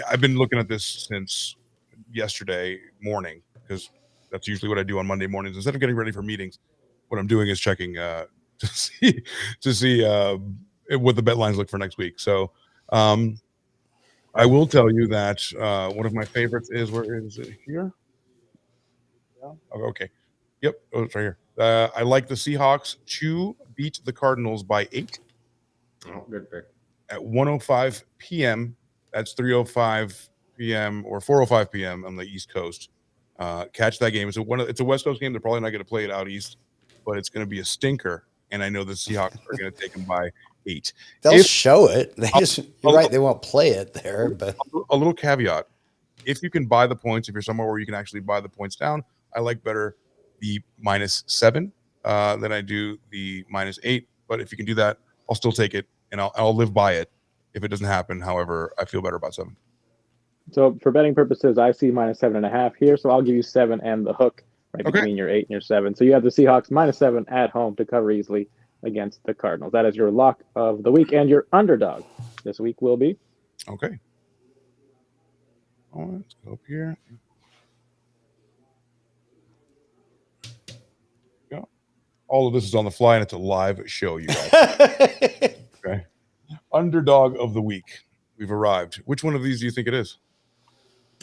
I've been looking at this since yesterday morning, because that's usually what I do on Monday mornings. Instead of getting ready for meetings, what I'm doing is checking to see what the bet lines look for next week. So I will tell you that one of my favorites is, where is it here? Yeah. Oh, okay. Yep. Oh, it's right here. I like the Seahawks to beat the Cardinals by 8. Oh, good pick. At 1:05 p.m. That's 3:05 p.m. or 4:05 p.m. on the East Coast. Catch that game. It's a West Coast game. They're probably not going to play it out East, but it's going to be a stinker. And I know the Seahawks are going to take them by 8. They'll show it. You're right. They won't play it there, but a little caveat: if you can buy the points, if you're somewhere where you can actually buy the points down, I like better the -7 than I do the -8. But if you can do that, I'll still take it, and I'll live by it if it doesn't happen. However, I feel better about 7. So for betting purposes, I see -7.5 here. So I'll give you 7 and the hook between your 8 and your 7. So you have the Seahawks -7 at home to cover easily against the Cardinals. That is your lock of the week, and your underdog this week will be. Okay. Let's go up here. Yeah. All of this is on the fly, and it's a live show, you guys. Okay. Underdog of the week. We've arrived. Which one of these do you think it is?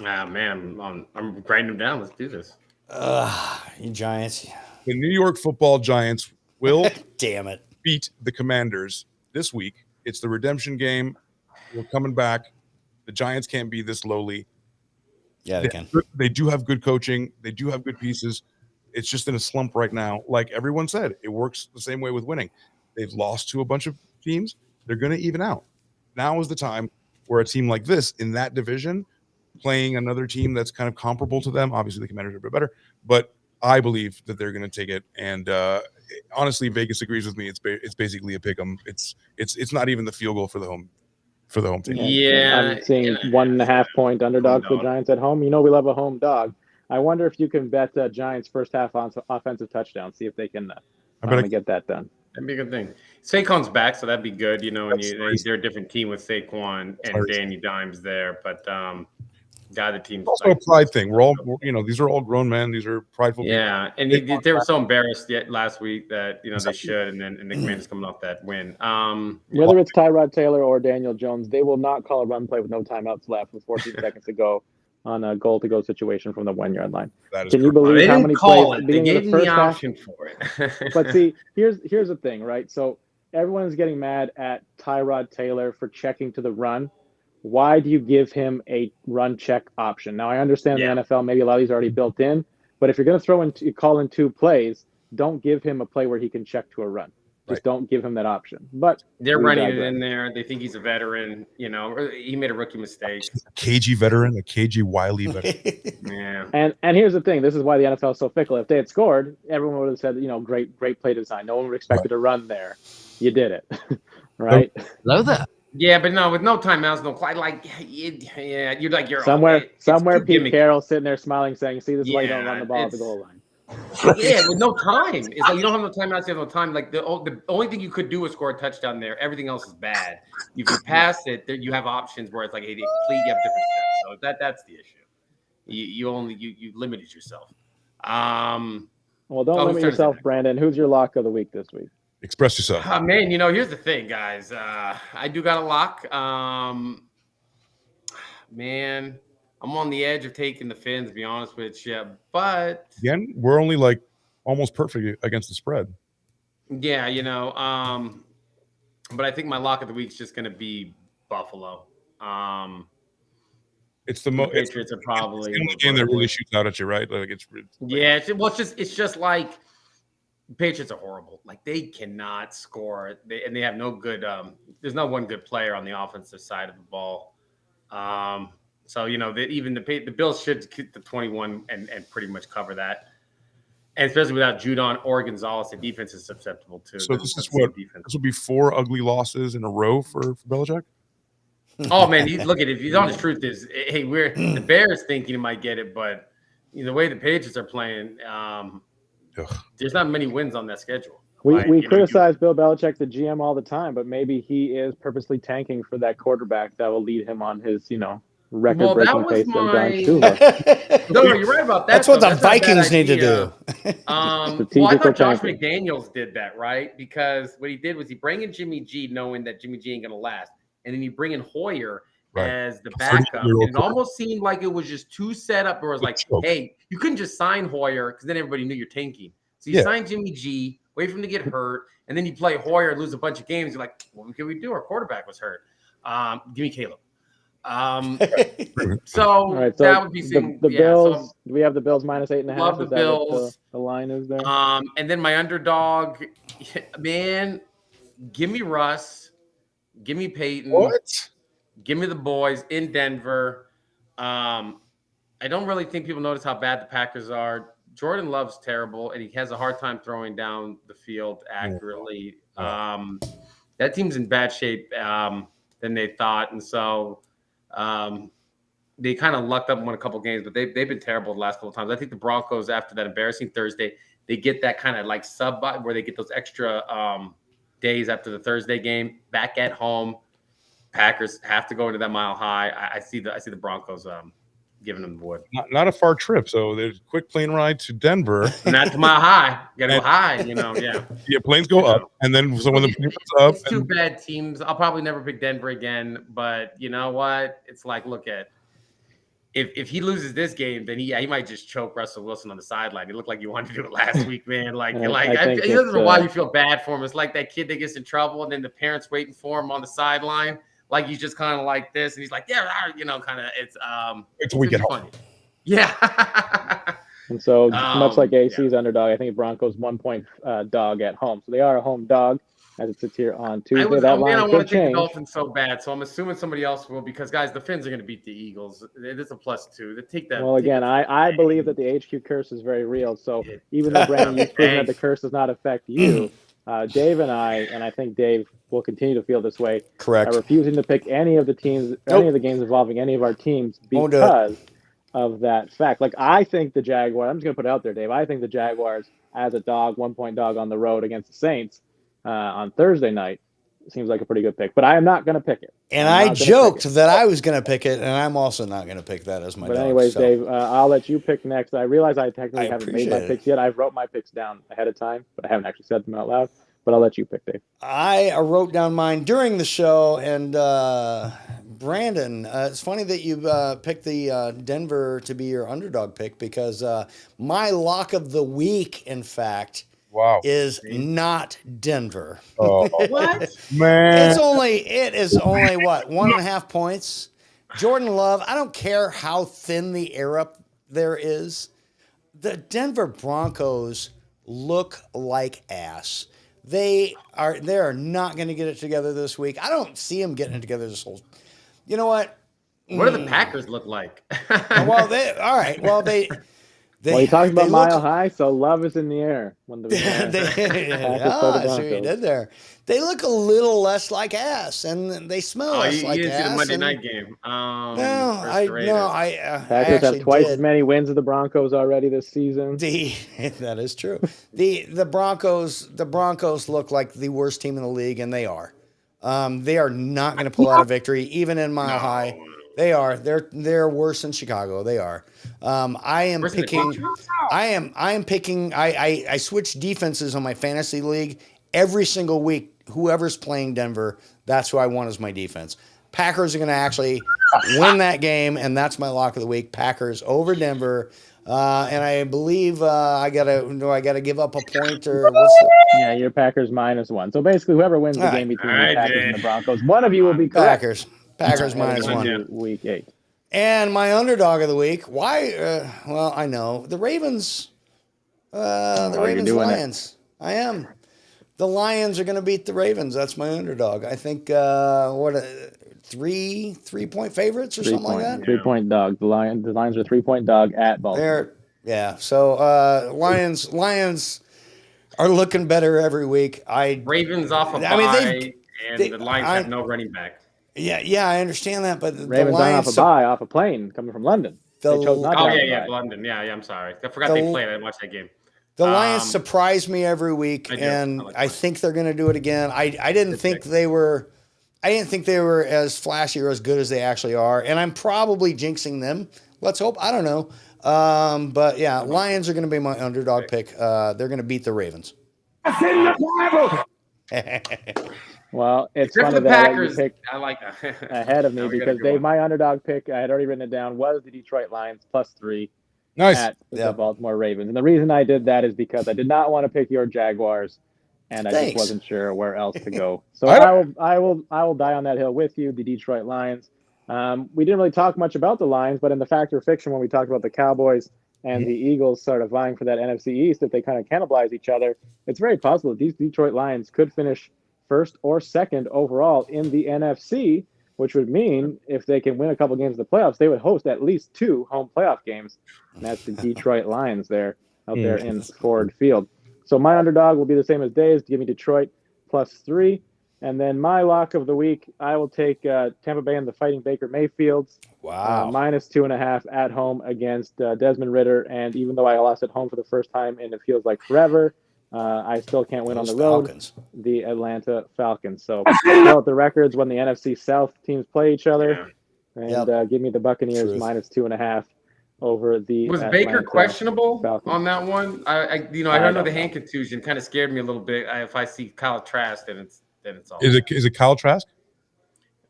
Man, I'm writing them down. Let's do this. You Giants. The New York Football Giants will damn it beat the Commanders this week. It's the redemption game. We're coming back. The Giants can't be this lowly. Yeah, they can. They do have good coaching. They do have good pieces. It's just in a slump right now. Like everyone said, it works the same way with winning. They've lost to a bunch of teams. They're going to even out. Now is the time where a team like this in that division playing another team that's kind of comparable to them. Obviously, the Commanders are a bit better, but I believe that they're going to take it. And honestly, Vegas agrees with me. It's basically a pick 'em. It's not even the field goal for the home team. Yeah, I'm seeing 1.5 point underdog for the Giants at home. We love a home dog. I wonder if you can bet Giants first half on offensive touchdown. See if they can get that done. That'd be a good thing. Saquon's back, so that'd be good. They're a different team with Saquon and Danny Dimes there, but the team's also a pride thing. We're all, these are all grown men. These are prideful. Yeah, people. and they were so embarrassed last week that they should, and the Commanders coming off that win. Whether it's Tyrod Taylor or Daniel Jones, they will not call a run play with no timeouts left with 14 seconds to go on a goal-to-go situation from the 1-yard line. Can you believe how many plays they gave the me first the half? option for it? But see, here's the thing, right? So everyone is getting mad at Tyrod Taylor for checking to the run. why do you give him a run check option? Now, I understand Yeah. the NFL, maybe a lot of these are already built in, but if you're going to call in 2 plays, don't give him a play where he can check to a run. Just don't give him that option. But they're we running it digress. in there. They think he's a veteran. You know, he made a rookie mistake. A cagey veteran, a cagey wily veteran. Yeah. And here's the thing. This is why the NFL is so fickle. If they had scored, everyone would have said, great play design. No one would expect a run there. You did it, right? Hello there. Yeah, but no, with no timeouts, no clock. Like, yeah, you're like you're Somewhere Pete gimmicky. Carroll's sitting there smiling, saying, "See, this is why you don't run the ball at the it's- goal line." Yeah, with no time. It's like you don't have no timeouts. You have no time. Like the only thing you could do is score a touchdown there. Everything else is bad. If you pass it, you have options where it's like, hey, you have different steps. So that's the issue. You limited yourself. Well, don't limit yourself, Brandon. Who's your lock of the week this week? Express yourself. Man, here's the thing, guys. I do got a lock. Man, I'm on the edge of taking the Fins, to be honest with you. But Again, we're only like almost perfect against the spread. Yeah, but I think my lock of the week is just going to be Buffalo. It's the most. Patriots are probably the only game that really shoots out at you, right? Like it's just like Patriots are horrible. Like they cannot score, and they have no good. There's no one good player on the offensive side of the ball. So even the Bills should get the 21 and pretty much cover that. And especially without Judon or Gonzalez, the defense is susceptible to. So this will be 4 ugly losses in a row for Belichick. Oh man, look at it. The honest truth is, hey, the Bears thinking he might get it, but the way the Patriots are playing, there's not many wins on that schedule. We criticize Bill Belichick, the GM, all the time, but maybe he is purposely tanking for that quarterback that will lead him on his, record-breaking pace of Don Shula. No, you're right about that. That's what the Vikings need to do. I thought Josh McDaniels did that, right? Because what he did was he bring in Jimmy G, knowing that Jimmy G ain't gonna last, and then you bring in Hoyer as the backup. And it almost seemed like it was just too set up. Where it was like, hey, you couldn't just sign Hoyer because then everybody knew you're tanking. So you sign Jimmy G, wait for him to get hurt, and then you play Hoyer and lose a bunch of games. You're like, what can we do? Our quarterback was hurt. Give me Caleb. So that would be the Bills. So do we have the Bills minus 8.5? Love the Bills. The line is there. And then my underdog, man, give me Russ, give me Peyton. What? Give me the boys in Denver. I don't really think people notice how bad the Packers are. Jordan Love's terrible, and he has a hard time throwing down the field accurately. That team's in bad shape than they thought, and so they kind of lucked up and won a couple games, but they've been terrible the last couple of times. I think the Broncos, after that embarrassing Thursday, they get that kind of like sub where they get those extra days after the Thursday game back at home. Packers have to go into that mile high. I see the Broncos giving them the wood. Not a far trip, so there's a quick plane ride to Denver. Not to mile high. You gotta go high, yeah. Yeah, planes go up, and then so when the plane goes up, it's two bad teams. I'll probably never pick Denver again, but you know what? It's like, look at if he loses this game, then he might just choke Russell Wilson on the sideline. He looked like you wanted to do it last week, man. Like I don't know why you feel bad for him. It's like that kid that gets in trouble, and then the parents waiting for him on the sideline. Like he's just kind of like this, and he's like, yeah, kind of. It's until we get home. Yeah. And so much like AC's underdog, I think Broncos 1 point dog at home. So they are a home dog as it sits here on Tuesday. I want to take the Dolphins so bad, so I'm assuming somebody else will, because guys, the Fins are going to beat the Eagles. It is a +2. They take that. Well, again, I believe that the HQ curse is very real. So even though Brandon, you've proven that the curse does not affect you, Dave and I think Dave will continue to feel this way. Correct. Refusing to pick any of the teams, any of the games involving any of our teams because of that fact. Like, I think the Jaguars, I'm just going to put it out there, Dave. I think the Jaguars as a dog, 1 point dog on the road against the Saints on Thursday night seems like a pretty good pick. But I am not going to pick it. And I joked that I was going to pick it, and I'm also not going to pick that as my dog. But anyways, Dave, I'll let you pick next. I realize I technically haven't made my picks yet. I've wrote my picks down ahead of time, but I haven't actually said them out loud. But I'll let you pick, Dave. I wrote down mine during the show, and Brandon, it's funny that you picked the Denver to be your underdog pick, because my lock of the week, in fact, is not Denver. Oh, what? Man. It is only what, 1.5 points. Jordan Love, I don't care how thin the air up there is. The Denver Broncos look like ass. They are not going to get it together this week. I don't see them getting it together this whole. You know what? What do the Packers look like? Well, all right. Well, they Well, you talked about look, Mile High, so love is in the air when the Packers play the I see what you Broncos. did there. They look a little less like ass, and they smell Oh, less you like didn't see the ass. Monday and- night game. No, Versus the Raiders. I Packers actually have twice did. as many wins as the Broncos already this season. That is true. The Broncos look like the worst team in the league, and they are. They are not going to pull out a victory, even in Mile High. They are. They're worse than Chicago. They are. I am Worse than the picking. Patriots? I am picking. I switch defenses on my fantasy league every single week. Whoever's playing Denver, that's who I want as my defense. Packers are going to actually win that game, and that's my lock of the week. Packers over Denver. And I believe do I gotta give up a point or what's the Yeah, your Packers -1. So basically, whoever wins the All right. game between All the right, Packers Jay. and the Broncos, one of you will be correct. Packers Heading minus one, one. yeah. into Week 8. And my underdog of the week. Why? Well, I know the Ravens. The you're Ravens doing it. Lions. I am. The Lions are going to beat the Ravens. That's my underdog. I think 3-point favorites or something like that. 3-point dog. The Lions are 3-point dog at Baltimore. So Lions are looking better every week. Ravens off a I mean, bye, and the Lions have no running back. Yeah, I understand that, but Ravens the on Lions off a bye, off a plane coming from London. They chose not to Oh have a yeah, bye. London. Yeah, I'm sorry. I forgot they played. I didn't watch that game. The Lions surprise me every week, I do. and I like I think they're going to do it again. I didn't think they were as flashy or as good as they actually are, and I'm probably jinxing them. Let's hope. I don't know. But yeah, Lions are going to be my underdog pick. They're going to beat the Ravens. That's in the Bible. Well, it's Except funny for the that Packers, you picked I like that. ahead of me Now we because gotta go Dave, on. my underdog pick, I had already written it down, was the Detroit Lions +3 Nice. at the Baltimore Ravens. And the reason I did that is because I did not want to pick your Jaguars, and I just wasn't sure where else to go. So I will die on that hill with you, the Detroit Lions. We didn't really talk much about the Lions, but in the Fact or Fiction, when we talked about the Cowboys and the Eagles sort of vying for that NFC East, if they kind of cannibalize each other, it's very possible that these Detroit Lions could finish first or second overall in the NFC, which would mean if they can win a couple games in the playoffs, they would host at least 2 home playoff games. And that's the Detroit Lions out there in Ford Field. So my underdog will be the same as Dave's. Give me Detroit +3. And then my lock of the week, I will take Tampa Bay and the Fighting Baker Mayfields. Wow. -2.5 at home against Desmond Ridder. And even though I lost at home for the first time and it feels like forever, I still can't win on the road. Falcons. The Atlanta Falcons. So fill out the records when the NFC South teams play each other. Yeah. And give me the Buccaneers -2.5 over the Was Atlanta Baker questionable Falcons. on that one? I don't know. The hand contusion kind of scared me a little bit. If I see Kyle Trask, then it's all. Is it Kyle Trask?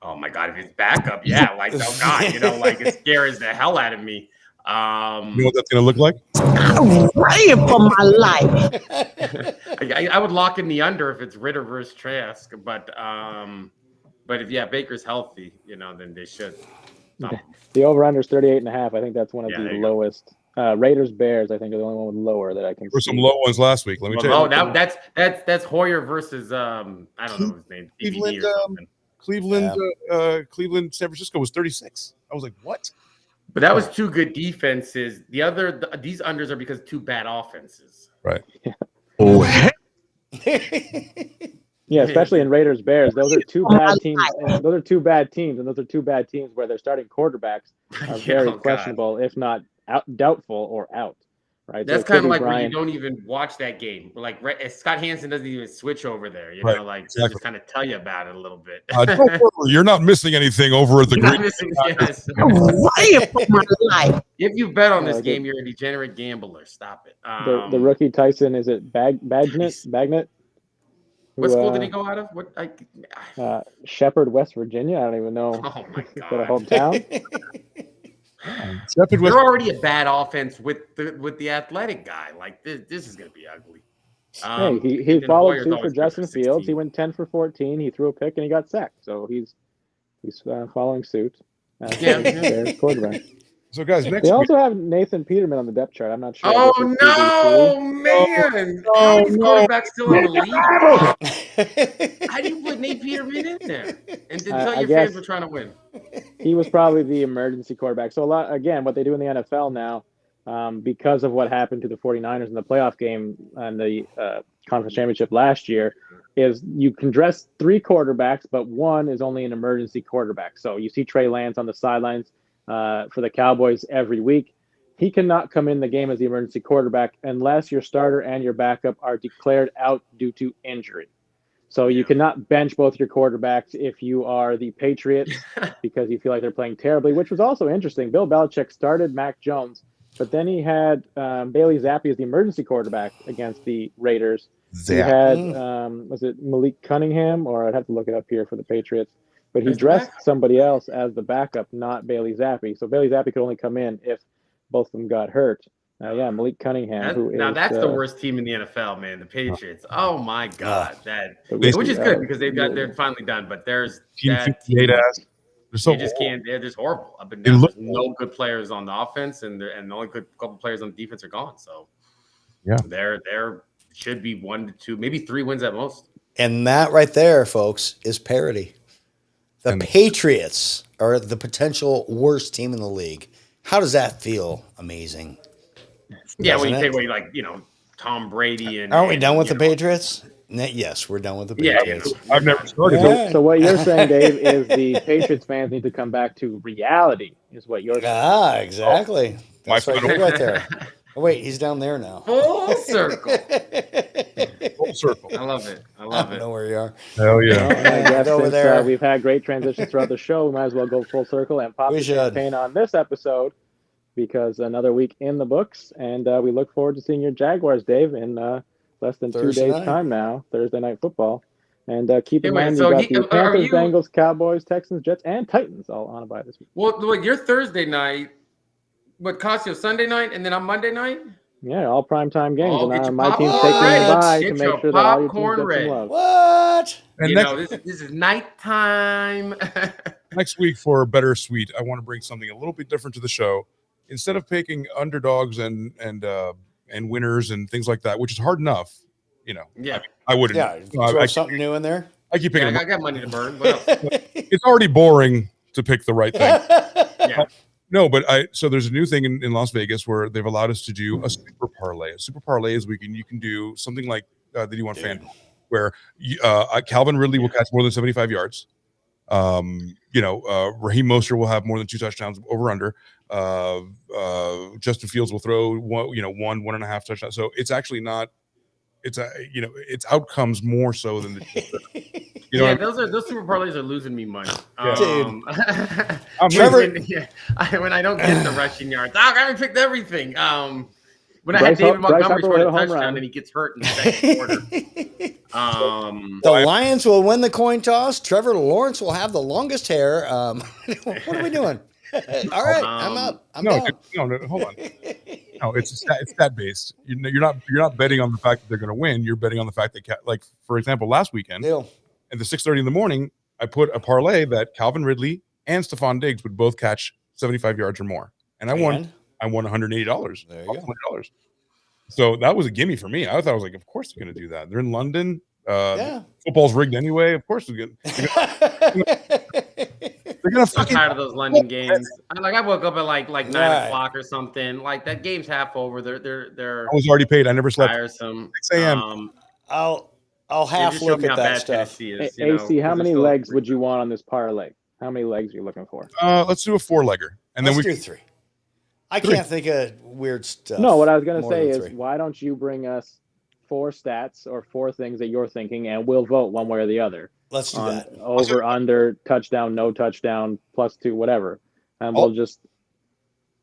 Oh my God! If it's backup, yeah. Like oh God, it scares the hell out of me. You know what that's going to look like? I'm praying for my life. I would lock in the under if it's Ritter versus Trask, but if Baker's healthy, then they should. The over/under is 38.5. I think that's one of the there you lowest. Raiders Bears, I think, are the only one with lower that I can. There were some low ones last week. Let me tell you. That's Hoyer versus I don't know his name. Cleveland, Cleveland, San Francisco was 36. I was like, what? But that was 2 good defenses. These unders are because 2 bad offenses. Right. Oh, heck. Yeah, especially in Raiders Bears. Those are 2 bad teams. And those are 2 bad teams, and those are 2 bad teams where their starting quarterbacks are very questionable, if not doubtful or out. Right. That's so kind of like where you don't even watch that game. Like Scott Hansen doesn't even switch over there. They just kind of tell you about it a little bit. Don't worry, you're not missing anything over at the Green. Yes. I'm praying for my life. If you bet on this game, you're a degenerate gambler. Stop it. The rookie Tyson, is it Bagnet? What school did he go out of? Shepherd, West Virginia. I don't even know. Oh my Is that a God. hometown? You're already a bad offense with the athletic guy. Like this is going to be ugly. Hey, he followed suit for Justin Fields. He went 10 for 14. He threw a pick and he got sacked. So he's following suit. Their quarterback. So, guys, next They week. also have Nathan Peterman on the depth chart. I'm not sure. Oh this is no, man! How are these no. quarterbacks still in the league? How do you put Nate Peterman in there and then tell I your guess- fans we're trying to win? He was probably the emergency quarterback. So what they do in the NFL now, because of what happened to the 49ers in the playoff game and the conference championship last year, is you can dress 3 quarterbacks, but one is only an emergency quarterback. So you see Trey Lance on the sidelines for the Cowboys every week. He cannot come in the game as the emergency quarterback unless your starter and your backup are declared out due to injury. So you cannot bench both your quarterbacks if you are the Patriots because you feel like they're playing terribly, which was also interesting. Bill Belichick started Mac Jones, but then he had Bailey Zappi as the emergency quarterback against the Raiders. He had, was it Malik Cunningham, or I'd have to look it up here for the Patriots, but he dressed somebody else as the backup, not Bailey Zappi. So Bailey Zappi could only come in if both of them got hurt. Malik Cunningham. That's the worst team in the NFL, man. The Patriots. Oh my God, which is good because they're finally done. But there's that team. They're so You just can't. They're just horrible. Up and They down. look There's no good players on the offense, and the only good couple players on the defense are gone. So they're should be 1 to 2, maybe 3 wins at most. And that right there, folks, is parity. The Patriots are the potential worst team in the league. How does that feel? Amazing. Yeah, when you Doesn't take it? away Tom Brady and Aren't we done with the Patriots? Yes, we're done with the Patriots. I've never started. So what you're saying, Dave, is the Patriots fans need to come back to reality, is what you're saying. Exactly. That's My what I did right there. Oh, wait, he's down there now. Full circle. Full circle. I love it. I I love don't it. know where you are. Hell yeah. Well, I guess over since, there. we've had great transitions throughout the show, we might as well go full circle and pop We the should. champagne on this episode, because another week in the books, and we look forward to seeing your Jaguars, Dave, in less than Thursday 2 days' night. time now, Thursday Night Football. And keep in Hey, wait, mind, so you got the are Panthers, you- Bengals, Cowboys, Texans, Jets, and Titans all on a bye this week. Well, your Thursday night, what cost you Sunday night, and then on Monday night? Yeah, all primetime games, Oh, get and your my team's popcorn taking ready. the bye Get to your make sure that all your popcorn teams get ready. some love. What? And This is nighttime. next week for Better Sweet, I want to bring something a little bit different to the show. Instead of picking underdogs and winners and things like that, which is hard enough, Yeah. I wouldn't. Yeah, I throw something new in there. keep picking. I got money to burn. What else? It's already boring to pick the right thing. Yeah. No, but so there's a new thing in Las Vegas where they've allowed us to do a super parlay. A super parlay is you can do something like they do on FanDuel, where Calvin Ridley will catch more than 75 yards. Raheem Mostert will have more than 2 touchdowns over under. Justin Fields will throw 1.5 touchdowns. So it's actually not. It's it's outcomes more so than the. Those super parlays are losing me money. Dude. Trevor, when I don't get the rushing yards, I haven't picked everything. When I Bryce had David Bryce Montgomery Harper score hit a a home touchdown run. and he gets hurt in the second quarter. The Lions will win the coin toss. Trevor Lawrence will have the longest hair. What are we doing? All right, I'm up. I'm down. no, hold on. No, it's stat based. You're not betting on the fact that they're going to win. You're betting on the fact that, like for example, last weekend Deal. at the 6:30 in the morning, I put a parlay that Calvin Ridley and Stephon Diggs would both catch 75 yards or more, and I won. I won $180. There you go. $100. So that was a gimme for me. I thought I was like, of course they're going to do that. They're in London. Football's rigged anyway. Of course they're going to I'm fucking. tired of those London games. I woke up at like 9 Right. o'clock or something. Like that game's half over. They're I was already paid. I never slept. tiresome. 6 a.m. I'll Yeah, half just show look me at how that bad stuff. Tennessee is, AC, how because many they're still- legs would you want on this parlay? How many legs are you looking for? Let's do a 4-legger, and then Let's we do 3. I Three. can't think of weird stuff. No, what I was going to more say than is, 3. why don't you bring us 4 stats or 4 things that you're thinking, and we'll vote one way or the other Let's do on that. over, under, touchdown, no touchdown, +2, whatever, and we'll just.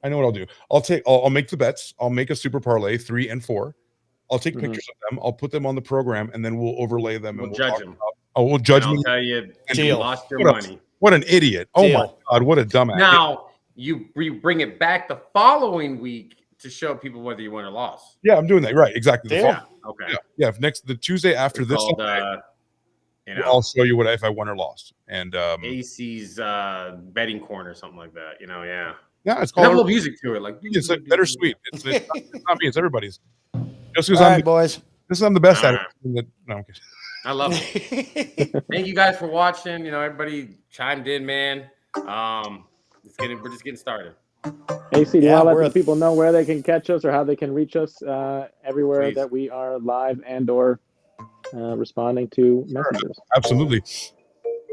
I know what I'll do. I'll make the bets. I'll make a super parlay 3 and 4. I'll take pictures of them. I'll put them on the program, and then we'll overlay them. We'll and judge talk them. about- we'll judge And me. I'll tell you, And you Deal. lost your What else? money. What an idiot! Oh my Deal. god, what a dumbass! Now you bring it back the following week to show people whether you won or lost. Yeah, I'm doing that. Right, exactly. Yeah. Okay. Yeah. The Tuesday after It's this. called, Sunday, You know, I'll show you what if I won or lost. And AC's betting corner, something like that. You know, yeah. yeah, it's Have a called. little music to it, like It's like bittersweet. It's not me. It's everybody's. Just because All I'm right, boys. I'm the best at it. All No, I'm kidding. I love it. Thank you guys for watching. You know, everybody chimed in, man. We're just getting started. AC, do you Yeah, want to let we're the people know where they can catch us or how they can reach us everywhere Please. that we are live and or responding to messages? Absolutely.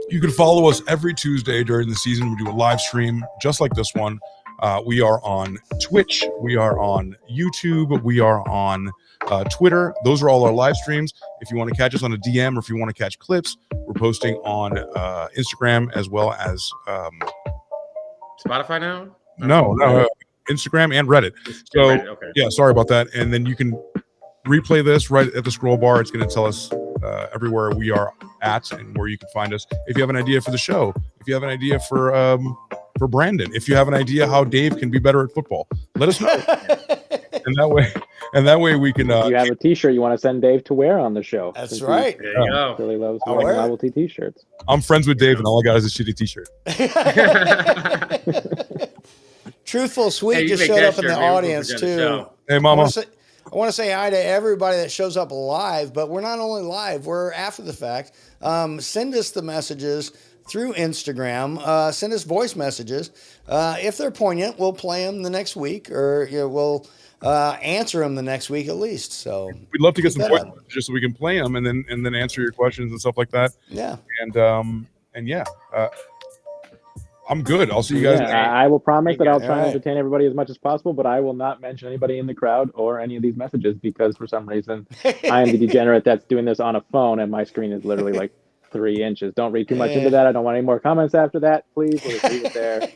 You can follow us every Tuesday during the season. We do a live stream just like this one. We are on Twitch. We are on YouTube. We are on Twitter. Those are all our live streams. If you want to catch us on a DM or if you want to catch clips, we're posting on Instagram as well as Spotify now? no, Instagram and Reddit. So Reddit, okay. yeah, sorry about that. And then you can replay this right at the scroll bar. It's going to tell us everywhere we are at and where you can find us. If you have an idea for the show, if you have an idea for Brandon, if you have an idea how Dave can be better at football, let us know. and that way we can. You have a T-shirt you want to send Dave to wear on the show. That's right. There you go. Really loves I'll wearing wear it. novelty T-shirts. I'm friends with Dave, and all I got is a shitty T-shirt. Truthful Sweet Hey, you just make showed that up in shirt, the man. We'll audience forget the too. show. Hey, Mama. I want to say hi to everybody that shows up live, but we're not only live, we're after the fact. Send us the messages through Instagram. Send us voice messages. If they're poignant, we'll play them the next week, or we'll answer them the next week at least. So We'd love to get keep some that voice up. messages so we can play them and then answer your questions and stuff like that. Yeah. And yeah, I'm good. I'll see you guys. Yeah, I will promise that I'll try All and right. entertain everybody as much as possible, but I will not mention anybody in the crowd or any of these messages because for some reason I am the degenerate that's doing this on a phone and my screen is literally like 3 inches. Don't read too much into that. I don't want any more comments after that. Please, we'll just leave it there.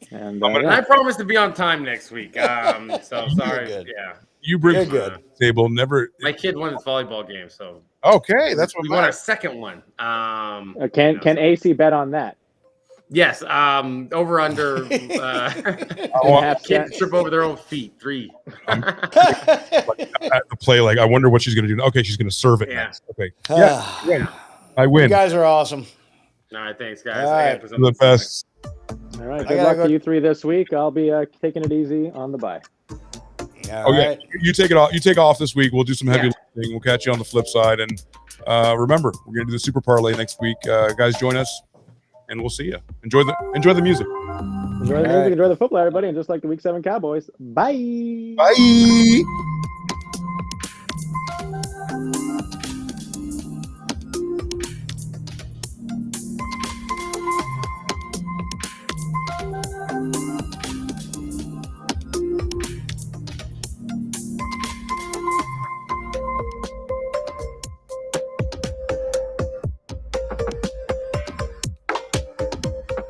And And I promise to be on time next week. So sorry. good. Yeah. You bring You're good. table. Never. My kid won his volleyball game, so Okay, that's what we won our second one. can AC bet on that? Yes. Over under. Kids trip over their own feet. 3. At the play, like I wonder what she's gonna do. Okay, she's gonna serve it Yeah. next. Okay, yeah, I win. You guys are awesome. All right, thanks, guys. All I gotta right. present You're the this best. All right. I Good gotta luck go- to you 3 this week. I'll be taking it easy on the bye. All Okay, right. you take it off. You take off this week. We'll do some heavy Yeah. lifting. We'll catch you on the flip side. And remember, we're gonna do the super parlay next week. Guys, join us, and we'll see you. Enjoy the music. Enjoy the music, enjoy the football, everybody, and just like the Week 7 Cowboys. Bye. Bye.